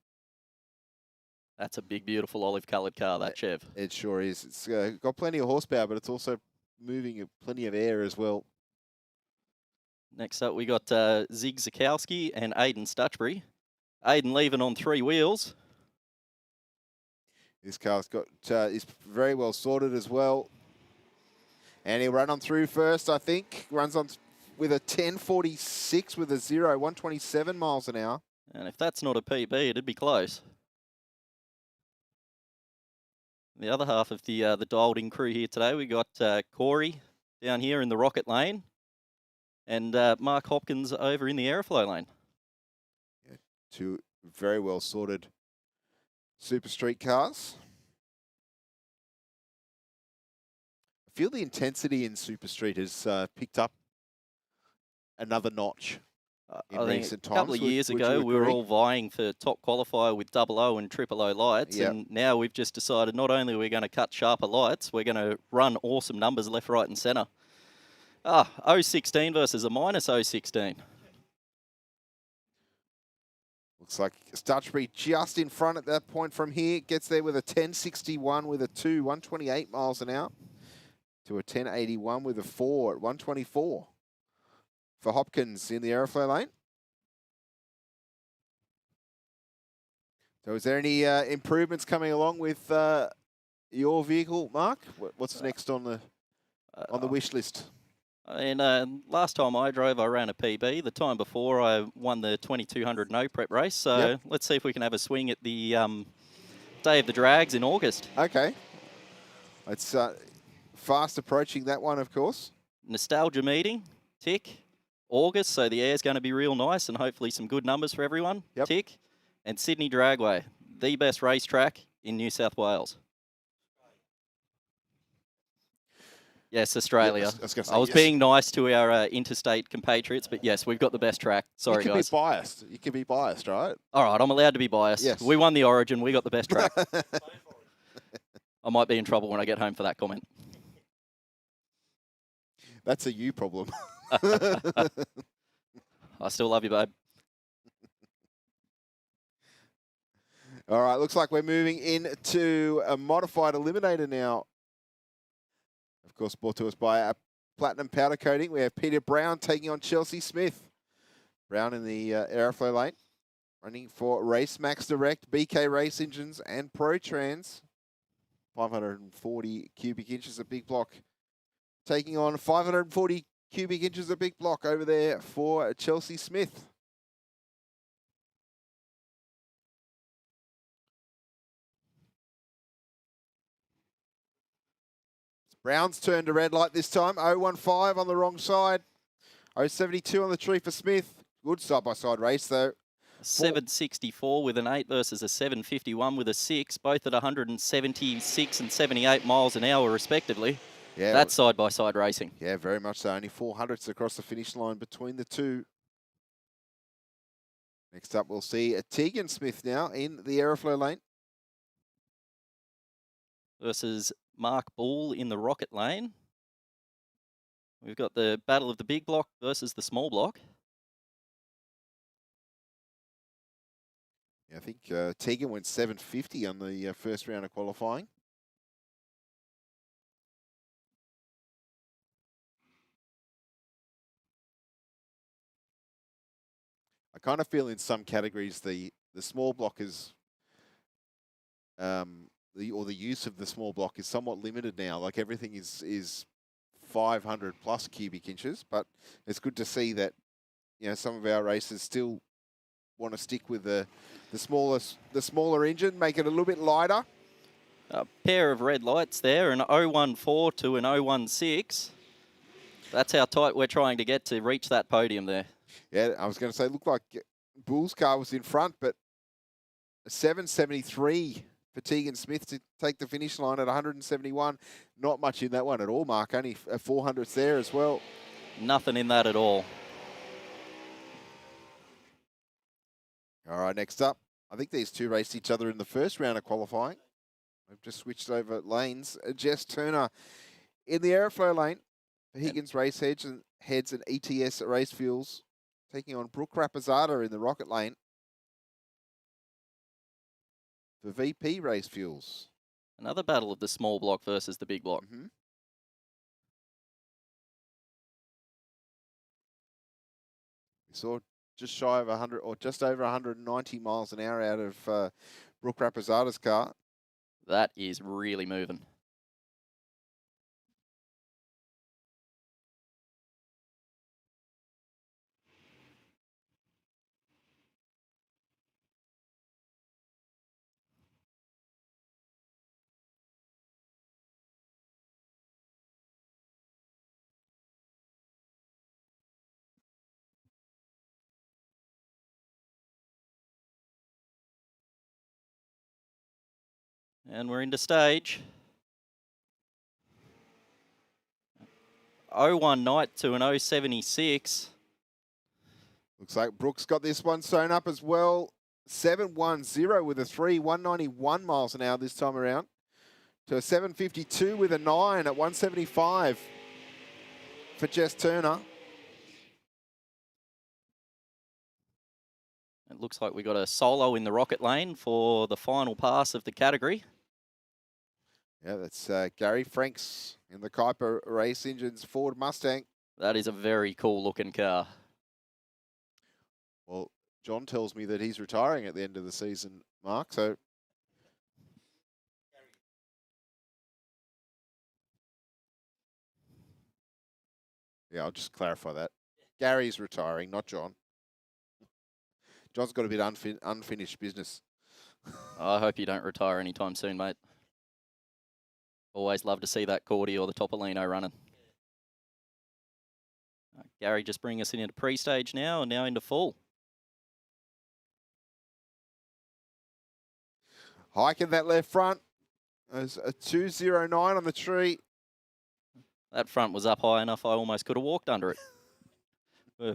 [SPEAKER 6] That's a big, beautiful olive-coloured car, that Chev.
[SPEAKER 1] It sure is. It's got plenty of horsepower, but it's also moving plenty of air as well.
[SPEAKER 6] Next up, we got Zig Zakowski and Aidan Stutchbury. Aidan leaving on 3 wheels.
[SPEAKER 1] This car's got is very well sorted as well. And he'll run on through first, I think. Runs on with a 10.46 with a 0, 127 miles an hour.
[SPEAKER 6] And if that's not a PB, it'd be close. The other half of the dialed-in crew here today, we got Corey down here in the rocket lane and Mark Hopkins over in the airflow lane.
[SPEAKER 1] Yeah, two very well sorted Super Street cars. I feel the intensity in Super Street has picked up another notch in
[SPEAKER 6] I think
[SPEAKER 1] recent
[SPEAKER 6] a
[SPEAKER 1] times.
[SPEAKER 6] couple of years ago, we were all vying for top qualifier with 00 and 000 lights, and now we've just decided not only are we going to cut sharper lights, we're going to run awesome numbers left, right, and centre. 016 versus a minus 016.
[SPEAKER 1] Looks like Stutchbury just in front at that point from here. Gets there with a 10.61 with a 2, 128 miles an hour. To a 10.81 with a 4 at 124. For Hopkins in the airflow lane. So is there any improvements coming along with your vehicle, Mark? What's next on the wish list?
[SPEAKER 6] And last time I drove, I ran a PB. The time before, I won the 2200 no prep race. So let's see if we can have a swing at the Day of the Drags in August.
[SPEAKER 1] Okay. It's fast approaching that one, of course.
[SPEAKER 6] Nostalgia meeting, tick. August, so the air's going to be real nice and hopefully some good numbers for everyone, tick. And Sydney Dragway, the best racetrack in New South Wales. Yes, Australia.
[SPEAKER 1] Yeah,
[SPEAKER 6] I was being nice to our interstate compatriots, but yes, we've got the best track. Sorry,
[SPEAKER 1] guys.
[SPEAKER 6] You
[SPEAKER 1] can be biased. You can be biased, right?
[SPEAKER 6] All right, I'm allowed to be biased.
[SPEAKER 1] Yes.
[SPEAKER 6] We won the Origin. We got the best track. I might be in trouble when I get home for that comment.
[SPEAKER 1] That's a you problem.
[SPEAKER 6] I still love you, babe.
[SPEAKER 1] All right, looks like we're moving into a modified eliminator now. Of course, brought to us by a Platinum Powder Coating. We have Peter Brown taking on Chelsea Smith. Brown in the aeroflow lane, running for Race Max Direct, BK Race Engines, and ProTrans. 540 cubic inches of big block. Taking on 540 cubic inches of big block over there for Chelsea Smith. Brown's turned to red light this time. 015 on the wrong side. 072 on the tree for Smith. Good side-by-side race, though.
[SPEAKER 6] 764 with an 8 versus a 751 with a 6, both at 176 and 78 miles an hour, respectively.
[SPEAKER 1] Yeah,
[SPEAKER 6] that's side-by-side racing.
[SPEAKER 1] Yeah, very much so. Only 400ths across the finish line between the two. Next up, we'll see Tegan Smith now in the aeroflow lane.
[SPEAKER 6] Versus Mark Ball in the rocket lane. We've got the battle of the big block versus the small block.
[SPEAKER 1] Yeah, I think Tegan went 750 on the first round of qualifying. I kind of feel in some categories the small block is or the use of the small block is somewhat limited now. Like everything is 500 plus cubic inches, but it's good to see that, you know, some of our racers still want to stick with the smaller engine, make it a little bit lighter.
[SPEAKER 6] A pair of red lights there, an 014 to an 016. That's how tight we're trying to get to reach that podium there.
[SPEAKER 1] Yeah, I was going to say, looked like Bull's car was in front, but a 773 for Tegan Smith to take the finish line at 171. Not much in that one at all, Mark. Only a 400th there as well.
[SPEAKER 6] Nothing in that at all.
[SPEAKER 1] All right, next up. I think these two raced each other in the first round of qualifying. We've just switched over lanes. Jess Turner in the aeroflow lane for Higgins Race Heads and ETS Race Fuels, taking on Brooke Rapazada in the rocket lane for VP Race Fuels.
[SPEAKER 6] Another battle of the small block versus the big block.
[SPEAKER 1] Mm-hmm. We saw just shy of 100 or just over 190 miles an hour out of Brooke Rapazada's car.
[SPEAKER 6] That is really moving. And we're into stage. 01 Knight to an 076.
[SPEAKER 1] Looks like Brooks got this one sewn up as well. 710 with a 3, 191 miles an hour this time around. To a 752 with a 9 at 175 for Jess Turner.
[SPEAKER 6] It looks like we got a solo in the rocket lane for the final pass of the category.
[SPEAKER 1] Yeah, that's Gary Franks in the Kuiper Race Engines Ford Mustang.
[SPEAKER 6] That is a very cool looking car.
[SPEAKER 1] Well, John tells me that he's retiring at the end of the season, Mark, so... Yeah, I'll just clarify that. Gary's retiring, not John. John's got a bit unfinished business.
[SPEAKER 6] I hope you don't retire anytime soon, mate. Always love to see that Cordy or the Topolino running. Gary just bring us into pre-stage now and now into full.
[SPEAKER 1] Hiking that left front. There's a 209 on the tree.
[SPEAKER 6] That front was up high enough I almost could have walked under it.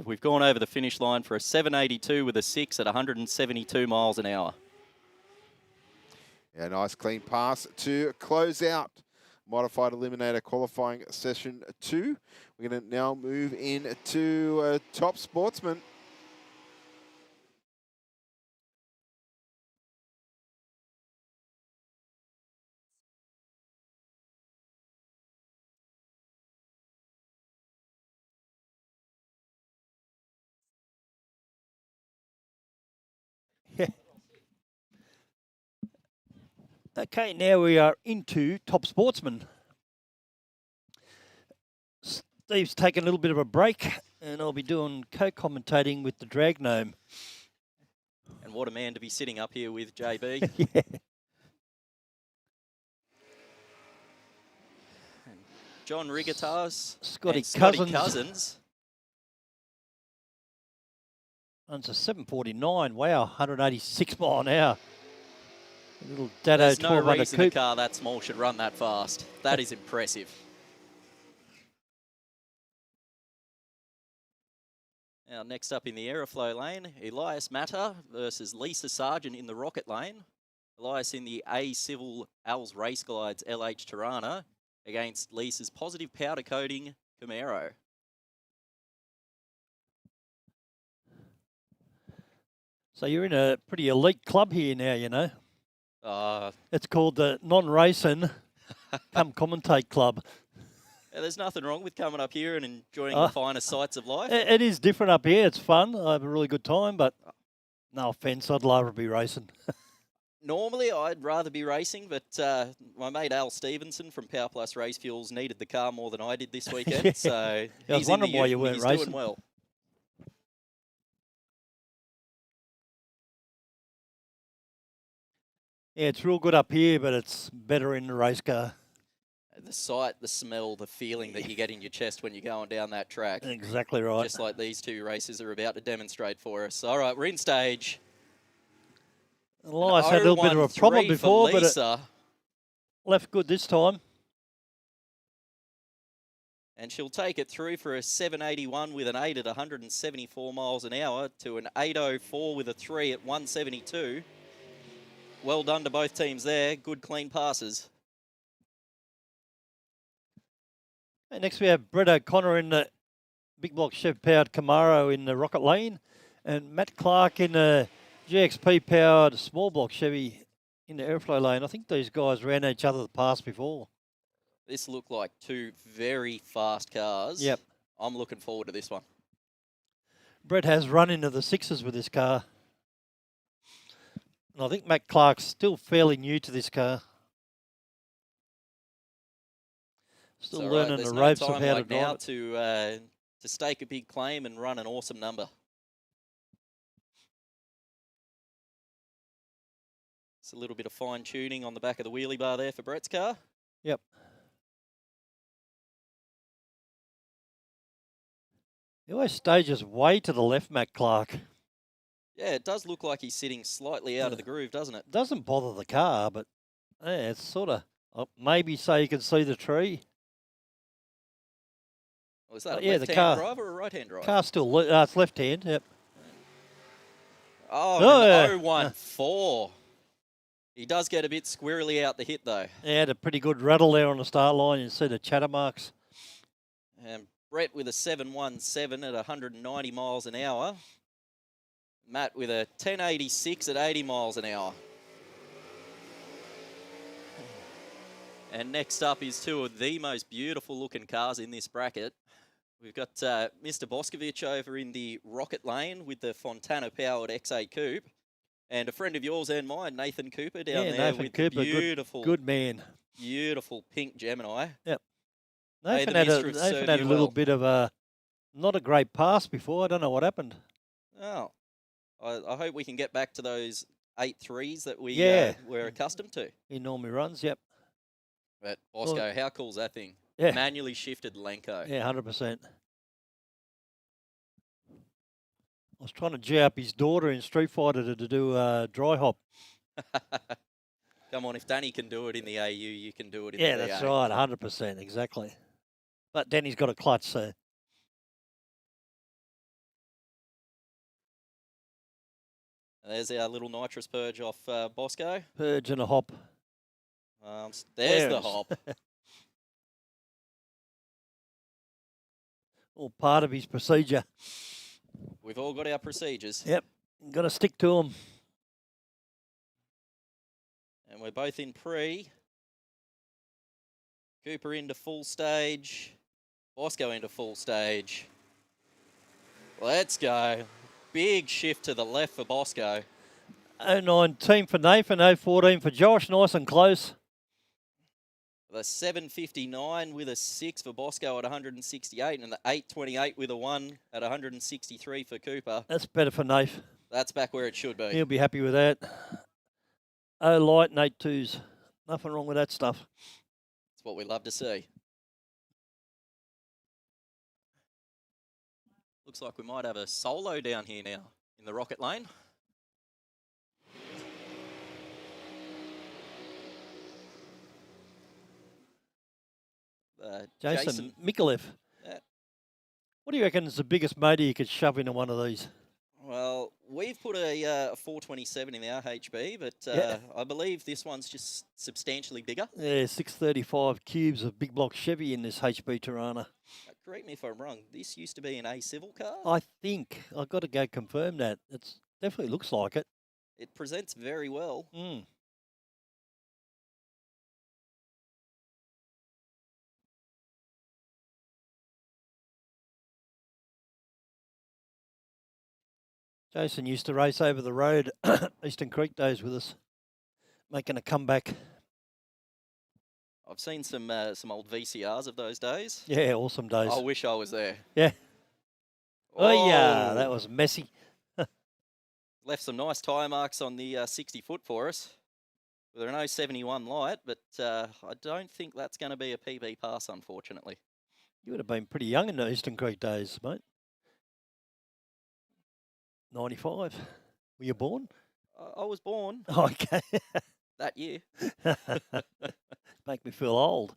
[SPEAKER 6] We've gone over the finish line for a 782 with a 6 at 172 miles an hour.
[SPEAKER 1] Yeah, nice clean pass to close out Modified Eliminator qualifying session 2. We're going to now move into top sportsman.
[SPEAKER 2] Okay, now we are into top sportsman. Steve's taken a little bit of a break, and I'll be doing co-commentating with the Drag Gnome.
[SPEAKER 6] And what a man to be sitting up here with, JB.
[SPEAKER 2] Yeah.
[SPEAKER 6] John Rigatars.
[SPEAKER 2] Scotty
[SPEAKER 6] Cousins.
[SPEAKER 2] Cousins. Runs a 749. Wow, 186 mile an hour. A little Dado
[SPEAKER 6] There's no
[SPEAKER 2] 1200
[SPEAKER 6] reason a
[SPEAKER 2] coupe.
[SPEAKER 6] car that small should run that fast. That is impressive. Now, next up in the Aeroflow lane, Elias Matter versus Lisa Sargent in the Rocket lane. Elias in the A Civil Als Race Glides LH Tirana against Lisa's positive powder coating Camaro.
[SPEAKER 2] So you're in a pretty elite club here now, you know.
[SPEAKER 6] Uh,
[SPEAKER 2] It's called the Non-Racing Come Commentate Club.
[SPEAKER 6] Yeah, there's nothing wrong with coming up here and enjoying the finer sights of life.
[SPEAKER 2] It is different up here. It's fun. I have a really good time, but no offence, I'd love to be racing.
[SPEAKER 6] Normally, I'd rather be racing, but my mate Al Stevenson from Power Plus Race Fuels needed the car more than I did this weekend,
[SPEAKER 2] Yeah.
[SPEAKER 6] so
[SPEAKER 2] I was
[SPEAKER 6] he's in the
[SPEAKER 2] wondering why you
[SPEAKER 6] ute and
[SPEAKER 2] weren't
[SPEAKER 6] he's
[SPEAKER 2] racing.
[SPEAKER 6] doing well.
[SPEAKER 2] Yeah, it's real good up here, but it's better in the race car.
[SPEAKER 6] The sight, the smell, the feeling that you get in your chest when you're going down that track.
[SPEAKER 2] Exactly right.
[SPEAKER 6] Just like these two races are about to demonstrate for us. All right, we're in stage.
[SPEAKER 2] Elias had a little bit of a problem
[SPEAKER 6] 0-1-3
[SPEAKER 2] before,
[SPEAKER 6] for
[SPEAKER 2] but it
[SPEAKER 6] Lisa.
[SPEAKER 2] left good this time.
[SPEAKER 6] And she'll take it through for a 781 with an 8 at 174 miles an hour to an 804 with a 3 at 172. Well done to both teams there. Good, clean passes.
[SPEAKER 2] And next we have Brett O'Connor in the big block Chev powered Camaro in the Rocket Lane, and Matt Clark in the GXP powered small block Chevy in the Airflow Lane. I think these guys ran each other the pass before.
[SPEAKER 6] This looked like two very fast cars.
[SPEAKER 2] Yep.
[SPEAKER 6] I'm looking forward to this one.
[SPEAKER 2] Brett has run into the sixes with this car. And I think Matt Clark's still fairly new to this car. Still
[SPEAKER 6] So,
[SPEAKER 2] learning
[SPEAKER 6] there's
[SPEAKER 2] the
[SPEAKER 6] no
[SPEAKER 2] ropes of
[SPEAKER 6] time
[SPEAKER 2] how
[SPEAKER 6] like
[SPEAKER 2] to drive
[SPEAKER 6] now
[SPEAKER 2] it.
[SPEAKER 6] to stake a big claim and run an awesome number. It's a little bit of fine tuning on the back of the wheelie bar there for Brett's car.
[SPEAKER 2] Yep. He always stages way to the left, Matt Clark.
[SPEAKER 6] Yeah, it does look like he's sitting slightly out of the groove, doesn't it?
[SPEAKER 2] Doesn't bother the car, but yeah, it's sort of maybe so you can see the tree.
[SPEAKER 6] Well, is that a
[SPEAKER 2] yeah, the
[SPEAKER 6] left-hand
[SPEAKER 2] car-
[SPEAKER 6] drive or a right-hand drive?
[SPEAKER 2] Car's still it's left hand. Yep.
[SPEAKER 6] Oh,
[SPEAKER 2] Oh,
[SPEAKER 6] an
[SPEAKER 2] yeah.
[SPEAKER 6] 0-1-4. He does get a bit squirrely out the hit, though.
[SPEAKER 2] He had a pretty good rattle there on the start line. You see the chatter marks.
[SPEAKER 6] And Brett with a 717 at 190 miles an hour. Matt with a 1086 at 80 miles an hour. And next up is two of the most beautiful looking cars in this bracket. We've got Mr. Boscovich over in the Rocket Lane with the Fontana powered XA Coupe. And a friend of yours and mine, Nathan Cooper, down there
[SPEAKER 2] Nathan
[SPEAKER 6] with
[SPEAKER 2] Cooper,
[SPEAKER 6] the beautiful,
[SPEAKER 2] good man.
[SPEAKER 6] beautiful pink Gemini.
[SPEAKER 2] Yep.
[SPEAKER 6] May
[SPEAKER 2] Nathan
[SPEAKER 6] the
[SPEAKER 2] had
[SPEAKER 6] mistress serve
[SPEAKER 2] Nathan had a
[SPEAKER 6] you
[SPEAKER 2] little
[SPEAKER 6] well.
[SPEAKER 2] bit of a not a great pass before. I don't know what happened.
[SPEAKER 6] Oh, I hope we can get back to those 8.3s that we we're accustomed to.
[SPEAKER 2] He normally runs. Yep.
[SPEAKER 6] But Bosco, how cool's that thing?
[SPEAKER 2] Yeah.
[SPEAKER 6] Manually shifted Lenko.
[SPEAKER 2] Yeah, 100%. I was trying to G up his daughter in Street Fighter to do dry hop.
[SPEAKER 6] Come on, if Danny can do it in the AU, you can do it in
[SPEAKER 2] Yeah,
[SPEAKER 6] the
[SPEAKER 2] that's
[SPEAKER 6] VA.
[SPEAKER 2] right, 100%, exactly. But Danny's got a clutch, so.
[SPEAKER 6] There's our little nitrous purge off Bosco.
[SPEAKER 2] Purge and a hop.
[SPEAKER 6] There's
[SPEAKER 2] There
[SPEAKER 6] the
[SPEAKER 2] it is.
[SPEAKER 6] hop.
[SPEAKER 2] All part of his procedure.
[SPEAKER 6] We've all got our procedures.
[SPEAKER 2] Yep, got to stick to them.
[SPEAKER 6] And we're both in pre. Cooper into full stage. Bosco into full stage. Let's go. Big shift to the left for Bosco.
[SPEAKER 2] 019 for Nathan, 014 for Josh. Nice and close.
[SPEAKER 6] The 759 with a 6 for Bosco at 168, and the 828 with a 1 at 163 for Cooper.
[SPEAKER 2] That's better for Nath.
[SPEAKER 6] That's back where it should be.
[SPEAKER 2] He'll be happy with that. 0 light and 8 twos. Nothing wrong with that stuff.
[SPEAKER 6] That's what we love to see. Looks like we might have a solo down here now in the rocket lane.
[SPEAKER 2] Jason Mikulev.
[SPEAKER 6] Yeah.
[SPEAKER 2] What do you reckon is the biggest motor you could shove into one of these?
[SPEAKER 6] Well, we've put a 427 in the RHB, but
[SPEAKER 2] Yeah.
[SPEAKER 6] I believe this one's just substantially bigger.
[SPEAKER 2] Yeah, 635 cubes of big block Chevy in this HB Tirana.
[SPEAKER 6] Correct me if I'm wrong, this used to be an A-Civil car?
[SPEAKER 2] I think I've got to go confirm that. It definitely looks like it.
[SPEAKER 6] It presents very well.
[SPEAKER 2] Mm. Jason used to race over the road Eastern Creek days with us, making a comeback.
[SPEAKER 6] I've seen some old VCRs of those days.
[SPEAKER 2] Yeah, awesome days.
[SPEAKER 6] I wish I was there.
[SPEAKER 2] Yeah. Oh, yeah, that was messy.
[SPEAKER 6] Left some nice tyre marks on the 60-foot for us. With an 071 light, but I don't think that's going to be a PB pass, unfortunately.
[SPEAKER 2] You would have been pretty young in the Eastern Creek days, mate. 95. Were you born?
[SPEAKER 6] I was born
[SPEAKER 2] Okay.
[SPEAKER 6] that year.
[SPEAKER 2] Make me feel old.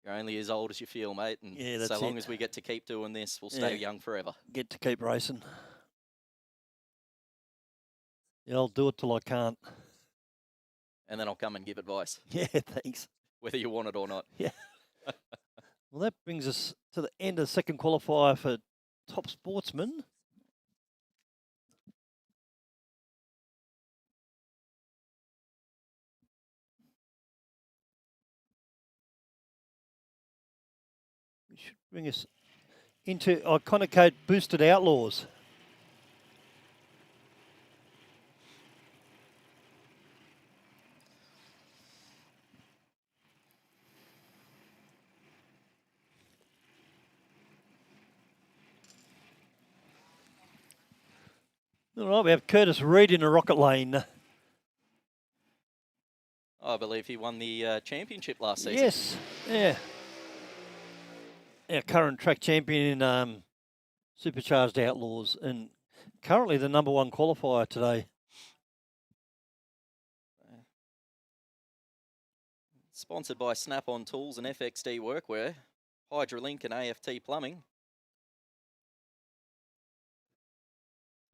[SPEAKER 6] You're only as old as you feel, mate. And
[SPEAKER 2] Yeah, that's
[SPEAKER 6] so long
[SPEAKER 2] it.
[SPEAKER 6] as we get to keep doing this, we'll stay
[SPEAKER 2] Yeah.
[SPEAKER 6] young forever.
[SPEAKER 2] Get to keep racing. Yeah, I'll do it till I can't.
[SPEAKER 6] And then I'll come and give advice,
[SPEAKER 2] Yeah, thanks.
[SPEAKER 6] whether you want it or not.
[SPEAKER 2] Yeah. Well, that brings us to the end of the second qualifier for top sportsman. Which should bring us into Iconicate Boosted Outlaws. All right, we have Curtis Reed in the rocket lane.
[SPEAKER 6] I believe he won the championship last season.
[SPEAKER 2] Yes, yeah. Our current track champion in Supercharged Outlaws and currently the #1 qualifier today.
[SPEAKER 6] Sponsored by Snap-on Tools and FXD Workwear, Hydrolink and AFT Plumbing.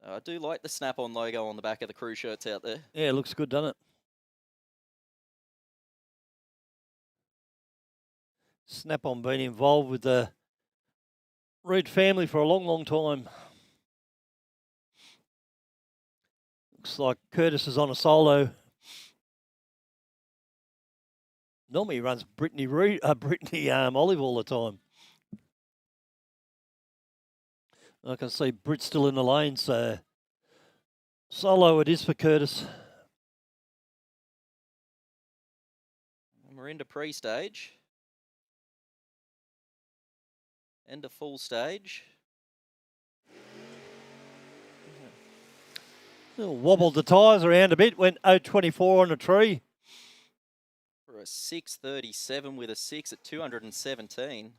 [SPEAKER 6] I do like the Snap-on logo on the back of the crew shirts out there.
[SPEAKER 2] Yeah, it looks good, doesn't it? Snap-on been involved with the Reed family for a long, long time. Looks like Curtis is on a solo. Normally he runs Brittany Olive all the time. I can see Britt's still in the lane, so solo it is for Curtis.
[SPEAKER 6] And we're into pre-stage. Into full stage.
[SPEAKER 2] Wobbled the tyres around a bit, went 024 on the tree.
[SPEAKER 6] For a 637 with a 6 at 217.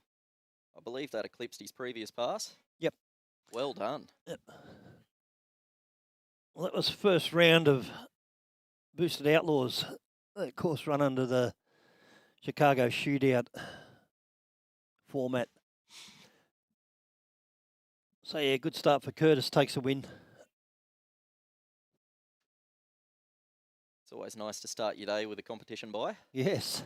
[SPEAKER 6] I believe that eclipsed his previous pass.
[SPEAKER 2] Yep.
[SPEAKER 6] Well done.
[SPEAKER 2] Yep. Well, that was first round of Boosted Outlaws. Of course, run under the Chicago shootout format. So, yeah, good start for Curtis, takes a win.
[SPEAKER 6] It's always nice to start your day with a competition bye.
[SPEAKER 2] Yes.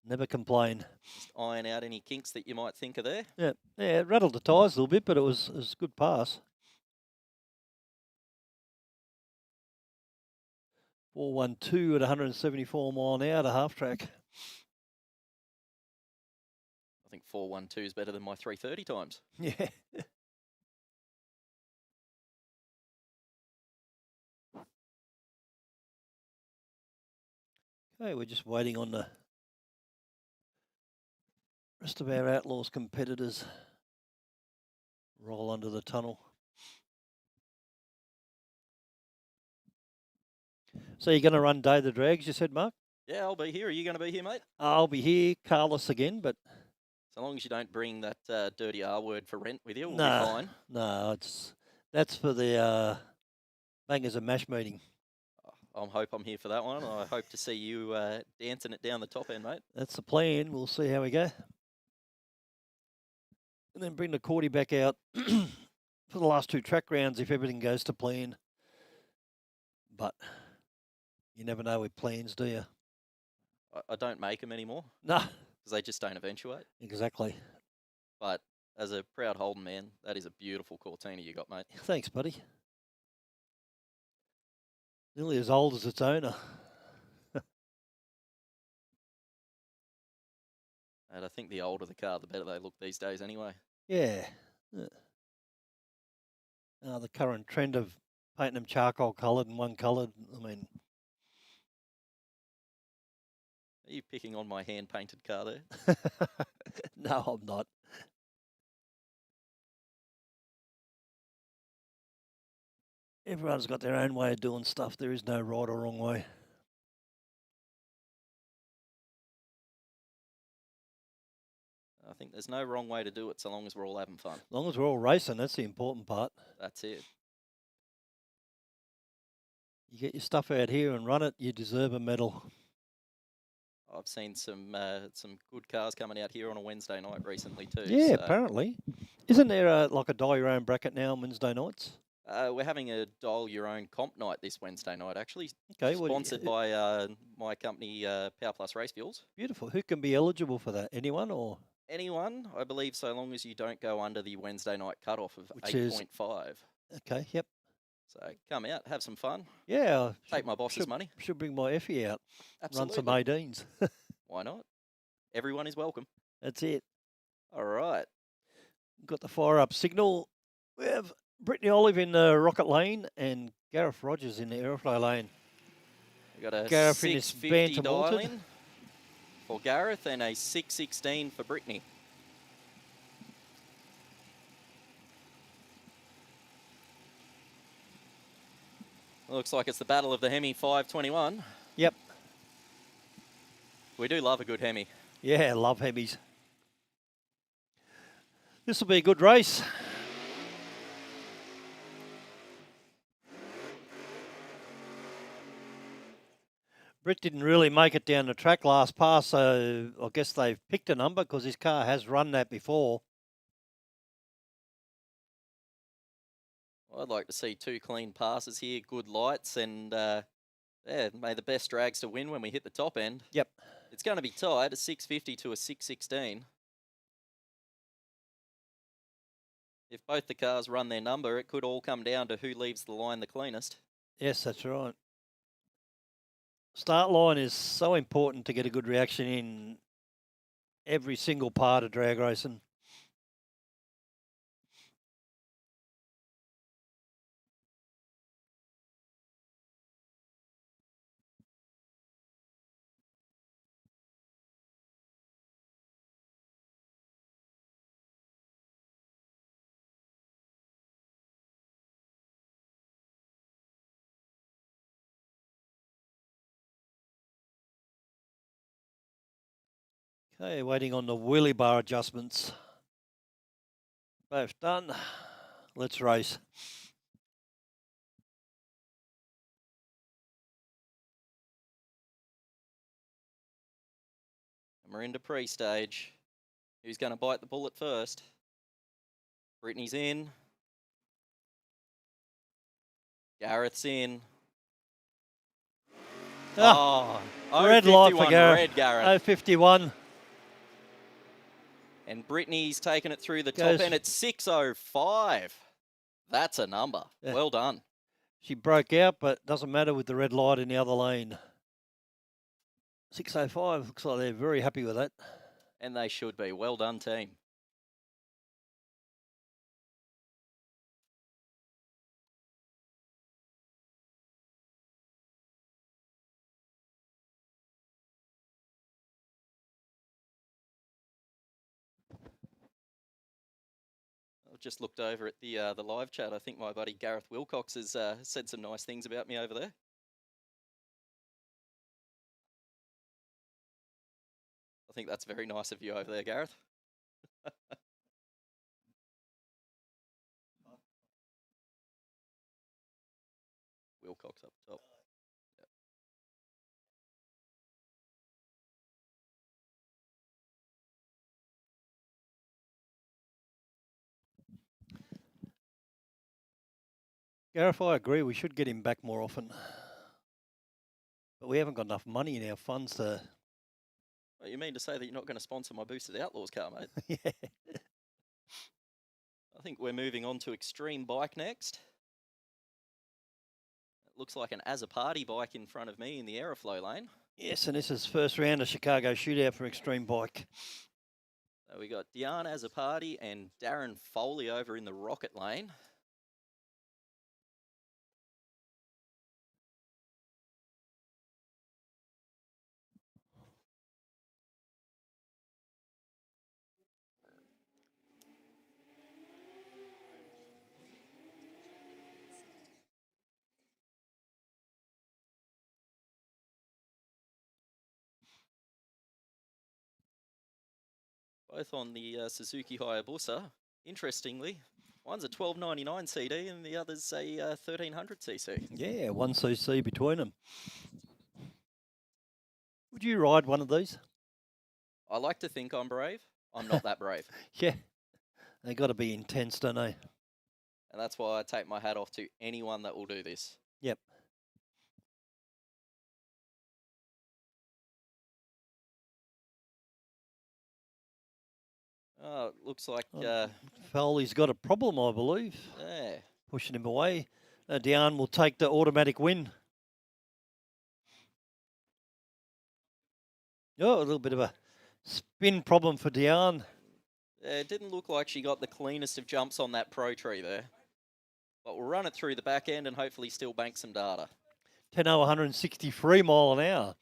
[SPEAKER 2] Never complain.
[SPEAKER 6] Just iron out any kinks that you might think are there.
[SPEAKER 2] Yeah, it rattled the tyres a little bit, but it was a good pass. 412 at 174 mile an hour to half track.
[SPEAKER 6] I think 412 is better than my 330 times.
[SPEAKER 2] Yeah. Okay, we're just waiting on the rest of our Outlaws competitors roll under the tunnel. So you're going to run Day of the Drags, you said, Mark?
[SPEAKER 6] Yeah, I'll be here. Are you going to be here, mate?
[SPEAKER 2] I'll be here, Carlos again, but...
[SPEAKER 6] So long as you don't bring that dirty R word for rent with you, we'll be
[SPEAKER 2] No,
[SPEAKER 6] fine.
[SPEAKER 2] no, that's for the Bangers and Mash meeting.
[SPEAKER 6] I hope I'm here for that one. I hope to see you dancing it down the top end, mate.
[SPEAKER 2] That's the plan. We'll see how we go. And then bring the Cordy back out for the last 2 track rounds if everything goes to plan. But you never know with plans, do you?
[SPEAKER 6] I don't make them anymore.
[SPEAKER 2] No.
[SPEAKER 6] Because they just don't eventuate.
[SPEAKER 2] Exactly.
[SPEAKER 6] But as a proud Holden man, that is a beautiful Cortina you got, mate.
[SPEAKER 2] Thanks, buddy. Nearly as old as its owner.
[SPEAKER 6] And I think the older the car, the better they look these days anyway.
[SPEAKER 2] Yeah. The current trend of painting them charcoal coloured and one coloured, I mean...
[SPEAKER 6] Are you picking on my hand-painted car there?
[SPEAKER 2] No, I'm not. Everyone's got their own way of doing stuff. There is no right or wrong way.
[SPEAKER 6] I think there's no wrong way to do it so long as we're all having fun.
[SPEAKER 2] As long as we're all racing, that's the important part.
[SPEAKER 6] That's it.
[SPEAKER 2] You get your stuff out here and run it, you deserve a medal.
[SPEAKER 6] I've seen some good cars coming out here on a Wednesday night recently too.
[SPEAKER 2] Yeah,
[SPEAKER 6] so.
[SPEAKER 2] apparently. Isn't there like a dial your own bracket now on Wednesday nights?
[SPEAKER 6] We're having a dial your own comp night this Wednesday night, actually.
[SPEAKER 2] Okay,
[SPEAKER 6] sponsored by my company, Power Plus Race Fuels.
[SPEAKER 2] Beautiful. Who can be eligible for that? Anyone or?
[SPEAKER 6] Anyone, I believe, so long as you don't go under the Wednesday night cutoff of 8.5.
[SPEAKER 2] Okay, yep.
[SPEAKER 6] So come out, have some fun.
[SPEAKER 2] Yeah.
[SPEAKER 6] Take my boss's money.
[SPEAKER 2] Should bring my Effie out.
[SPEAKER 6] Absolutely.
[SPEAKER 2] Run some 18s.
[SPEAKER 6] Why not? Everyone is welcome.
[SPEAKER 2] That's it.
[SPEAKER 6] All right.
[SPEAKER 2] Got the fire up signal. We have Brittany Olive in the Rocket Lane and Gareth Rogers in the Aeroflow Lane.
[SPEAKER 6] We got a
[SPEAKER 2] Gareth in
[SPEAKER 6] 650
[SPEAKER 2] his
[SPEAKER 6] dial in for Gareth and a 616 for Brittany. Looks like it's the battle of the Hemi 521.
[SPEAKER 2] Yep.
[SPEAKER 6] We do love a good Hemi.
[SPEAKER 2] Yeah, love Hemis. This will be a good race. Britt didn't really make it down the track last pass, so I guess they've picked a number because his car has run that before.
[SPEAKER 6] I'd like to see 2 clean passes here, good lights, and yeah, may the best drags to win when we hit the top end.
[SPEAKER 2] Yep.
[SPEAKER 6] It's going to be tied, a 650 to a 616. If both the cars run their number, it could all come down to who leaves the line the cleanest.
[SPEAKER 2] Yes, that's right. Start line is so important to get a good reaction in every single part of drag racing. Okay, waiting on the wheelie bar adjustments. Both done. Let's race.
[SPEAKER 6] And we're into pre-stage. Who's going to bite the bullet first? Brittany's in. Gareth's in. Oh,
[SPEAKER 2] red light for
[SPEAKER 6] 51
[SPEAKER 2] Gareth.
[SPEAKER 6] red, Gareth.
[SPEAKER 2] 051.
[SPEAKER 6] And Brittany's taken it through the
[SPEAKER 2] Goes-
[SPEAKER 6] top end at 6:05. That's a number.
[SPEAKER 2] Yeah.
[SPEAKER 6] Well done.
[SPEAKER 2] She broke out, but doesn't matter with the red light in the other lane. 6:05. Looks like they're very happy with that.
[SPEAKER 6] And they should be. Well done, team. I've just looked over at the live chat. I think my buddy Gareth Wilcox has said some nice things about me over there. I think that's very nice of you over there, Gareth. Wilcox up top. Yep.
[SPEAKER 2] Gareth, I agree. We should get him back more often. But we haven't got enough money in our funds to...
[SPEAKER 6] Well, you mean to say that you're not going to sponsor my Boosted Outlaws car, mate?
[SPEAKER 2] Yeah.
[SPEAKER 6] I think we're moving on to Extreme Bike next. It looks like an As-a-Party bike in front of me in the Aeroflow lane.
[SPEAKER 2] Yes, and this is first round of Chicago Shootout for Extreme Bike.
[SPEAKER 6] So we got Diane As-a-Party and Darren Foley over in the Rocket lane. Both on the Suzuki Hayabusa. Interestingly, one's a 1299 CD and the other's a 1300 cc.
[SPEAKER 2] Yeah, 1cc between them. Would you ride one of these?
[SPEAKER 6] I like to think I'm brave. I'm not that brave.
[SPEAKER 2] Yeah. They got to be intense, don't they?
[SPEAKER 6] And that's why I take my hat off to anyone that will do this.
[SPEAKER 2] Yep.
[SPEAKER 6] Oh, it looks like,
[SPEAKER 2] Foley's got a problem, I believe.
[SPEAKER 6] yeah.
[SPEAKER 2] Pushing him away. Diane will take the automatic win. Oh, a little bit of a spin problem for Diane.
[SPEAKER 6] It didn't look like she got the cleanest of jumps on that pro tree there. But we'll run it through the back end and hopefully still bank some data.
[SPEAKER 2] 10.0, 163 mile an hour.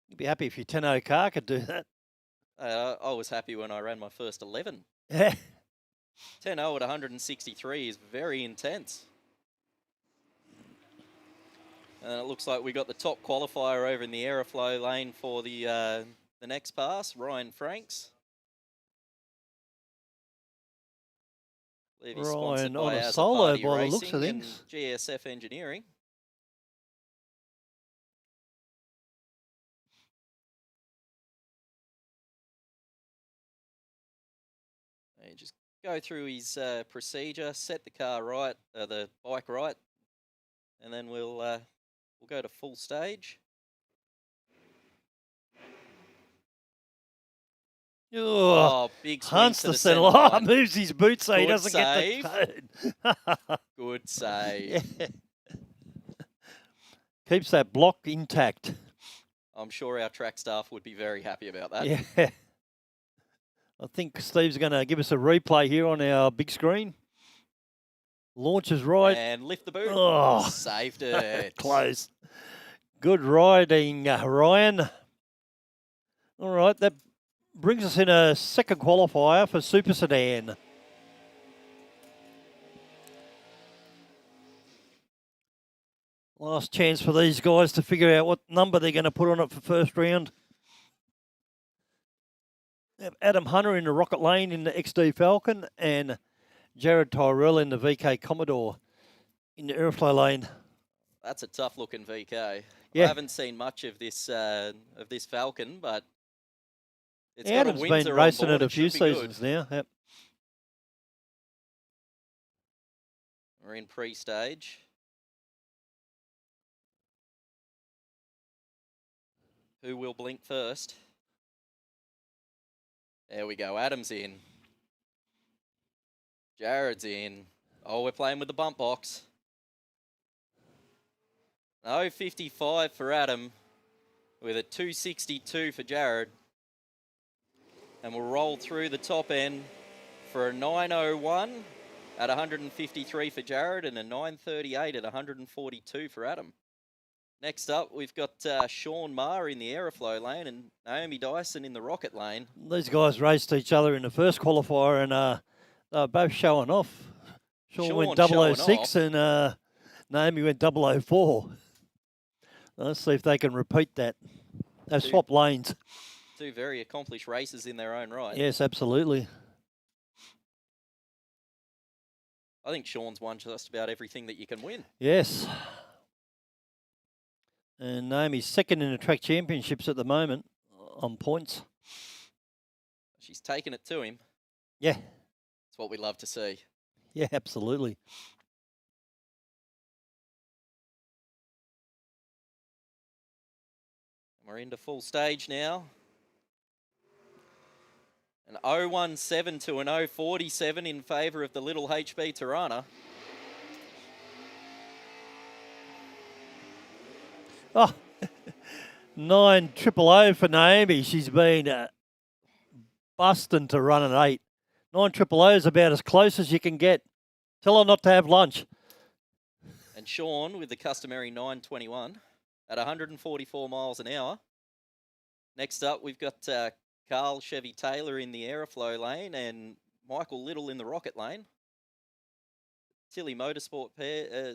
[SPEAKER 2] You'd be happy if your 10.0 car could do that.
[SPEAKER 6] I was happy when I ran my first 11.
[SPEAKER 2] Yeah.
[SPEAKER 6] 10.0 at 163 is very intense. And it looks like we got the top qualifier over in the Aeroflow lane for the next pass, Ryan Franks. I believe he's sponsored
[SPEAKER 2] Ryan on
[SPEAKER 6] by
[SPEAKER 2] a solo
[SPEAKER 6] As-a-Party
[SPEAKER 2] by the looks of
[SPEAKER 6] Racing
[SPEAKER 2] things.
[SPEAKER 6] and GSF Engineering. And just go through his procedure, set the car right, the bike right, and then we'll go to full stage.
[SPEAKER 2] Oh,
[SPEAKER 6] Big swing
[SPEAKER 2] hunts
[SPEAKER 6] to
[SPEAKER 2] the
[SPEAKER 6] the
[SPEAKER 2] centre
[SPEAKER 6] centre
[SPEAKER 2] line.
[SPEAKER 6] line.
[SPEAKER 2] Moves his boots so he
[SPEAKER 6] Good
[SPEAKER 2] doesn't
[SPEAKER 6] save.
[SPEAKER 2] get the code.
[SPEAKER 6] Good save.
[SPEAKER 2] Yeah. Keeps that block intact.
[SPEAKER 6] I'm sure our track staff would be very happy about that.
[SPEAKER 2] Yeah. I think Steve's going to give us a replay here on our big screen. Launches right.
[SPEAKER 6] And lift the boot.
[SPEAKER 2] Oh.
[SPEAKER 6] Saved it.
[SPEAKER 2] Close. Good riding, Ryan. All right, that brings us in a second qualifier for Super Sedan. Last chance for these guys to figure out what number they're going to put on it for first round. They have Adam Hunter in the Rocket Lane in the XD Falcon and Jared Tyrell in the VK Commodore in the Airflow Lane.
[SPEAKER 6] That's a tough looking VK.
[SPEAKER 2] Yeah.
[SPEAKER 6] I haven't seen much of this Falcon, but it's got a
[SPEAKER 2] Adam's
[SPEAKER 6] Windsor
[SPEAKER 2] been
[SPEAKER 6] on
[SPEAKER 2] racing
[SPEAKER 6] board.
[SPEAKER 2] it a
[SPEAKER 6] It
[SPEAKER 2] few
[SPEAKER 6] should be good.
[SPEAKER 2] seasons now. Yep.
[SPEAKER 6] We're in pre-stage. Who will blink first? There we go. Adam's in. Jared's in. Oh, we're playing with the bump box. 0.55 for Adam with a 2.62 for Jared. And we'll roll through the top end for a 9.01 at 153 for Jared and a 9.38 at 142 for Adam. Next up, we've got Sean Maher in the Aeroflow lane and Naomi Dyson in the Rocket lane.
[SPEAKER 2] These guys raced each other in the first qualifier, and they were both showing off. Sean went 006 and Naomi went 004. Let's see if they can repeat that. They've swapped lanes.
[SPEAKER 6] Two very accomplished races in their own right.
[SPEAKER 2] Yes, absolutely.
[SPEAKER 6] I think Sean's won just about everything that you can win.
[SPEAKER 2] Yes. And Naomi's second in the track championships at the moment on points.
[SPEAKER 6] She's taken it to him.
[SPEAKER 2] Yeah.
[SPEAKER 6] That's what we love to see.
[SPEAKER 2] Yeah, absolutely.
[SPEAKER 6] We're into full stage now. An 0.17 to an 0.47 in favour of the little HB Tirana.
[SPEAKER 2] Oh, 9.000 for Naomi. She's been busting to run an 8. 9.000 is about as close as you can get. Tell her not to have lunch.
[SPEAKER 6] And Sean with the customary 9.21 at 144 miles an hour. Next up, we've got Carl Chevy Taylor in the Aeroflow lane and Michael Little in the Rocket lane. Tilly Motorsport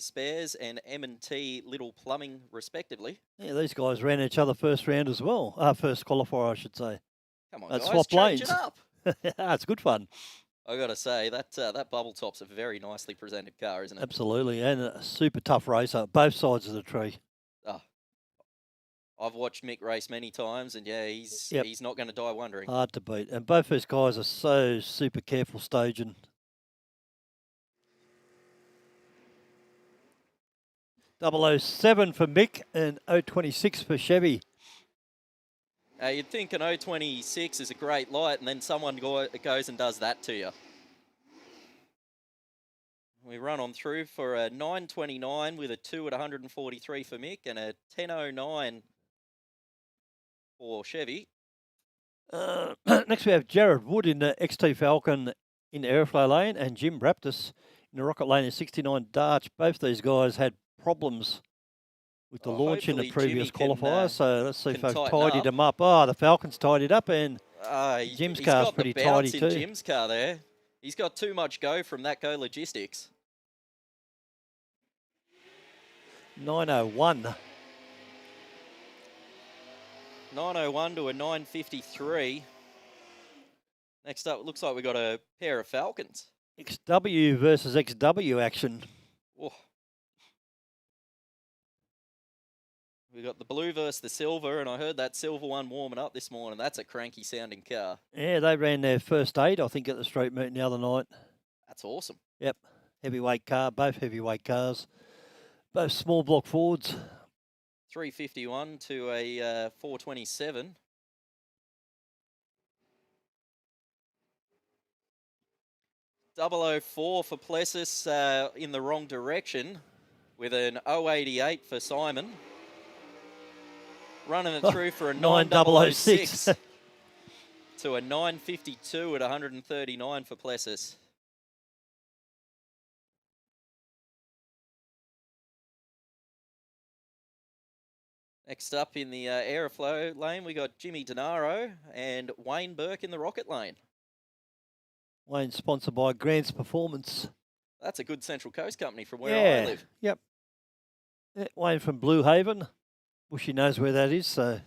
[SPEAKER 6] Spares and M&T Little Plumbing, respectively.
[SPEAKER 2] Yeah, these guys ran each other first round as well. First qualifier, I should say.
[SPEAKER 6] Come on,
[SPEAKER 2] That's
[SPEAKER 6] guys,
[SPEAKER 2] swap
[SPEAKER 6] change
[SPEAKER 2] lanes.
[SPEAKER 6] it up.
[SPEAKER 2] It's good fun.
[SPEAKER 6] I got to say, that bubble top's a very nicely presented car, isn't it?
[SPEAKER 2] Absolutely, and a super tough racer, both sides of the tree.
[SPEAKER 6] Oh, I've watched Mick race many times, and yeah, he's not going to die wondering.
[SPEAKER 2] Hard to beat. And both these guys are so super careful staging. 007 for Mick and 026 for Chevy.
[SPEAKER 6] You'd think an 026 is a great light, and then someone goes and does that to you. We run on through for a 9.29 with a 2 at 143 for Mick and a 10.09 for Chevy.
[SPEAKER 2] Next we have Jared Wood in the XT Falcon in the Aeroflow lane and Jim Raptis in the Rocket lane in 69 Darch. Both these guys had problems with the launch in the previous qualifier, so let's see if they've tidied them up. Oh, the Falcon's tidied up, and Jim's car's pretty tidy too.
[SPEAKER 6] Jim's car there. He's got too much go from that Go Logistics.
[SPEAKER 2] 9.01.
[SPEAKER 6] 9.01 to a 9.53. Next up, it looks like we got a pair of Falcons.
[SPEAKER 2] XW versus XW action.
[SPEAKER 6] Oh. We got the blue versus the silver, and I heard that silver one warming up this morning. That's a cranky sounding car.
[SPEAKER 2] Yeah, they ran their first 8, I think, at the street meeting the other night.
[SPEAKER 6] That's awesome.
[SPEAKER 2] Yep, heavyweight car, both heavyweight cars, both small block Fords.
[SPEAKER 6] 351 to a 427. .004 for Plessis in the wrong direction with an 088 for Simon. Running it through for a 9006 to a 952 at 139 for Plessis. Next up in the Aeroflow lane, we got Jimmy Denaro and Wayne Burke in the Rocket lane.
[SPEAKER 2] Wayne sponsored by Grant's Performance.
[SPEAKER 6] That's a good Central Coast company from where I live.
[SPEAKER 2] Yep. Yeah, Wayne from Blue Haven. Bushy knows where that is, so.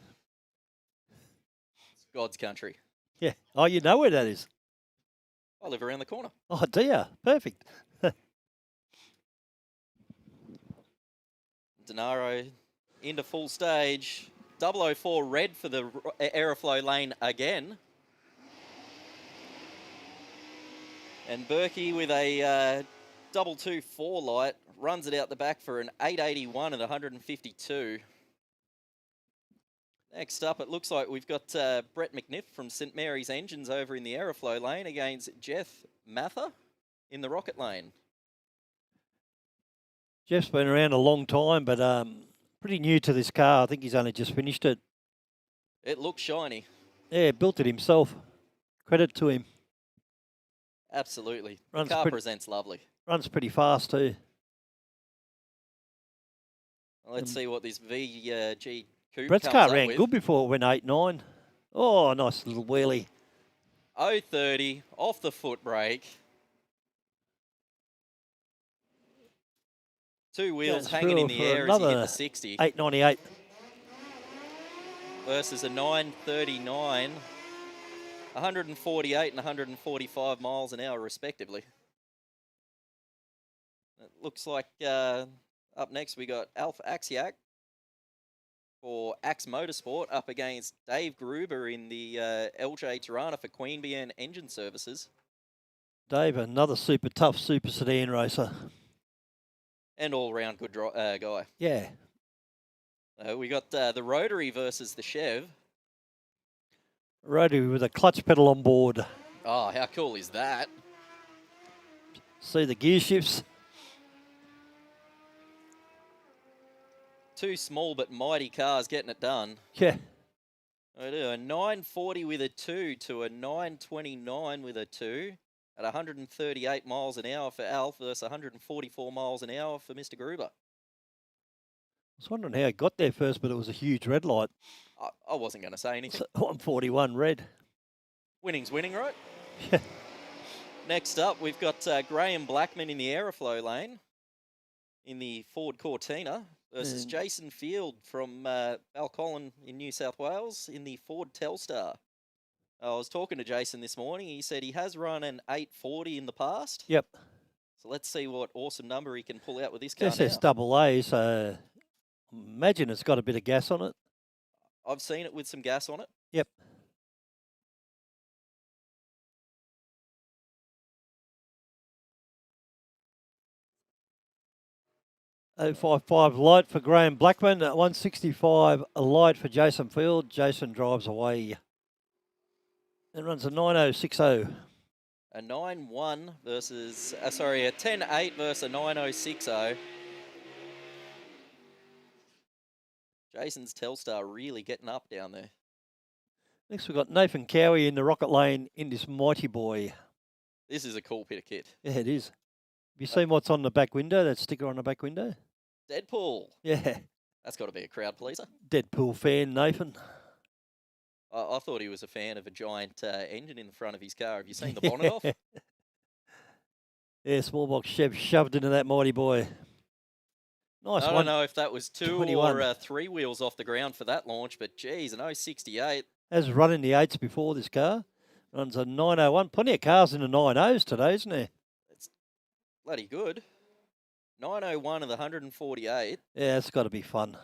[SPEAKER 6] It's God's country.
[SPEAKER 2] Yeah. Oh, you know where that is?
[SPEAKER 6] I live around the corner.
[SPEAKER 2] Oh, dear. Perfect.
[SPEAKER 6] Denaro into full stage. 004 red for the Aeroflow lane again. And Berkey with a 224 light runs it out the back for an 881 at 152. Next up, it looks like we've got Brett McNiff from St Mary's Engines over in the Aeroflow lane against Jeff Mather in the Rocket lane.
[SPEAKER 2] Jeff's been around a long time, but pretty new to this car. I think he's only just finished it.
[SPEAKER 6] It looks shiny.
[SPEAKER 2] Yeah, built it himself. Credit to him.
[SPEAKER 6] Absolutely.
[SPEAKER 2] Runs
[SPEAKER 6] the car
[SPEAKER 2] pretty-
[SPEAKER 6] presents lovely.
[SPEAKER 2] Runs pretty fast too.
[SPEAKER 6] Well, let's see what this VG coupe
[SPEAKER 2] Brett's
[SPEAKER 6] comes
[SPEAKER 2] car
[SPEAKER 6] up
[SPEAKER 2] ran
[SPEAKER 6] with.
[SPEAKER 2] good before it went 8-9. Oh, nice little wheelie.
[SPEAKER 6] 030 off the foot brake. Two wheels
[SPEAKER 2] Goes
[SPEAKER 6] hanging in
[SPEAKER 2] through
[SPEAKER 6] the
[SPEAKER 2] for
[SPEAKER 6] air as he hit
[SPEAKER 2] another
[SPEAKER 6] the 60
[SPEAKER 2] 898.
[SPEAKER 6] versus a 939, 148 and 145 miles an hour respectively. It looks like up next we got Alf Axiak for Axe Motorsport up against Dave Gruber in the LJ Tirana for Queanbeyan Engine Services.
[SPEAKER 2] Dave, another super tough super sedan racer.
[SPEAKER 6] And all-round good guy.
[SPEAKER 2] Yeah.
[SPEAKER 6] We got the Rotary versus the Chev.
[SPEAKER 2] Rotary with a clutch pedal on board.
[SPEAKER 6] Oh, how cool is that?
[SPEAKER 2] See the gear shifts.
[SPEAKER 6] Two small but mighty cars getting it done.
[SPEAKER 2] Yeah.
[SPEAKER 6] I do a 940 with a 2 to a 929 with a 2 at 138 miles an hour for Alf versus 144 miles an hour for Mr. Gruber.
[SPEAKER 2] I was wondering how it got there first, but it was a huge red light.
[SPEAKER 6] I wasn't going to say anything.
[SPEAKER 2] 141 red.
[SPEAKER 6] Winning's winning, right?
[SPEAKER 2] Yeah.
[SPEAKER 6] Next up, we've got Graham Blackman in the Aeroflow lane in the Ford Cortina versus Jason Field from Balcolin in New South Wales in the Ford Telstar. I was talking to Jason this morning. He said he has run an 840 in the past.
[SPEAKER 2] Yep.
[SPEAKER 6] So let's see what awesome number he can pull out with this car now.
[SPEAKER 2] SSAA, so imagine it's got a bit of gas on it.
[SPEAKER 6] I've seen it with some gas on it.
[SPEAKER 2] Yep. .055 light for Graham Blackman, 165 a light for Jason Field. Jason drives away and runs a 9060.
[SPEAKER 6] A 9-1 versus, a 10-8 versus a 9060. Jason's Telstar really getting up down there.
[SPEAKER 2] Next we've got Nathan Cowie in the Rocket lane in this Mighty Boy.
[SPEAKER 6] This is a cool bit of kit.
[SPEAKER 2] Yeah, it is. Have you seen what's on the back window, that sticker on the back window?
[SPEAKER 6] Deadpool.
[SPEAKER 2] Yeah.
[SPEAKER 6] That's got to be a crowd pleaser.
[SPEAKER 2] Deadpool fan, Nathan.
[SPEAKER 6] I thought he was a fan of a giant engine in the front of his car. Have you seen the bonnet off?
[SPEAKER 2] Yeah, small box Chev shoved into that Mighty Boy. Nice
[SPEAKER 6] I
[SPEAKER 2] one.
[SPEAKER 6] don't know if that was 2
[SPEAKER 2] 21.
[SPEAKER 6] or 3 wheels off the ground for that launch, but geez, an 068.
[SPEAKER 2] Has run in the 8s before this car. Runs a 901. Plenty of cars in the 90s today, isn't there?
[SPEAKER 6] It's bloody good. 901 of the 148.
[SPEAKER 2] Yeah, it's got to be fun.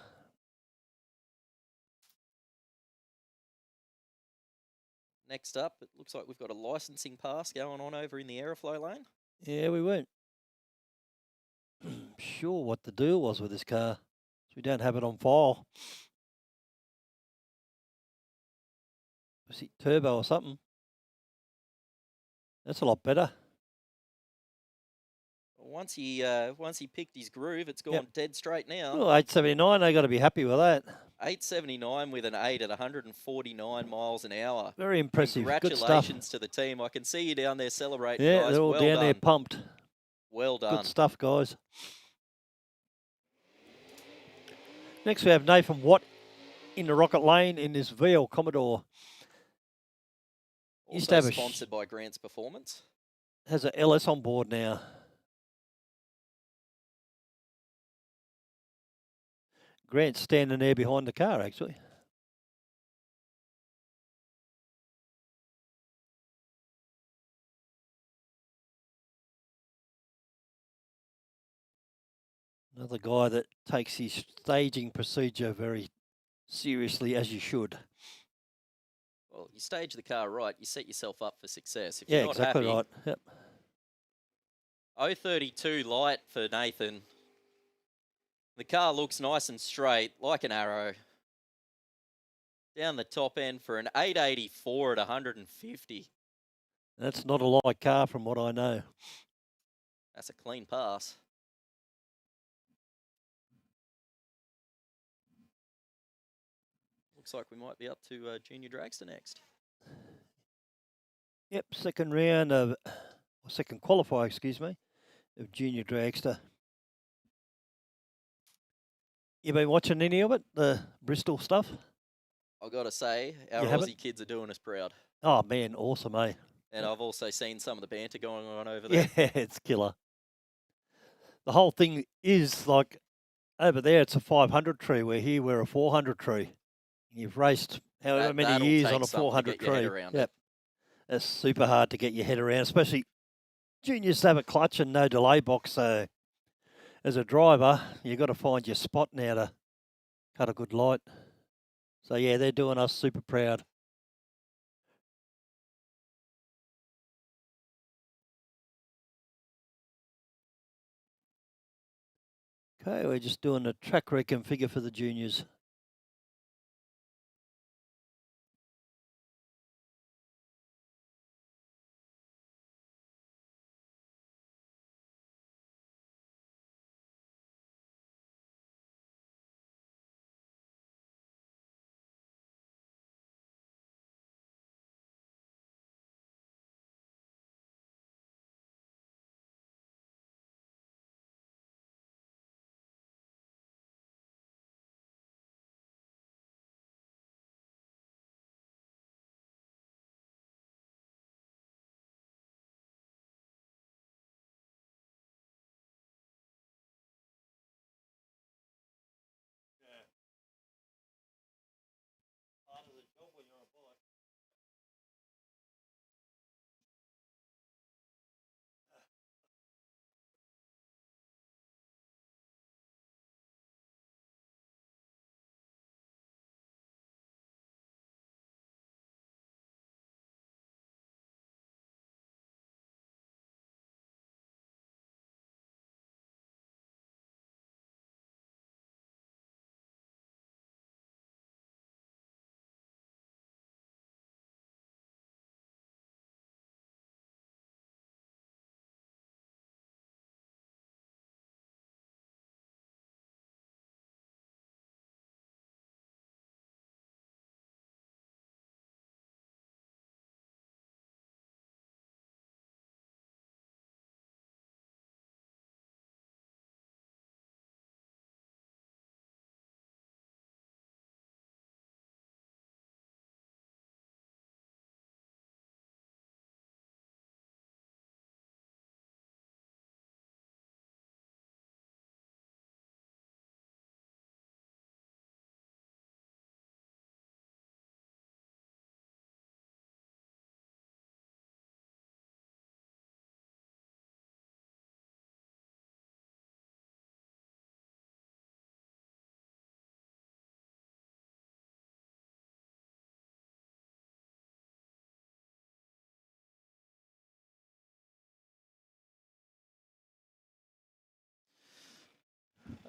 [SPEAKER 6] Next up, it looks like we've got a licensing pass going on over in the Aeroflow lane.
[SPEAKER 2] Yeah, we weren't sure what the deal was with this car. We don't have it on file. Was it turbo or something? That's a lot better.
[SPEAKER 6] Once he picked his groove, it's gone dead straight now.
[SPEAKER 2] Oh, 879, they got to be happy with that.
[SPEAKER 6] 879 with an 8 at 149 miles an hour.
[SPEAKER 2] Very impressive. Good stuff.
[SPEAKER 6] Congratulations to the team. I can see you down there celebrating,
[SPEAKER 2] Yeah,
[SPEAKER 6] guys.
[SPEAKER 2] they're all
[SPEAKER 6] Well
[SPEAKER 2] down there
[SPEAKER 6] done.
[SPEAKER 2] pumped.
[SPEAKER 6] Well done.
[SPEAKER 2] Good stuff, guys. Next we have Nathan Watt in the Rocket lane in this VL Commodore. Used to
[SPEAKER 6] Also
[SPEAKER 2] have
[SPEAKER 6] sponsored by Grant's Performance.
[SPEAKER 2] has a LS on board now. Grant's standing there behind the car, actually. Another guy that takes his staging procedure very seriously, as you should.
[SPEAKER 6] Well, you stage the car right, you set yourself up for success. If
[SPEAKER 2] Yeah,
[SPEAKER 6] you're not
[SPEAKER 2] exactly
[SPEAKER 6] happy,
[SPEAKER 2] right. Yep.
[SPEAKER 6] 032 light for Nathan. The car looks nice and straight, like an arrow. Down the top end for an 884 at 150.
[SPEAKER 2] That's not a light car from what I know.
[SPEAKER 6] That's a clean pass. Looks like we might be up to Junior Dragster next.
[SPEAKER 2] Yep, second qualifier, excuse me, of Junior Dragster. You been watching any of it, the Bristol stuff?
[SPEAKER 6] I've got to say, our
[SPEAKER 2] You haven't?
[SPEAKER 6] Aussie kids are doing us proud.
[SPEAKER 2] Oh man, awesome, eh?
[SPEAKER 6] And I've also seen some of the banter going on over there.
[SPEAKER 2] Yeah, it's killer. The whole thing is like over there, it's a 500 tree. Where here, we're a 400 tree. You've raced however many
[SPEAKER 6] That'll
[SPEAKER 2] years
[SPEAKER 6] take
[SPEAKER 2] on a
[SPEAKER 6] something to
[SPEAKER 2] 400
[SPEAKER 6] get your head
[SPEAKER 2] tree.
[SPEAKER 6] around
[SPEAKER 2] Yep,
[SPEAKER 6] it.
[SPEAKER 2] it's super hard to get your head around, especially juniors have a clutch and no delay box. So as a driver, you've got to find your spot now to cut a good light. So yeah, they're doing us super proud. Okay, we're just doing a track reconfigure for the juniors.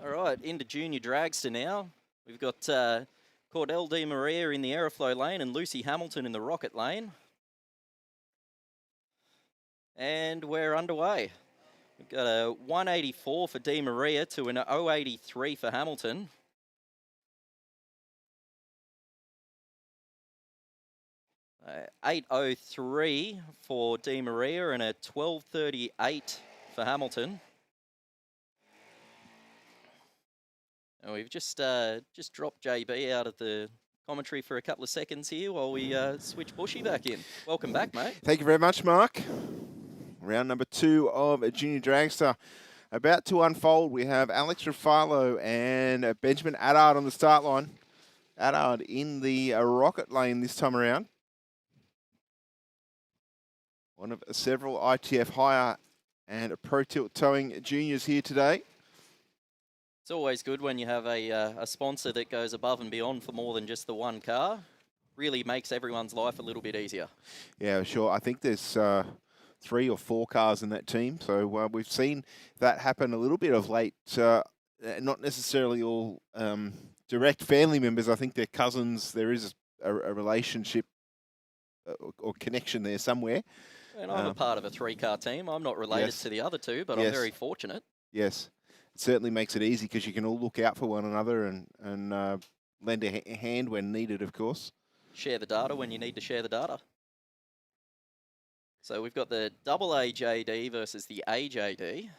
[SPEAKER 6] All right, into Junior Dragster now. We've got Cordell Di Maria in the Aeroflow lane and Lucy Hamilton in the Rocket lane. And we're underway. We've got a 184 for Di Maria to an 083 for Hamilton. Uh, 803 for Di Maria and a 1238 for Hamilton. And we've just dropped JB out of the commentary for a couple of seconds here while we switch Bushy back in. Welcome back, mate.
[SPEAKER 1] Thank you very much, Mark. Round number 2 of a Junior Dragster about to unfold. We have Alex Ruffalo and Benjamin Addard on the start line. Addard in the Rocket lane this time around. One of several ITF hire and Pro Tilt towing juniors here today.
[SPEAKER 6] It's always good when you have a sponsor that goes above and beyond for more than just the one car. Really makes everyone's life a little bit easier.
[SPEAKER 1] Yeah, sure. I think there's 3 or 4 cars in that team. So we've seen that happen a little bit of late. Not necessarily all direct family members. I think they're cousins. There is a relationship or connection there somewhere.
[SPEAKER 6] And I'm a part of a 3-car team. I'm not related
[SPEAKER 1] Yes.
[SPEAKER 6] to the other two, but
[SPEAKER 1] Yes.
[SPEAKER 6] I'm very fortunate.
[SPEAKER 1] Yes, it certainly makes it easy because you can all look out for one another and lend a hand when needed, of course.
[SPEAKER 6] Share the data when you need to share the data. So we've got the double AJD versus the AJD.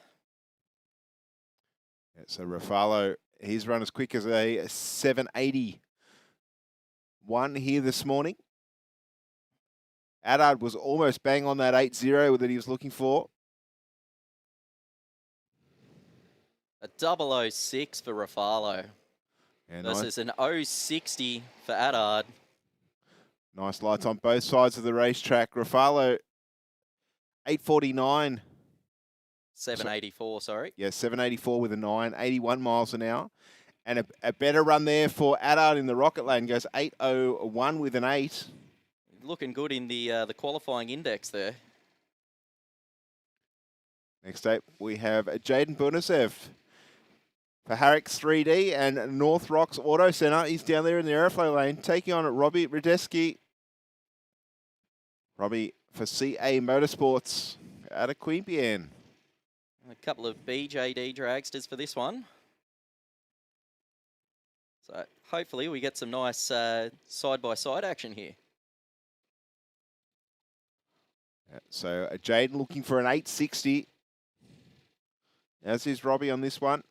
[SPEAKER 1] Yeah, so Rafalo, he's run as quick as a 781 here this morning. Adard was almost bang on that 8.0 that he was looking for.
[SPEAKER 6] A 006 for Rafalo
[SPEAKER 1] Yeah,
[SPEAKER 6] versus an 060 for Adard.
[SPEAKER 1] Nice lights on both sides of the racetrack. Rafalo, 849.
[SPEAKER 6] 784, sorry.
[SPEAKER 1] Yeah, 784 with a 9, 81 miles an hour. And a better run there for Adard in the rocket lane. Goes 801 with an 8.
[SPEAKER 6] Looking good in the qualifying index there.
[SPEAKER 1] Next up, we have Jaden Bunisev for Harrick's 3D and North Rocks Auto Centre. He's down there in the airflow lane, taking on Robbie Radeski. Robbie for CA Motorsports out of Queanbeyan.
[SPEAKER 6] A couple of BJD dragsters for this one. So hopefully we get some nice side-by-side action here.
[SPEAKER 1] Yeah, so Jaden looking for an 860. As is Robbie on this one.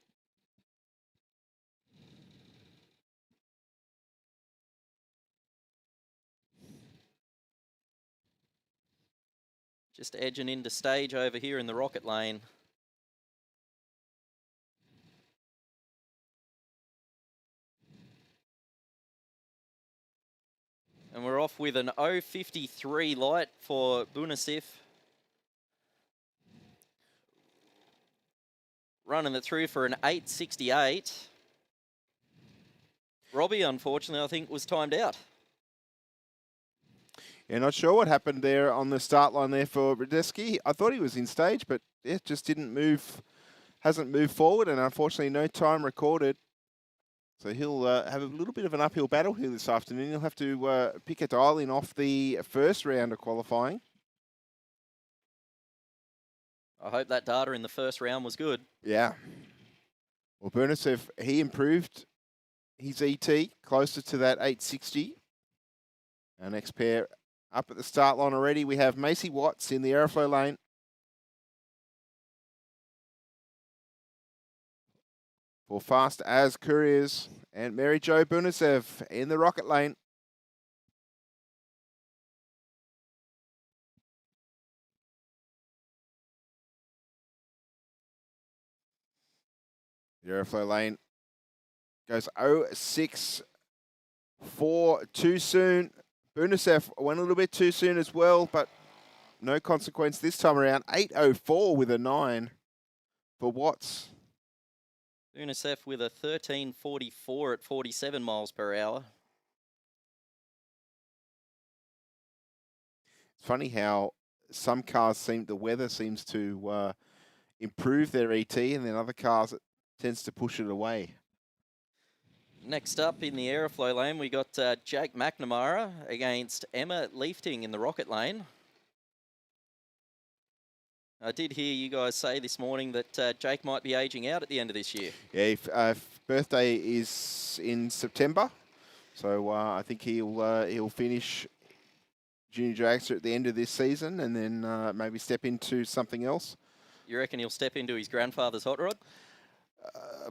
[SPEAKER 6] Just edging into stage over here in the rocket lane. And we're off with an 053 light for Bunisev. Running it through for an 868. Robbie, unfortunately, I think was timed out.
[SPEAKER 1] Yeah, not sure what happened there on the start line there for Radeski. I thought he was in stage, but yeah, just didn't move, hasn't moved forward, and unfortunately no time recorded. So he'll have a little bit of an uphill battle here this afternoon. He'll have to pick a dial in off the first round of qualifying.
[SPEAKER 6] I hope that data in the first round was good.
[SPEAKER 1] Yeah. Well, Bunisev, he improved his ET closer to that 860. Our next pair up at the start line already. We have Macy Watts in the aeroflow lane. For Fast As Couriers and Mary Jo Bunisev in the rocket lane. The aeroflow lane goes 0.64 too soon. Bunisev went a little bit too soon as well, but no consequence this time around. 8.04 with a 9 for Watts.
[SPEAKER 6] Bunisev with a 1344 at 47 miles per hour.
[SPEAKER 1] It's funny how some cars the weather seems to improve their ET, and then other cars it tends to push it away.
[SPEAKER 6] Next up in the aeroflow lane, we got Jake McNamara against Emma Leifting in the rocket lane. I did hear you guys say this morning that Jake might be aging out at the end of this year.
[SPEAKER 1] Yeah, birthday is in September, so I think he'll finish junior dragster at the end of this season, and then maybe step into something else.
[SPEAKER 6] You reckon he'll step into his grandfather's hot rod?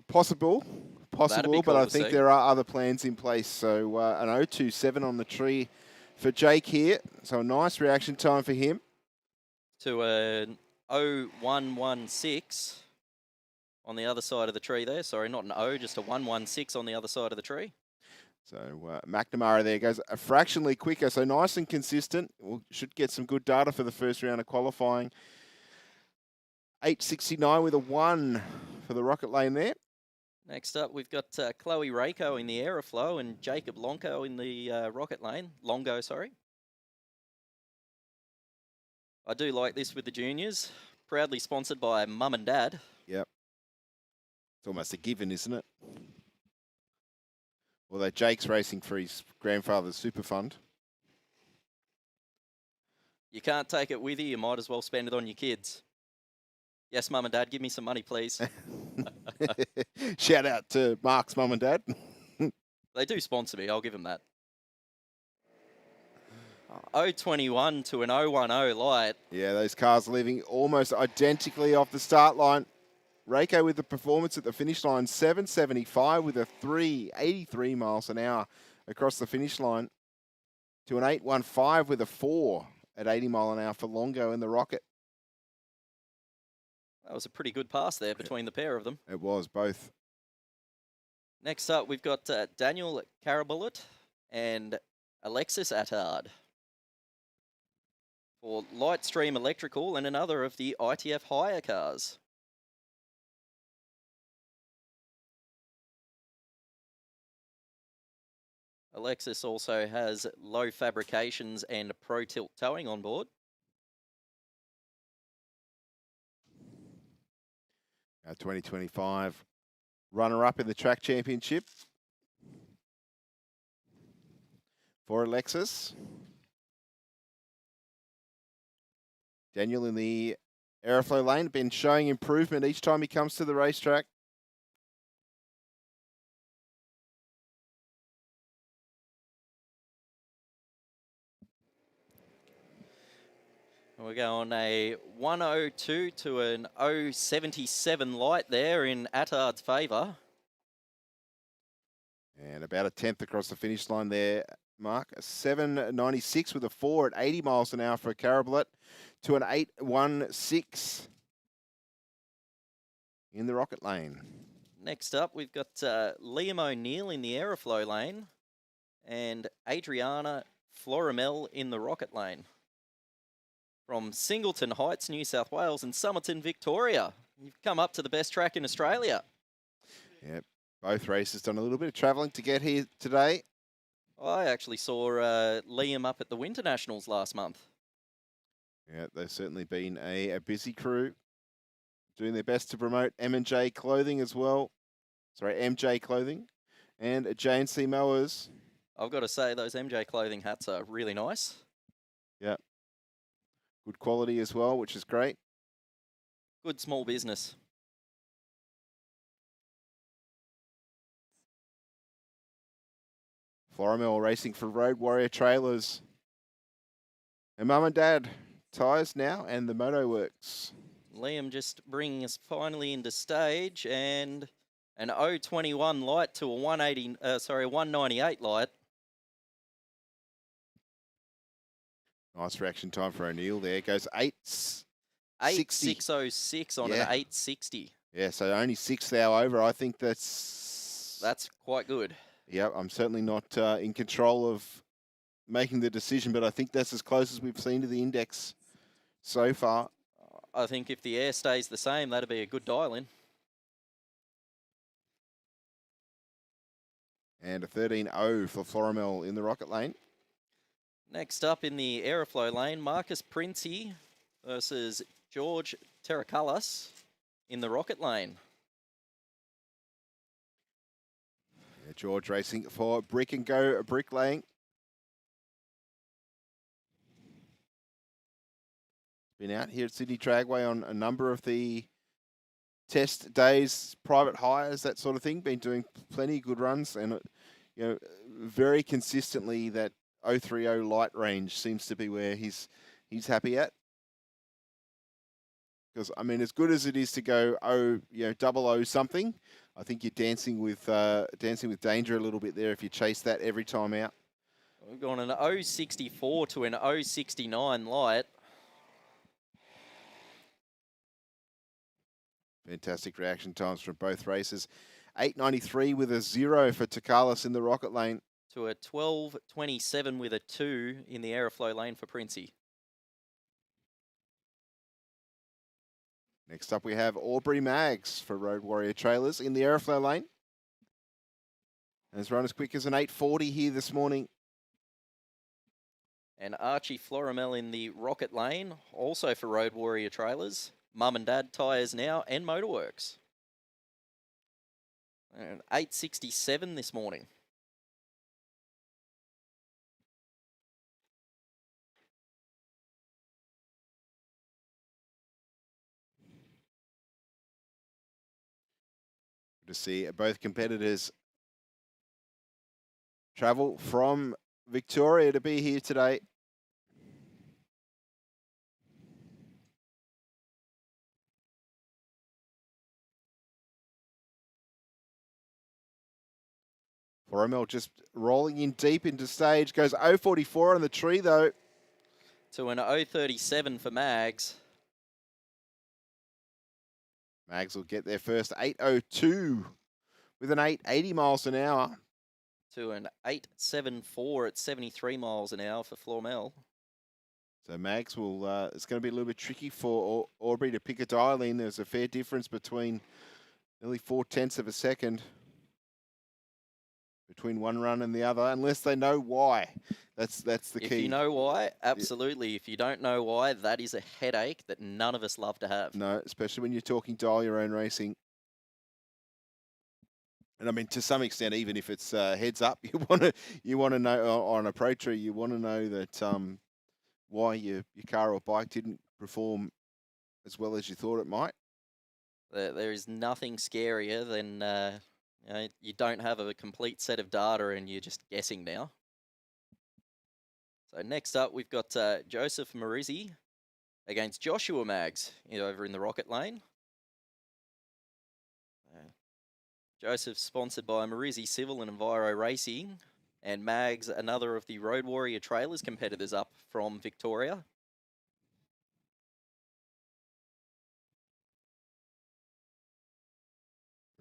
[SPEAKER 1] Possible,
[SPEAKER 6] Cool
[SPEAKER 1] but I
[SPEAKER 6] to
[SPEAKER 1] think
[SPEAKER 6] see.
[SPEAKER 1] there are other plans in place. So an 0.27 on the tree for Jake here. So a nice reaction time for him.
[SPEAKER 6] To an 0.116 on the other side of the tree there. Sorry, not an O, just a 116 on the other side of the tree.
[SPEAKER 1] So McNamara there goes a fractionally quicker, so nice and consistent. Should get some good data for the first round of qualifying. 8.69 with a 1 for the rocket lane there.
[SPEAKER 6] Next up, we've got Chloe Rako in the aeroflow and Jacob Longo in the rocket lane. Longo, sorry. I do like this with the juniors. Proudly sponsored by Mum and Dad.
[SPEAKER 1] Yep. It's almost a given, isn't it? Although Jake's racing for his grandfather's super fund.
[SPEAKER 6] You can't take it with you. You might as well spend it on your kids. Yes, Mum and Dad, give me some money, please.
[SPEAKER 1] Shout out to Mark's mum and dad.
[SPEAKER 6] They do sponsor me. I'll give them that. 021 to an 010 light.
[SPEAKER 1] Yeah, those cars leaving almost identically off the start line. Reiko with the performance at the finish line, 775 with a 383 miles an hour across the finish line to an 815 with a 4 at 80 mile an hour for Longo in the Rocket.
[SPEAKER 6] That was a pretty good pass there between the pair of them.
[SPEAKER 1] It was both.
[SPEAKER 6] Next up, we've got Daniel Carabulet and Alexis Attard for Lightstream Electrical and another of the ITF hire cars. Alexis also has low fabrications and pro tilt towing on board.
[SPEAKER 1] Our 2025 runner-up in the track championship for Alexis. Daniel in the aeroflow lane, been showing improvement each time he comes to the racetrack.
[SPEAKER 6] We're going a 102 to an 077 light there in Attard's favour.
[SPEAKER 1] And about a 10th across the finish line there, Mark. A 796 with a 4 at 80 miles an hour for Carabulet to an 816 in the Rocket lane.
[SPEAKER 6] Next up, we've got Liam O'Neill in the aeroflow lane and Adriana Florimel in the Rocket lane. From Singleton Heights, New South Wales and Somerton, Victoria. You've come up to the best track in Australia.
[SPEAKER 1] Yep, both races done a little bit of travelling to get here today.
[SPEAKER 6] I actually saw Liam up at the Winter Nationals last month.
[SPEAKER 1] Yeah, they've certainly been a busy crew, doing their best to promote M&J Clothing as well. Sorry, MJ Clothing and J&C Mowers.
[SPEAKER 6] I've got to say, those MJ Clothing hats are really nice.
[SPEAKER 1] Yeah. Good quality as well, which is great.
[SPEAKER 6] Good small business.
[SPEAKER 1] Florimel racing for Road Warrior Trailers. And Mum and Dad, tyres now and the Moto Works.
[SPEAKER 6] Liam just bringing us finally into stage and an 021 light to a 198 light.
[SPEAKER 1] Nice reaction time for O'Neill there. Goes 8:60.
[SPEAKER 6] 8606 on an 860.
[SPEAKER 1] Yeah, so only 6th hour over. I think that's
[SPEAKER 6] quite good.
[SPEAKER 1] Yeah, I'm certainly not in control of making the decision, but I think that's as close as we've seen to the index so far.
[SPEAKER 6] I think if the air stays the same, that'd be a good dial-in.
[SPEAKER 1] And a 13.0 for Florimel in the Rocket lane.
[SPEAKER 6] Next up in the aeroflow lane, Marcus Princey versus George Terracullas in the Rocket lane.
[SPEAKER 1] Yeah, George racing for Brick and Go Bricklaying. Been out here at Sydney Dragway on a number of the test days, private hires, that sort of thing. Been doing plenty of good runs, and very consistently that 030 light range seems to be where he's happy at. Because I mean, as good as it is to go 00 something, I think you're dancing with danger a little bit there if you chase that every time out.
[SPEAKER 6] We've gone an 064 to an 069 light.
[SPEAKER 1] Fantastic reaction times from both races. 8.93 with a 0 for Terracullas in the Rocket lane.
[SPEAKER 6] To a 12.27 with a 2 in the aeroflow lane for Princey.
[SPEAKER 1] Next up we have Aubrey Maggs for Road Warrior Trailers in the aeroflow lane. And has run as quick as an 8.40 here this morning.
[SPEAKER 6] And Archie Florimel in the Rocket lane, also for Road Warrior Trailers. Mum and Dad tyres now and Motorworks. And 8.67 this morning.
[SPEAKER 1] Good to see both competitors travel from Victoria to be here today. Boromel just rolling in deep into stage, goes 0.44 on the tree though.
[SPEAKER 6] To an 0.37 for Mags.
[SPEAKER 1] Mags will get their first 8.02 with an 8.80 miles an hour.
[SPEAKER 6] To an 8.74 at 73 miles an hour for Flormel.
[SPEAKER 1] So Mags will, it's going to be a little bit tricky for Aubrey to pick a dial in. There's a fair difference between nearly 0.4 of a second between one run and the other, unless they know why. That's the key.
[SPEAKER 6] If you know why, absolutely. Yeah. If you don't know why, that is a headache that none of us love to have.
[SPEAKER 1] No, especially when you're talking dial your own racing. And I mean, to some extent, even if it's heads up, you want to know on a pro tree, you want to know that why your car or bike didn't perform as well as you thought it might.
[SPEAKER 6] There is nothing scarier than you don't have a complete set of data and you're just guessing now. So next up, we've got Joseph Marizzi against Joshua Mags over in the Rocket Lane. Joseph sponsored by Marizzi Civil and Enviro Racing, and Mags, another of the Road Warrior Trailers competitors up from Victoria.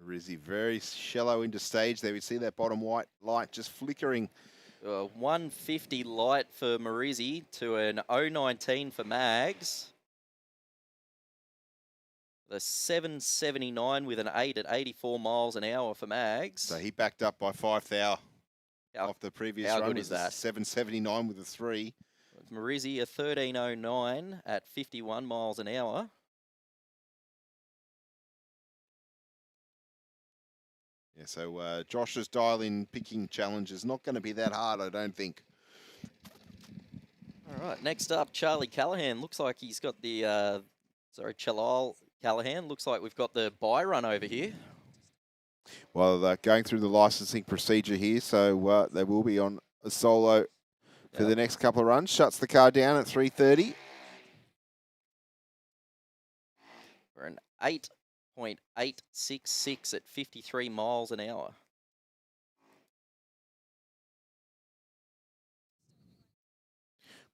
[SPEAKER 1] Rizzy very shallow into stage there. We see that bottom white light just flickering.
[SPEAKER 6] 150 light for Marizzi to an 019 for Mags. The 779 with an 8 at 84 miles an hour for Mags.
[SPEAKER 1] So he backed up by 5 thou off the previous run.
[SPEAKER 6] How good is that?
[SPEAKER 1] 779 with a 3.
[SPEAKER 6] Marizzi a 1309 at 51 miles an hour.
[SPEAKER 1] Yeah, so Josh's dial-in picking challenge is not going to be that hard, I don't think.
[SPEAKER 6] All right, next up, Charlie Callahan. Looks like he's got the, Chalal Callahan. Looks like we've got the buy run over here.
[SPEAKER 1] Well, going through the licensing procedure here, so they will be on a solo for the next couple of runs. Shuts the car down at 3:30.
[SPEAKER 6] For an 8.866 at 53 miles an hour.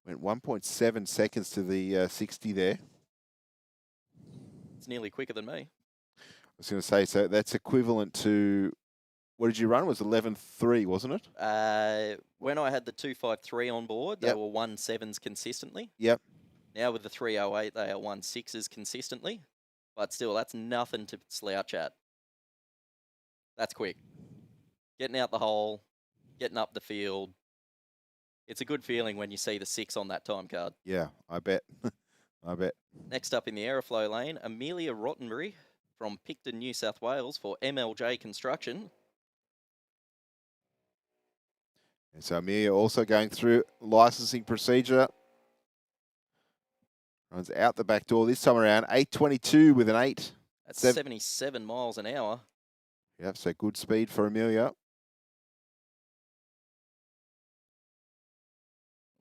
[SPEAKER 1] Went 1.7 seconds to the 60 there.
[SPEAKER 6] It's nearly quicker than me.
[SPEAKER 1] I was going to say, so that's equivalent to, what did you run? It was 11.3, wasn't it?
[SPEAKER 6] When I had the 253 on board, they were 1.7s consistently.
[SPEAKER 1] Yep.
[SPEAKER 6] Now with the 308, they are 1.6s consistently. But still, that's nothing to slouch at. That's quick. Getting out the hole, getting up the field. It's a good feeling when you see the 6 on that time card.
[SPEAKER 1] Yeah, I bet. I bet.
[SPEAKER 6] Next up in the Aeroflow lane, Amelia Rottenbury from Picton, New South Wales for MLJ Construction.
[SPEAKER 1] And so Amelia also going through licensing procedure. Runs out the back door this time around. 8.22 with an 8.
[SPEAKER 6] That's 77 miles an hour.
[SPEAKER 1] Yep, so good speed for Amelia.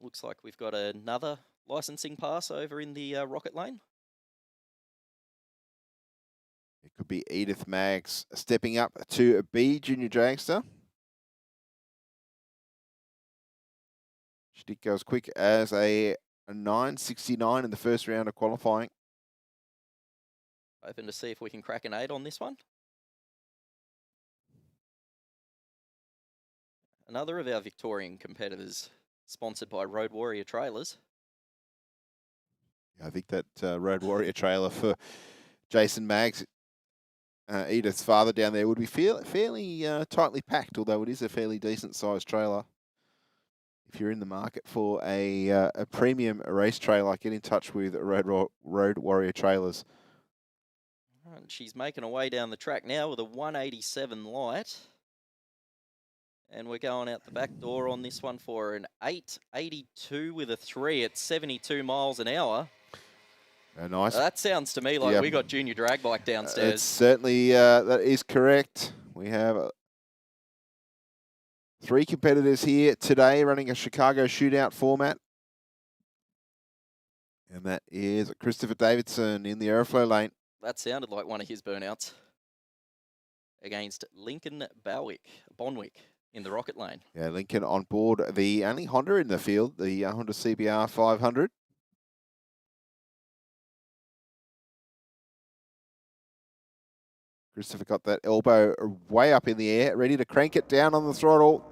[SPEAKER 6] Looks like we've got another licensing pass over in the Rocket Lane.
[SPEAKER 1] It could be Edith Mags stepping up to B Junior Dragster. She did go as quick as a 9.69 in the first round of qualifying.
[SPEAKER 6] Hoping to see if we can crack an 8 on this one. Another of our Victorian competitors, sponsored by Road Warrior Trailers.
[SPEAKER 1] Yeah, I think that Road Warrior trailer for Jason Maggs, Edith's father down there, would be fairly tightly packed, although it is a fairly decent sized trailer. If you're in the market for a premium race trailer, get in touch with Road Warrior Trailers.
[SPEAKER 6] And she's making her way down the track now with a 187 light. And we're going out the back door on this one for an 8.82 with a 3 at 72 miles an hour.
[SPEAKER 1] Nice.
[SPEAKER 6] That sounds to me like
[SPEAKER 1] Yeah.
[SPEAKER 6] we got junior drag bike downstairs.
[SPEAKER 1] It's certainly, that is correct. We have 3 competitors here today running a Chicago shootout format. And that is Christopher Davidson in the aeroflow lane.
[SPEAKER 6] That sounded like one of his burnouts. Against Lincoln Bonwick in the rocket lane.
[SPEAKER 1] Yeah, Lincoln on board the only Honda in the field, the Honda CBR 500. Christopher got that elbow way up in the air, ready to crank it down on the throttle.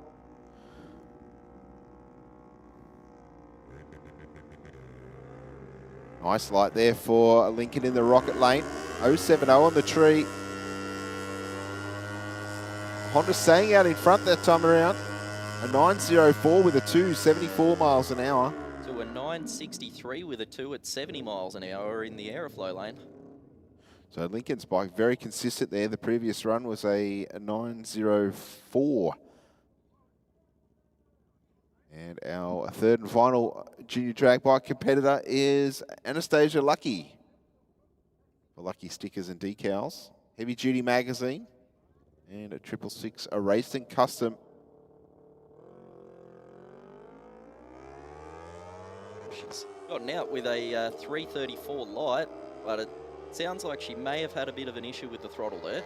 [SPEAKER 1] Nice light there for Lincoln in the rocket lane. 070 on the tree. Honda staying out in front that time around. A 904 with a 2, 74 miles an hour.
[SPEAKER 6] To a 963 with a 2 at 70 miles an hour in the aeroflow lane.
[SPEAKER 1] So Lincoln's bike very consistent there. The previous run was a 904. And our third and final junior drag bike competitor is Anastasia Lucky. For Lucky stickers and decals. Heavy duty magazine. And a 666, a racing custom.
[SPEAKER 6] She's gotten out with a 334 light, but it sounds like she may have had a bit of an issue with the throttle there.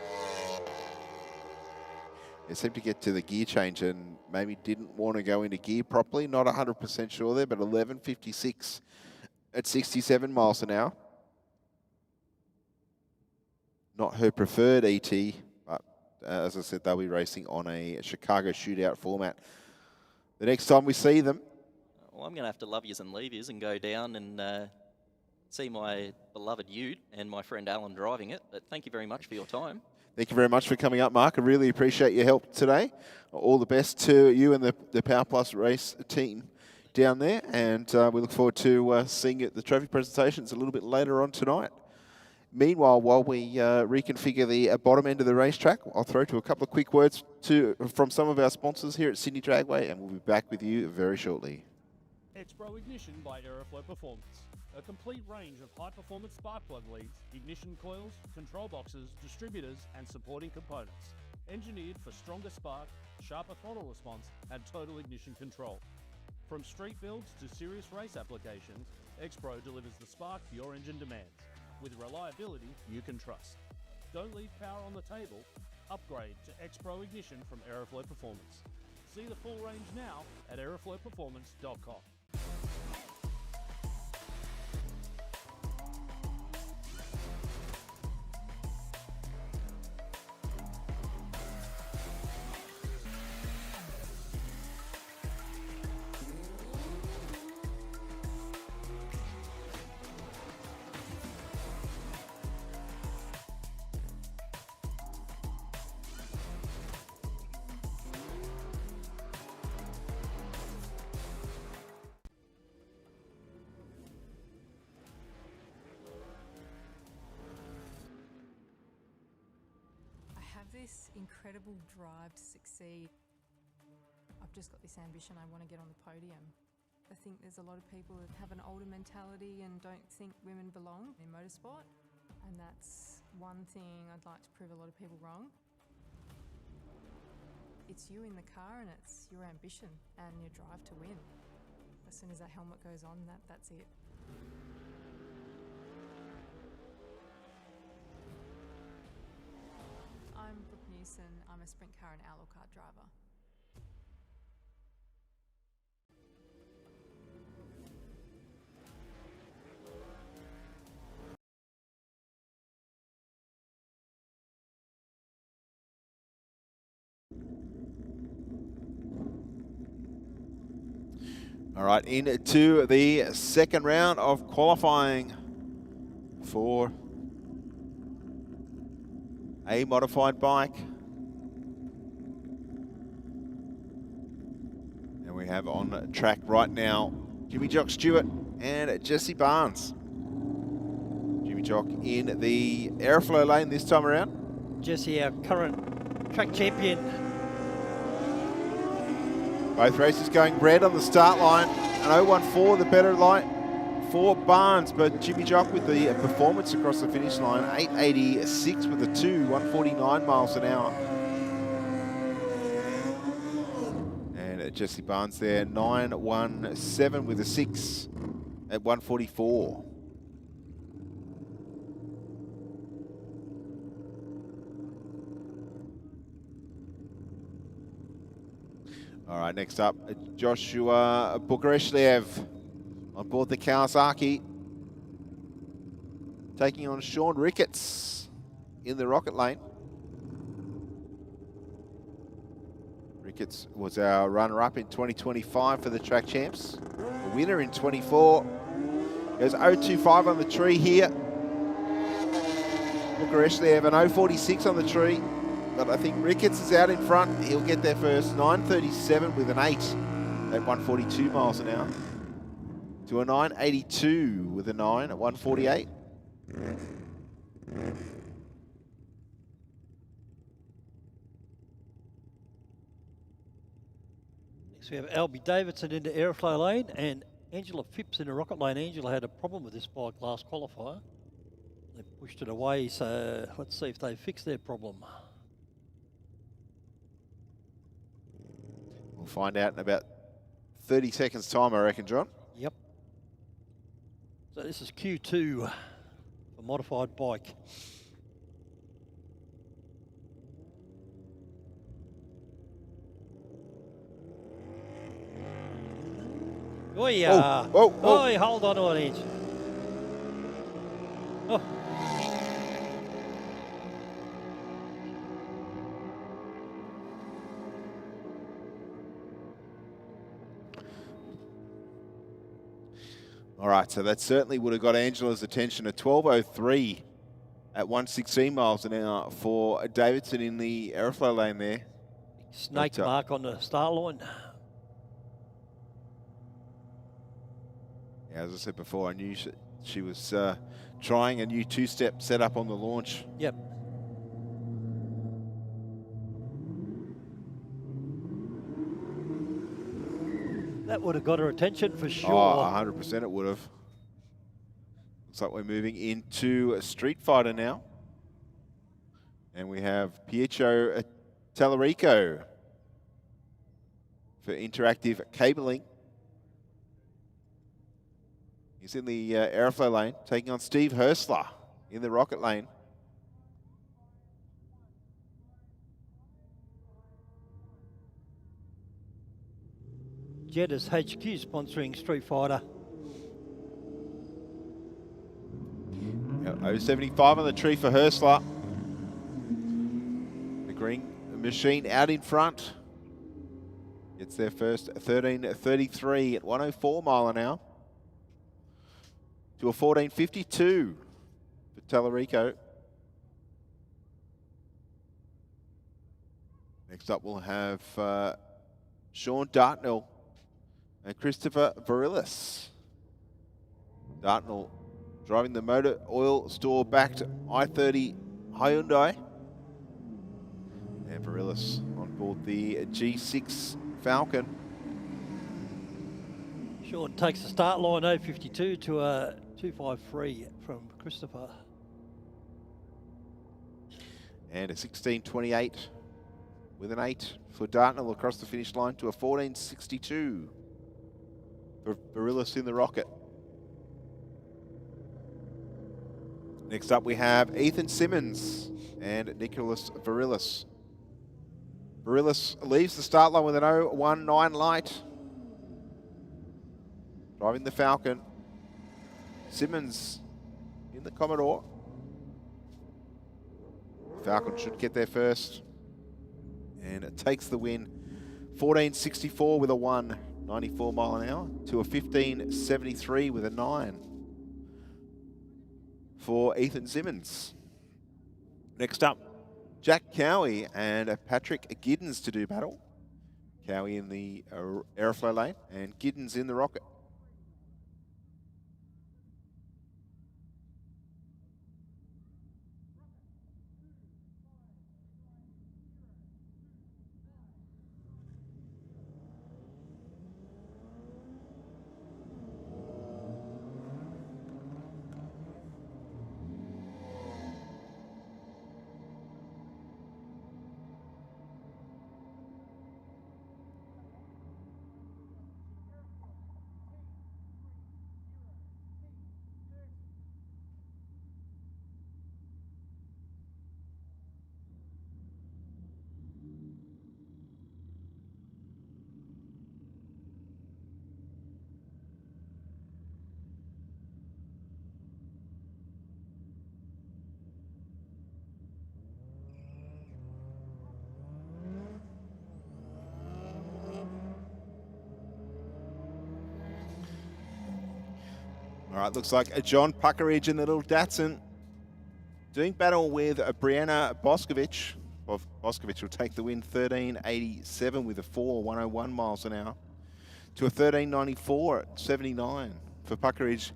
[SPEAKER 1] It seemed to get to the gear change and maybe didn't want to go into gear properly. Not 100% sure there, but 11.56 at 67 miles an hour. Not her preferred ET, but as I said, they'll be racing on a Chicago shootout format. The next time we see them.
[SPEAKER 6] Well, I'm going to have to love yous and leave yous and go down and see my beloved ute and my friend Alan driving it. But thank you very much for your time.
[SPEAKER 1] Thank you very much for coming up, Mark. I really appreciate your help today. All the best to you and the Power Plus race team down there. And we look forward to seeing you at the trophy presentations a little bit later on tonight. Meanwhile, while we reconfigure the bottom end of the racetrack, I'll throw to a couple of quick words from some of our sponsors here at Sydney Dragway, and we'll be back with you very shortly.
[SPEAKER 4] X-Pro Ignition by Aeroflow Performance. A complete range of high-performance spark plug leads, ignition coils, control boxes, distributors and supporting components. Engineered for stronger spark, sharper throttle response and total ignition control. From street builds to serious race applications, X-Pro delivers the spark your engine demands, with reliability you can trust. Don't leave power on the table. Upgrade to X-Pro Ignition from Aeroflow Performance. See the full range now at aeroflowperformance.com.
[SPEAKER 7] This incredible drive to succeed. I've just got this ambition, I want to get on the podium. I think there's a lot of people that have an older mentality and don't think women belong in motorsport, and that's one thing I'd like to prove a lot of people wrong. It's you in the car and it's your ambition and your drive to win. As soon as that helmet goes on, that's it. I'm Brooke Newson. I'm a sprint car and outlaw kart driver.
[SPEAKER 1] All right, into the second round of qualifying for a modified bike. And we have on track right now Jimmy Jock Stewart and Jesse Barnes. Jimmy Jock in the airflow lane this time around.
[SPEAKER 2] Jesse, our current track champion.
[SPEAKER 1] Both races going red on the start line. An 014, the better light for Barnes, but Jimmy Jock with the performance across the finish line, 886 with a 2, 149 miles an hour. And Jesse Barnes there, 917 with a 6 at 144. All right, next up, Joshua Bukareshlev on board the Kawasaki, taking on Sean Ricketts in the rocket lane. Ricketts was our runner-up in 2025 for the track champs. The winner in 24. There's 025 on the tree here. Bukareshlev an 046 on the tree. But I think Ricketts is out in front. He'll get there first. 937 with an 8 at 142 miles an hour. To a 982 with a 9 at 148.
[SPEAKER 2] Next we have Albie Davidson into airflow lane and Angela Phipps in the rocket lane. Angela had a problem with this bike last qualifier. They pushed it away, so let's see if they fix their problem.
[SPEAKER 1] We'll find out in about 30 seconds time, I reckon, John.
[SPEAKER 2] Yep. So this is Q2 for modified bike. Oh yeah. Oh, hold on to an inch. Oh.
[SPEAKER 1] All right, so that certainly would have got Angela's attention. A 12:03 at 116 miles an hour for Davidson in the airflow lane there.
[SPEAKER 2] Snake mark on the start line.
[SPEAKER 1] Yeah, as I said before, I knew she was trying a new two-step setup on the launch.
[SPEAKER 2] Yep. That would have got her attention for sure.
[SPEAKER 1] Oh, 100% it would have. Looks like we're moving into a Street Fighter now. And we have Pietro Tallarico for interactive cabling. He's in the airflow lane, taking on Steve Hersler in the rocket lane.
[SPEAKER 2] Jedda's HQ sponsoring Street Fighter.
[SPEAKER 1] 075 on the tree for Hersler. The green machine out in front. Gets there first, 13:33 at 104 mile an hour. To a 14:52 for Tallarico. Next up we'll have Sean Dartnell and Christopher Varillas. Dartnell driving the motor oil store backed I-30 Hyundai. And Varillas on board the G6 Falcon.
[SPEAKER 2] Sean takes the start line 052 to a 253 from Christopher.
[SPEAKER 1] And a 16:28 with an 8 for Dartnell across the finish line to a 14:62 for Varillas in the rocket. Next up we have Ethan Simmons and Nicholas Varillas. Varillas leaves the start line with an 019 light. Driving the Falcon. Simmons in the Commodore. Falcon should get there first. And it takes the win. 14:64 with a 1, 94 mile an hour to a 15:73 with a 9 for Ethan Simmons. Next up, Jack Cowie and Patrick Giddens to do battle. Cowie in the airflow lane and Giddens in the rocket. All right, looks like a John Puckeridge in the little Datsun doing battle with Brianna Boscovich. Boscovich will take the win, 13.87 with a 101 miles an hour, to a 13.94 at 79 for Puckeridge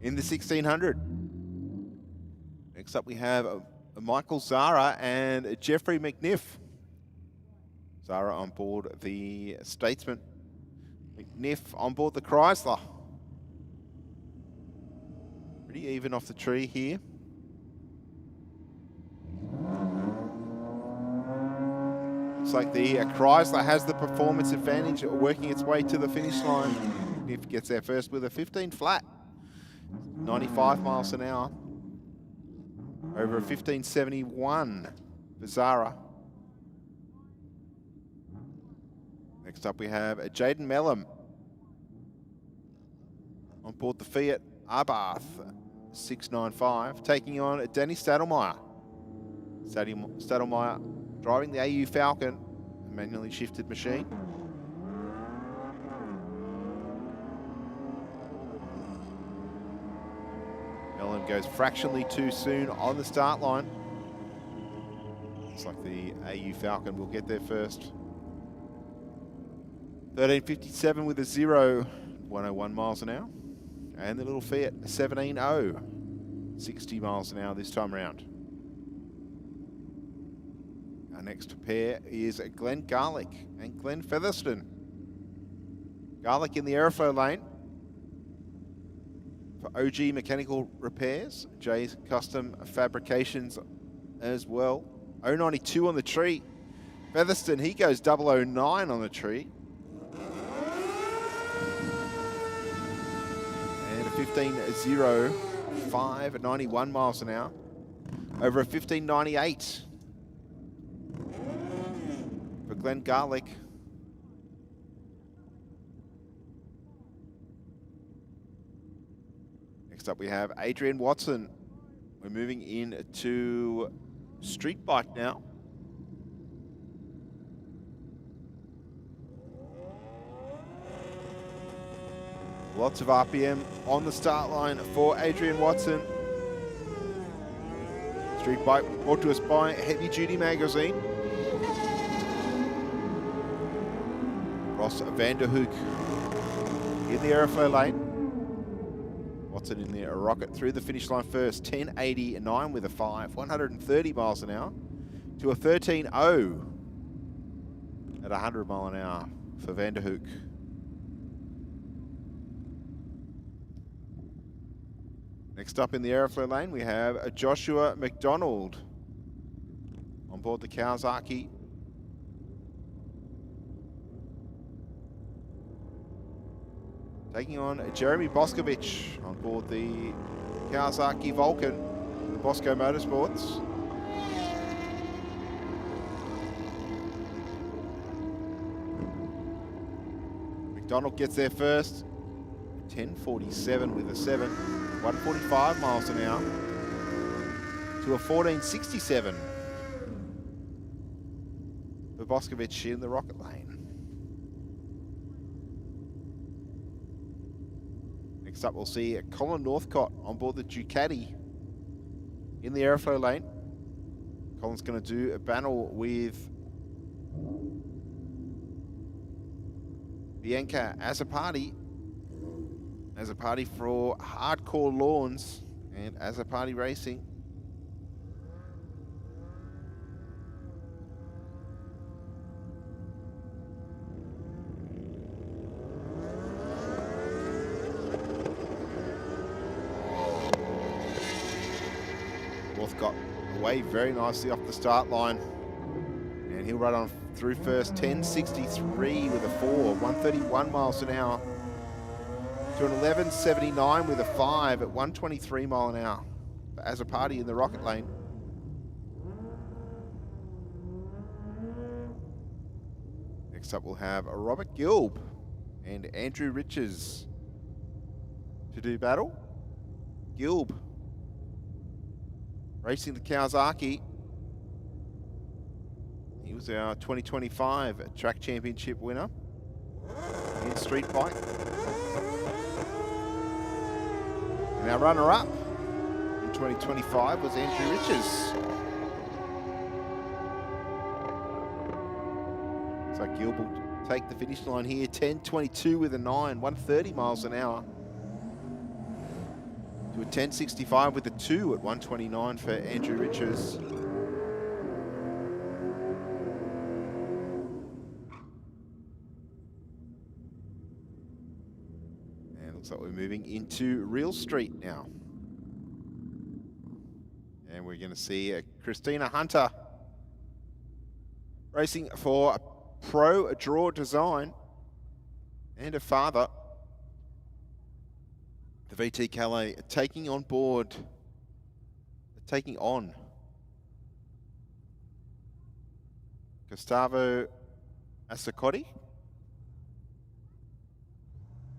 [SPEAKER 1] in the 1600. Next up we have Michael Zara and Jeffrey McNiff. Zara on board the Statesman. McNiff on board the Chrysler. Pretty even off the tree here. Looks like the Chrysler has the performance advantage, working its way to the finish line. McNiff gets there first with a 15 flat, 95 miles an hour, over a 15.71 for Zara. Next up we have Jaden Mellum on board the Fiat Abarth 695, taking on Danny Stadelmeyer. Stadelmeyer driving the AU Falcon, a manually shifted machine. Mellum goes fractionally too soon on the start line. Looks like the AU Falcon will get there first. 13.57 with a 101 miles an hour. And the little Fiat 17.0, 60 miles an hour this time around. Our next pair is Glenn Garlick and Glenn Featherston. Garlick in the aeroflow lane for OG Mechanical Repairs, Jay's Custom Fabrications as well. 092 on the tree. Featherston, he goes 009 on the tree. And a 15.05 at 91 miles an hour. Over a 15.98 for Glenn Garlick. Next up we have Adrian Watson. We're moving into street bike now. Lots of RPM on the start line for Adrian Watson. Street bike brought to us by Heavy Duty Magazine. Ross Vanderhoek in the aeroflow lane. Watson in the rocket through the finish line first. 10.89 with a 5, 130 miles an hour to a 13.0 at 100 mile an hour for Vanderhoek. Next up in the aeroflow lane, we have Joshua McDonald on board the Kawasaki. Taking on Jeremy Boscovich on board the Kawasaki Vulcan, the Bosco Motorsports. McDonald gets there first. 10.47 with a 7, 145 miles an hour to a 14.67 for Boscovich in the rocket lane. Next up we'll see Colin Northcott on board the Ducati in the aeroflow lane. Colin's going to do a battle with Bianca Azzopardi. Azzopardi for Hardcore Lawns and Azzopardi Racing. Northcott away very nicely off the start line. And he'll run on through first, 10.63 with a 4, 131 miles an hour. To an 11.79 with a 5 at 123 mile an hour for Azzopardi in the rocket lane. Next up we'll have Robert Gilb and Andrew Riches to do battle. Gilb racing the Kawasaki. He was our 2025 track championship winner in street bike. And our runner-up in 2025 was Andrew Riches. So Gilb will take the finish line here, 10.22 with a 9, 130 miles an hour. To a 10.65 with a 2 at 129 for Andrew Riches. And looks like we're moving into Real Street now. And we're going to see Christina Hunter racing for Pro Draw Design and her father, the VT Calais, taking on Gustavo Asacotti.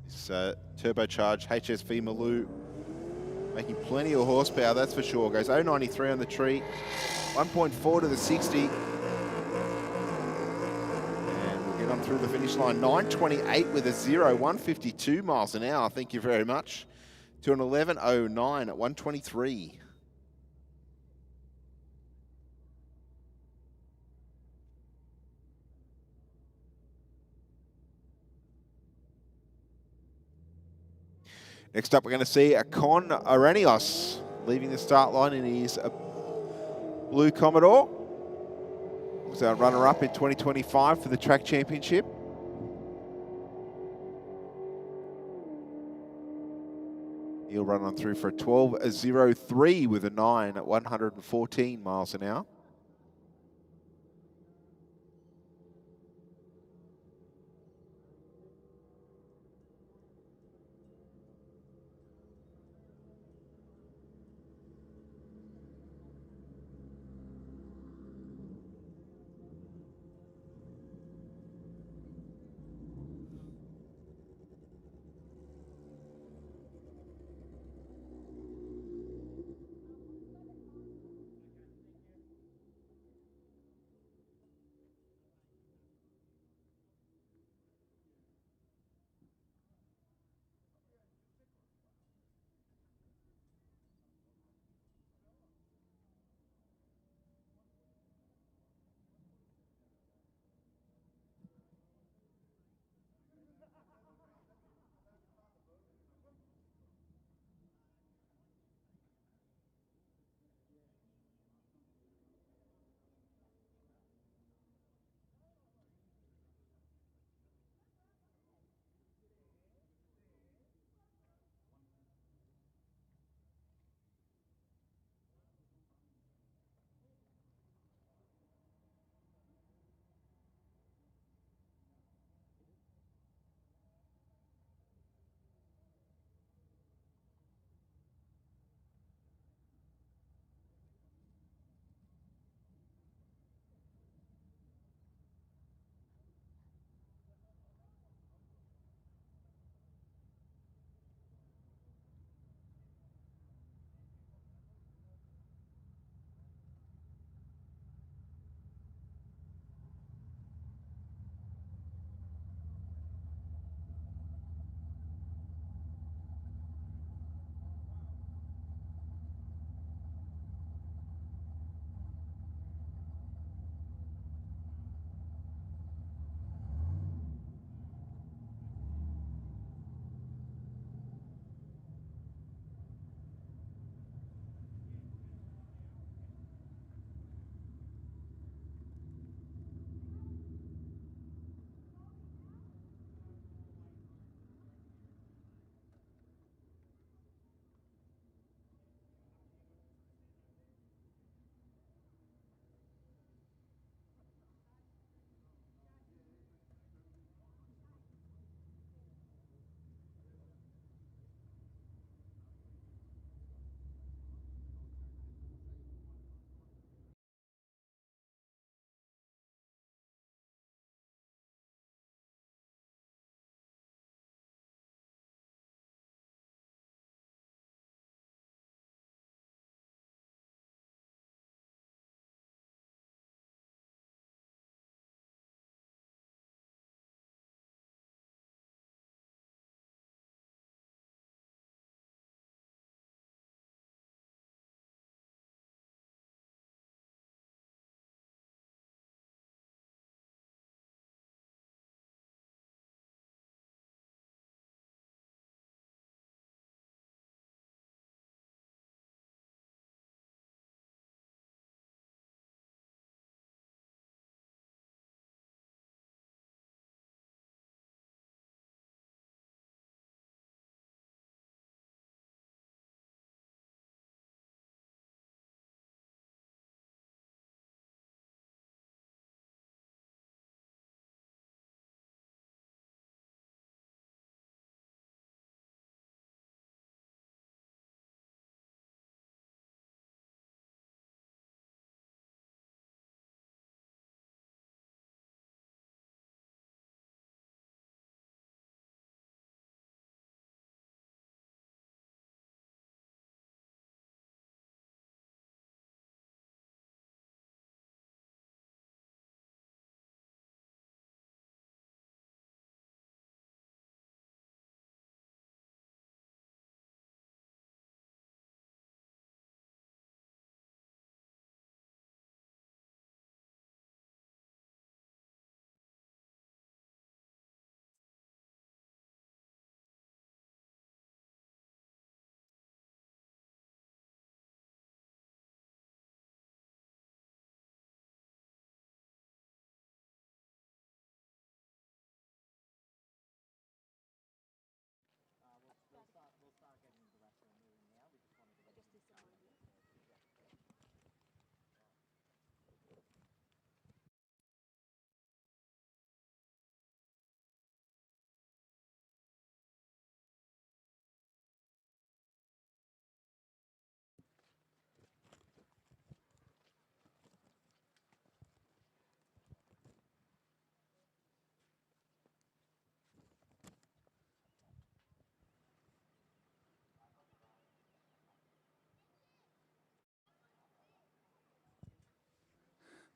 [SPEAKER 1] This turbocharged HSV Maloo making plenty of horsepower, that's for sure. Goes 0.93 on the tree, 1.4 to the 60. On through the finish line, 9.28 with a 0, 152 miles an hour. Thank you very much. To an 11.09 at 123. Next up, we're going to see Con Aranios leaving the start line in his blue Commodore. Was our runner-up in 2025 for the track championship. He'll run on through for a 12.03 with a 9 at 114 miles an hour.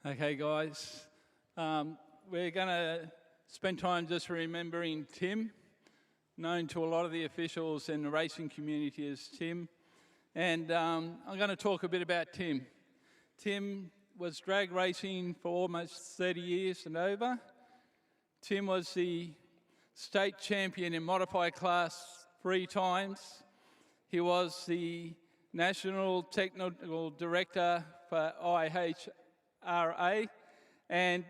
[SPEAKER 8] Okay, guys. We're going to spend time just remembering Tim, known to a lot of the officials in the racing community as Tim. And I'm going to talk a bit about Tim. Tim was drag racing for almost 30 years and over. Tim was the state champion in modified class 3 times. He was the national technical director for IHRA, and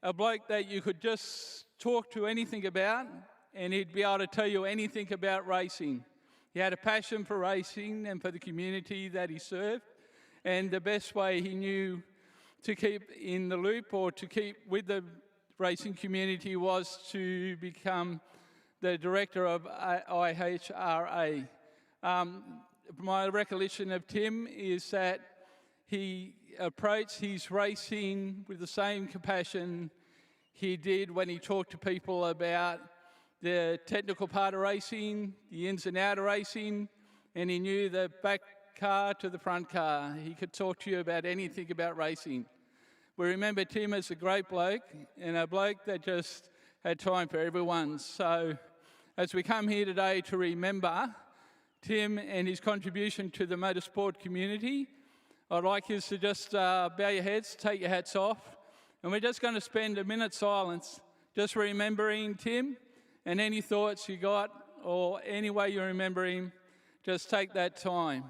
[SPEAKER 8] a bloke that you could just talk to anything about and he'd be able to tell you anything about racing. He had a passion for racing and for the community that he served, and the best way he knew to keep in the loop or to keep with the racing community was to become the director of IHRA. My recollection of Tim is that he approached his racing with the same compassion he did when he talked to people about the technical part of racing, the ins and outs of racing, and he knew the back car to the front car. He could talk to you about anything about racing. We remember Tim as a great bloke and a bloke that just had time for everyone. So as we come here today to remember Tim and his contribution to the motorsport community, I'd like you to just bow your heads, take your hats off, and we're just going to spend a minute's silence just remembering Tim, and any thoughts you got or any way you remember him, just take that time.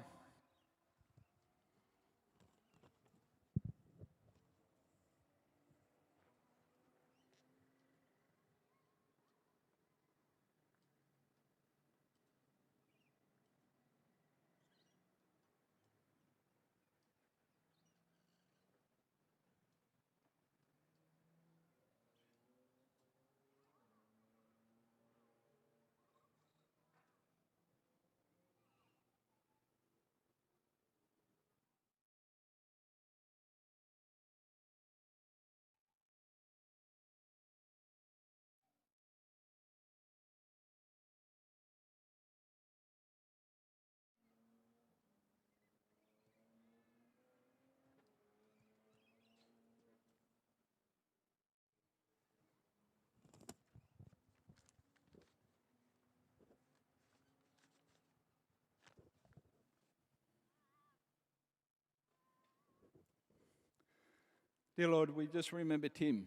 [SPEAKER 8] Dear Lord, we just remember Tim.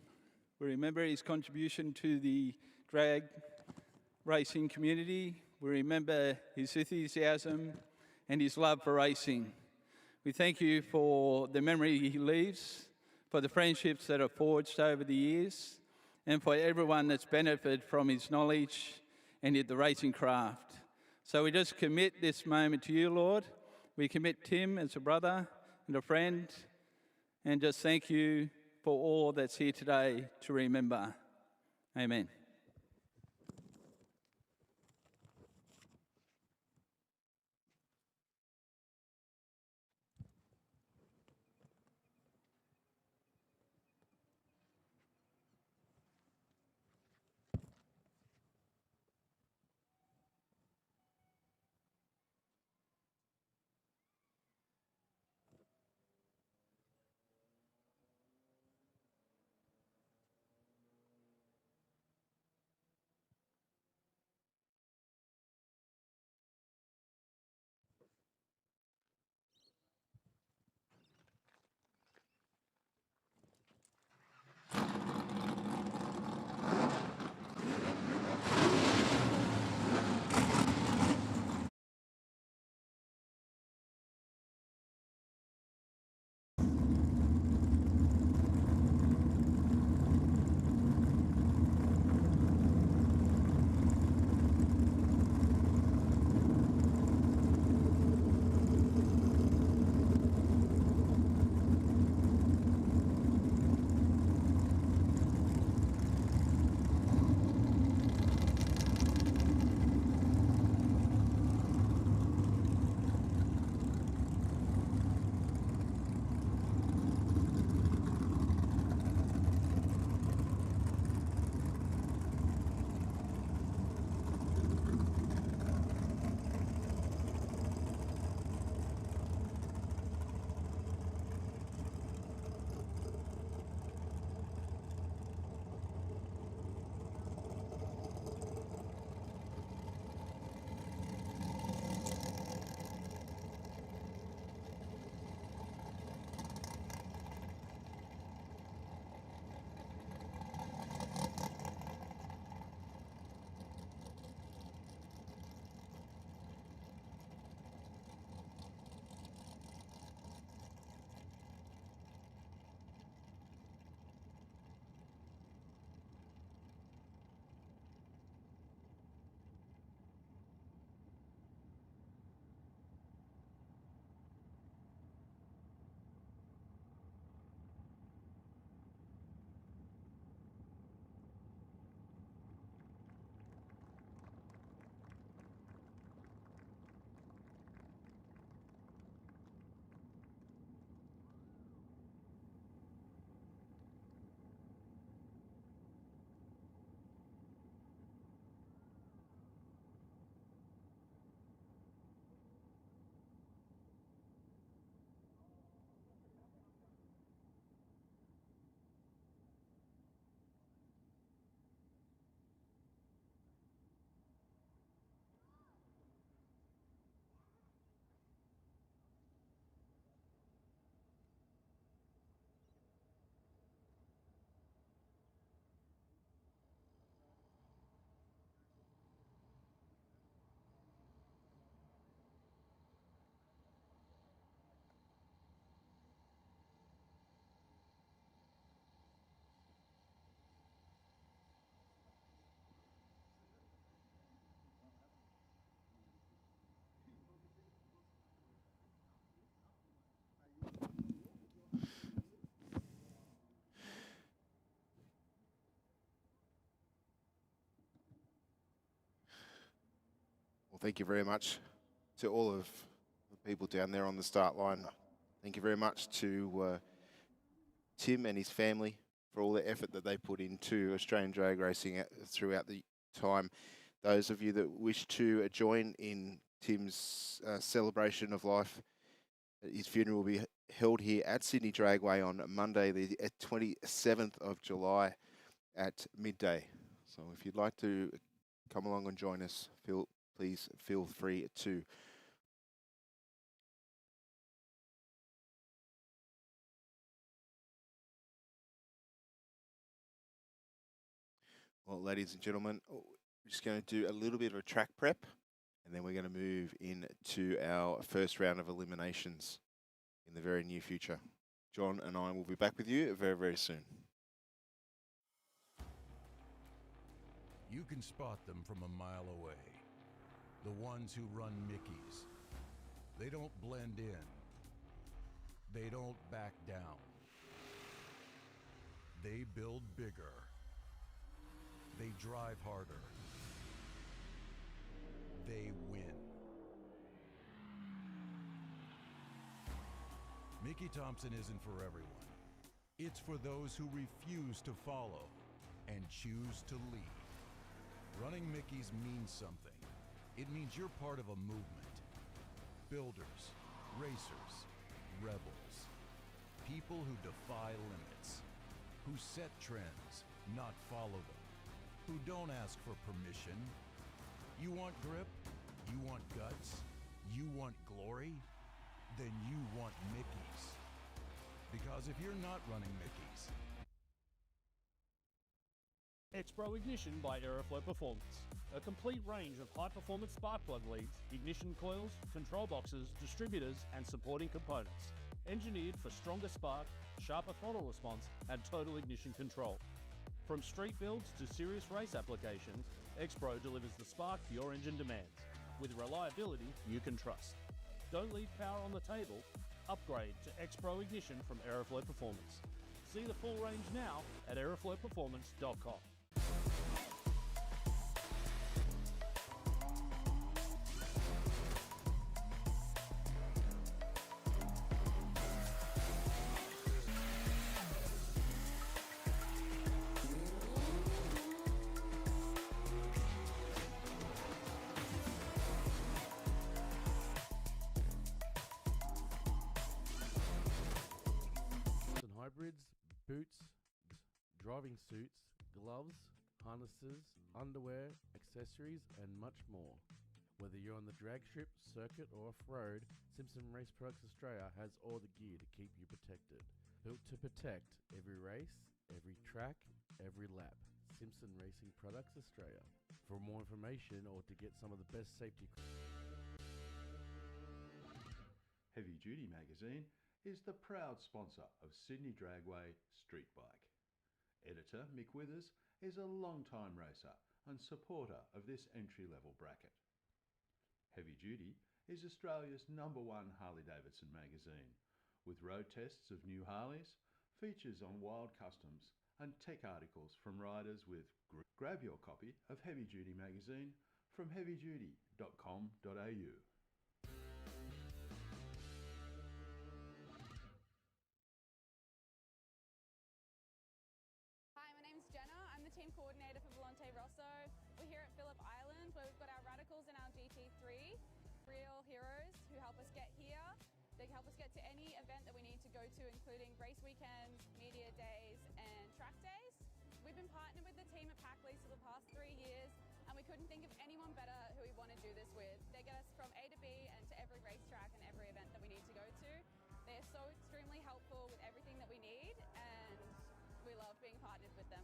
[SPEAKER 8] We remember his contribution to the drag racing community. We remember his enthusiasm and his love for racing. We thank you for the memory he leaves, for the friendships that are forged over the years, and for everyone that's benefited from his knowledge and the racing craft. So we just commit this moment to you, Lord. We commit Tim as a brother and a friend, and just thank you for all that's here today to remember. Amen.
[SPEAKER 1] Well, thank you very much to all of the people down there on the start line. Thank you very much to Tim and his family for all the effort that they put into Australian drag racing throughout the time. Those of you that wish to join in Tim's celebration of life, his funeral will be held here at Sydney Dragway on Monday, the 27th of July at midday. So if you'd like to come along and join us, please feel free to. Well, ladies and gentlemen, we're just going to do a little bit of a track prep, and then we're going to move into our first round of eliminations in the very near future. John and I will be back with you very, very soon.
[SPEAKER 9] You can spot them from a mile away. The ones who run Mickeys. They don't blend in. They don't back down. They build bigger. They drive harder. They win. Mickey Thompson isn't for everyone. It's for those who refuse to follow and choose to lead. Running Mickeys means something. It means you're part of a movement. Builders, racers, rebels. People who defy limits. Who set trends, not follow them. Who don't ask for permission. You want grip? You want guts? You want glory? Then you want Mickeys. Because if you're not running Mickeys...
[SPEAKER 4] X-Pro Ignition by Aeroflow Performance. A complete range of high-performance spark plug leads, ignition coils, control boxes, distributors, and supporting components. Engineered for stronger spark, sharper throttle response, and total ignition control. From street builds to serious race applications, X-Pro delivers the spark your engine demands, with reliability you can trust. Don't leave power on the table. Upgrade to X-Pro Ignition from Aeroflow Performance. See the full range now at aeroflowperformance.com.
[SPEAKER 10] Hybrids, boots, driving suits, gloves, harnesses, underwear, accessories, and much more. Whether you're on the drag strip, circuit, or off-road, Simpson Race Products Australia has all the gear to keep you protected. Built to protect every race, every track, every lap. Simpson Racing Products Australia. For more information or to get some of the best safety...
[SPEAKER 11] Heavy Duty magazine is the proud sponsor of Sydney Dragway Street Bike. Editor Mick Withers is a long-time racer and supporter of this entry-level bracket. Heavy Duty is Australia's #1 Harley-Davidson magazine, with road tests of new Harleys, features on wild customs, and tech articles from riders with grab your copy of Heavy Duty magazine from heavyduty.com.au.
[SPEAKER 12] Team coordinator for Volante Rosso. We're here at Phillip Island where we've got our Radicals and our GT3, real heroes who help us get here. They help us get to any event that we need to go to, including race weekends, media days and track days. We've been partnered with the team at Packley's for the past 3 years and we couldn't think of anyone better who we want to do this with. They get us from A to B and to every racetrack and every event that we need to go to. They're so extremely helpful with everything that we need and we love being partnered with them.